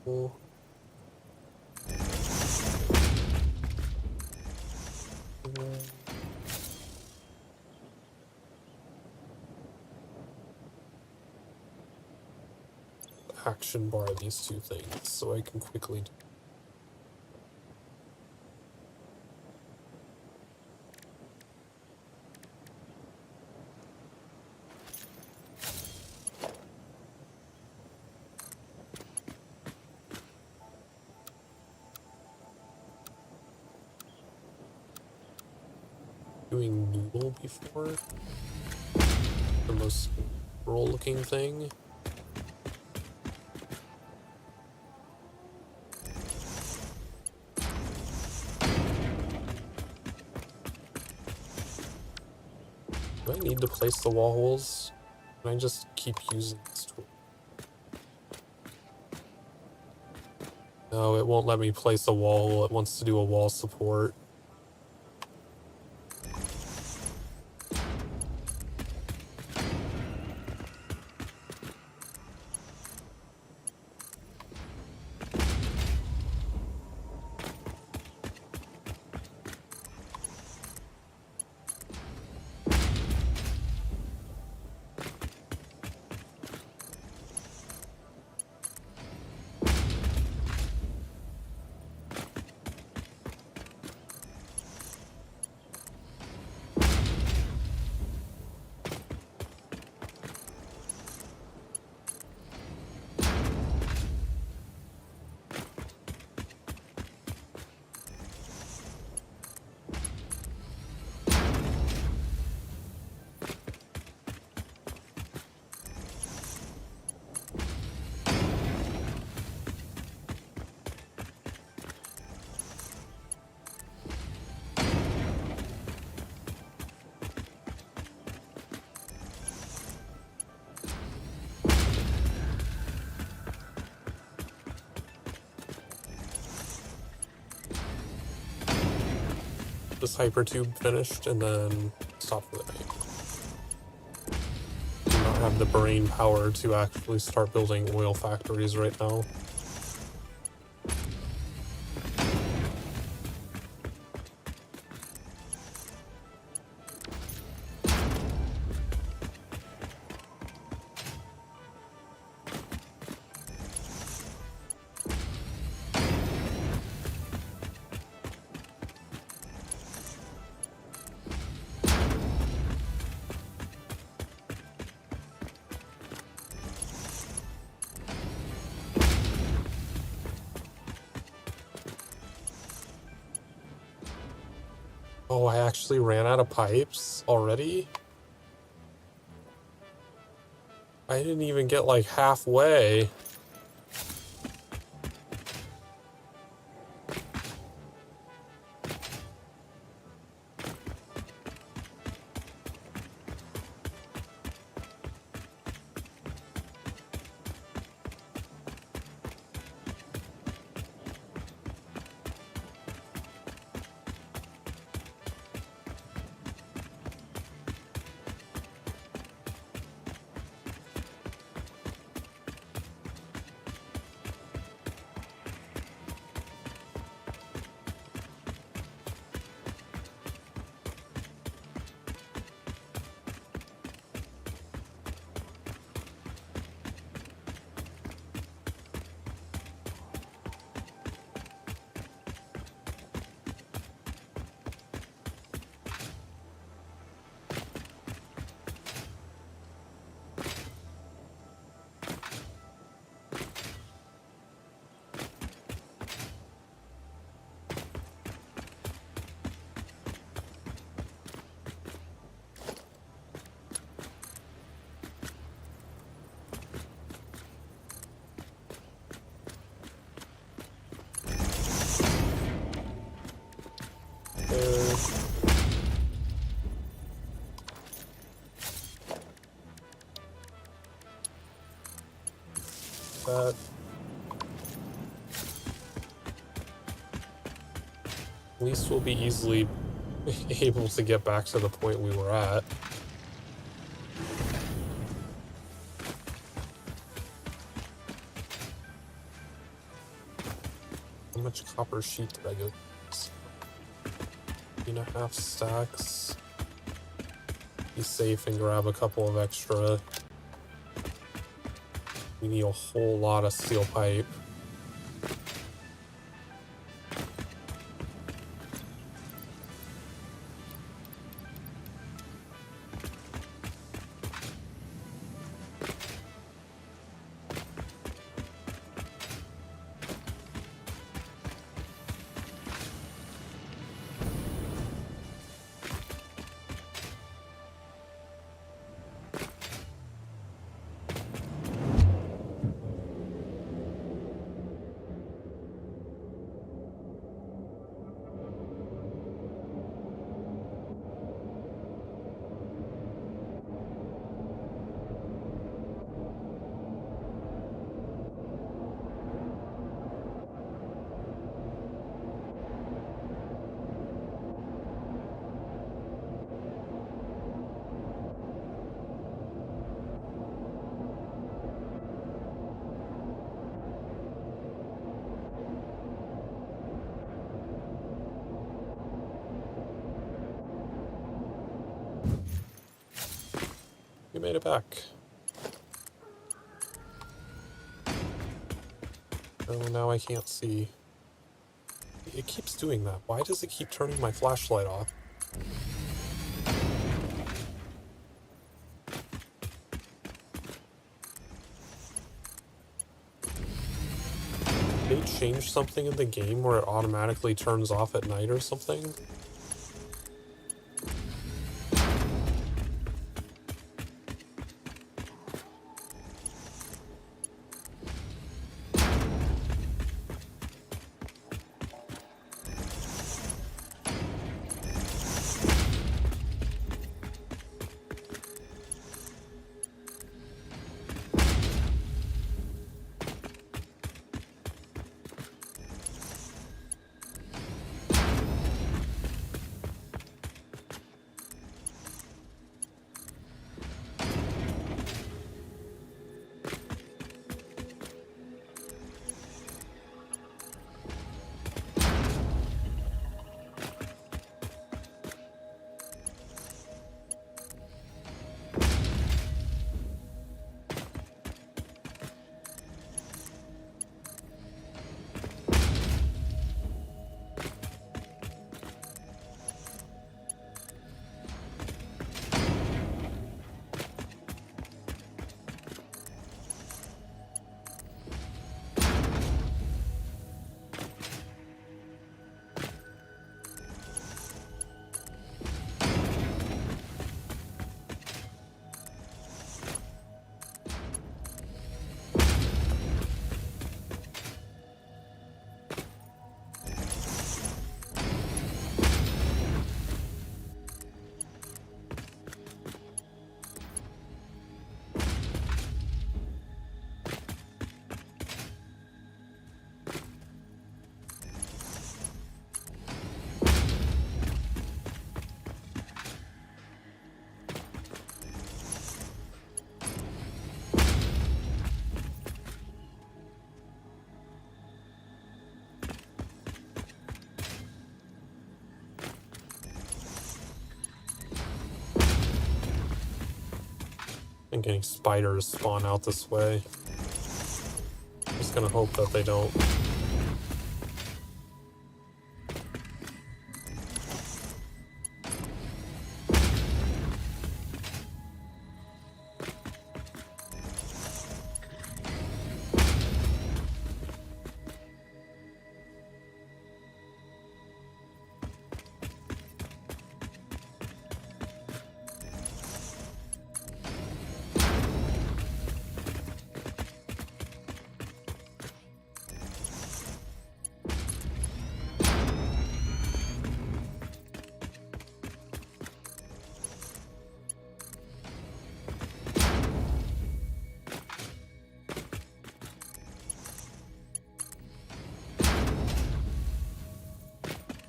Cool. Action bar these 2 things so I can quickly doing noodle before. The most roll looking thing. Do I need to place the wall holes? Can I just keep using this tool? No, it won't let me place a wall hole. It wants to do a wall support. this hypertube finished and then stop for the night. Do not have the brain power to actually start building oil factories right now. Oh, I actually ran out of pipes already? I didn't even get like halfway. That. At least we'll be easily able to get back to the point we were at. How much copper sheet did I go? 3.5 stacks. Be safe and grab a couple of extra. We need a whole lot of steel pipe. We made it back. Oh, now I can't see. It keeps doing that. Why does it keep turning my flashlight off? Did they change something in the game where it automatically turns off at night or something? think any spiders spawn out this way. Just gonna hope that they don't.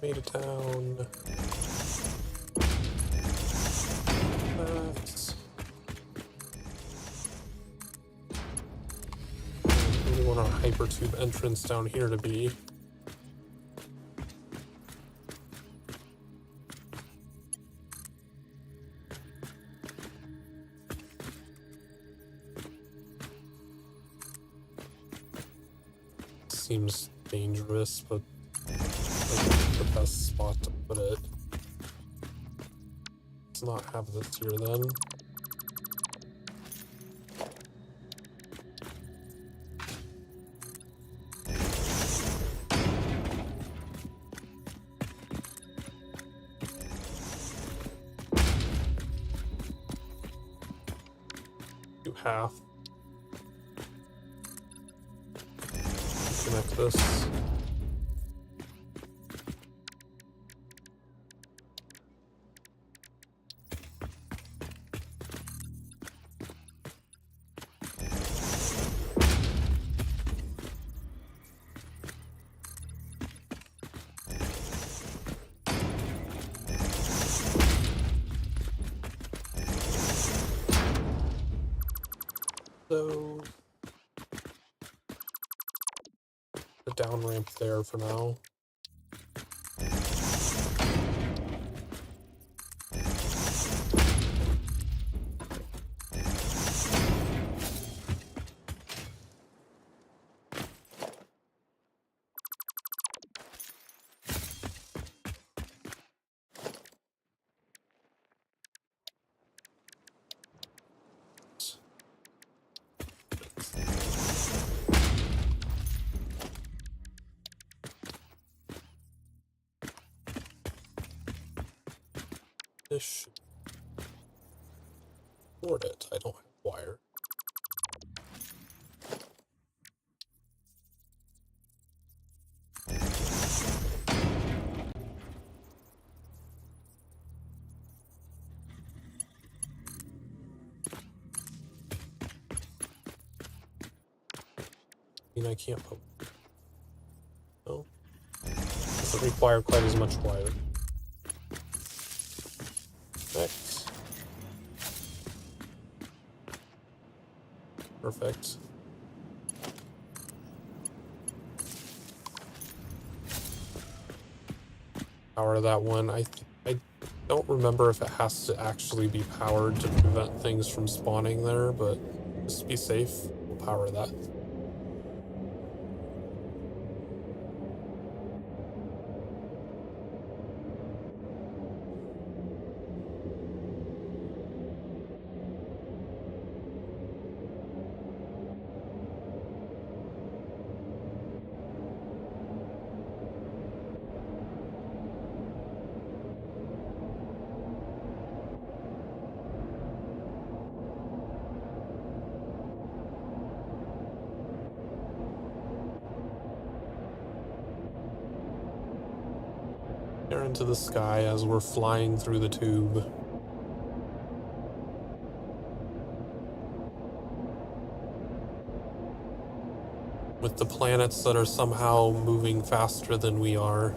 Made it down. That's... I really want our hypertube entrance down here to be. Seems dangerous, but like the best spot to put it. Let's not have this here then. Do half. Connect this. So the down ramp there for now. This should board it. I don't have wire. I mean, I can't put. No. Doesn't require quite as much wire. Perfect. Perfect. Power that one. I don't remember if it has to actually be powered to prevent things from spawning there, but just to be safe, we'll power that. There into the sky as we're flying through the tube. With the planets that are somehow moving faster than we are.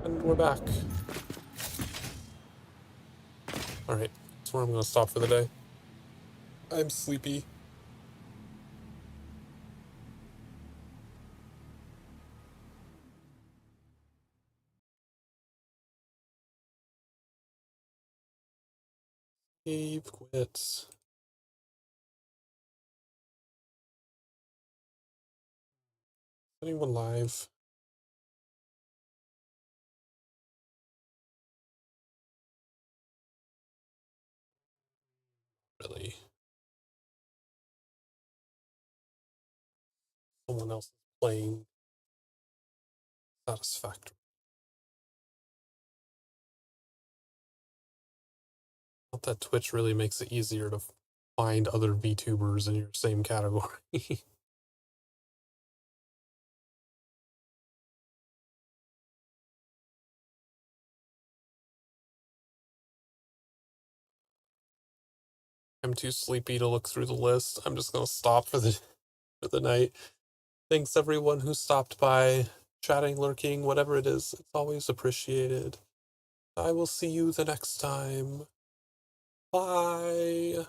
And we're back. Alright, that's where I'm gonna stop for the day. I'm sleepy. Save, quits. Anyone live? Really? Someone else is playing Satisfactory. Not that Twitch really makes it easier to find other VTubers in your same category. I'm too sleepy to look through the list. I'm just gonna stop for the night. Thanks everyone who stopped by, chatting, lurking, whatever it is. It's always appreciated. I will see you the next time. Bye.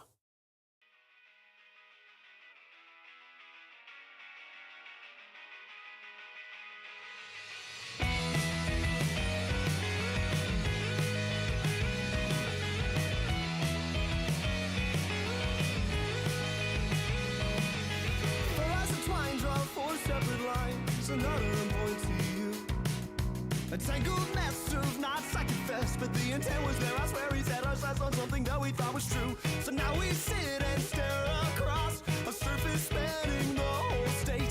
A tangled mess of knots I confess, but the intent was there. I swear he set our sights on something that we thought was true. So now we sit and stare across a surface spanning the whole state.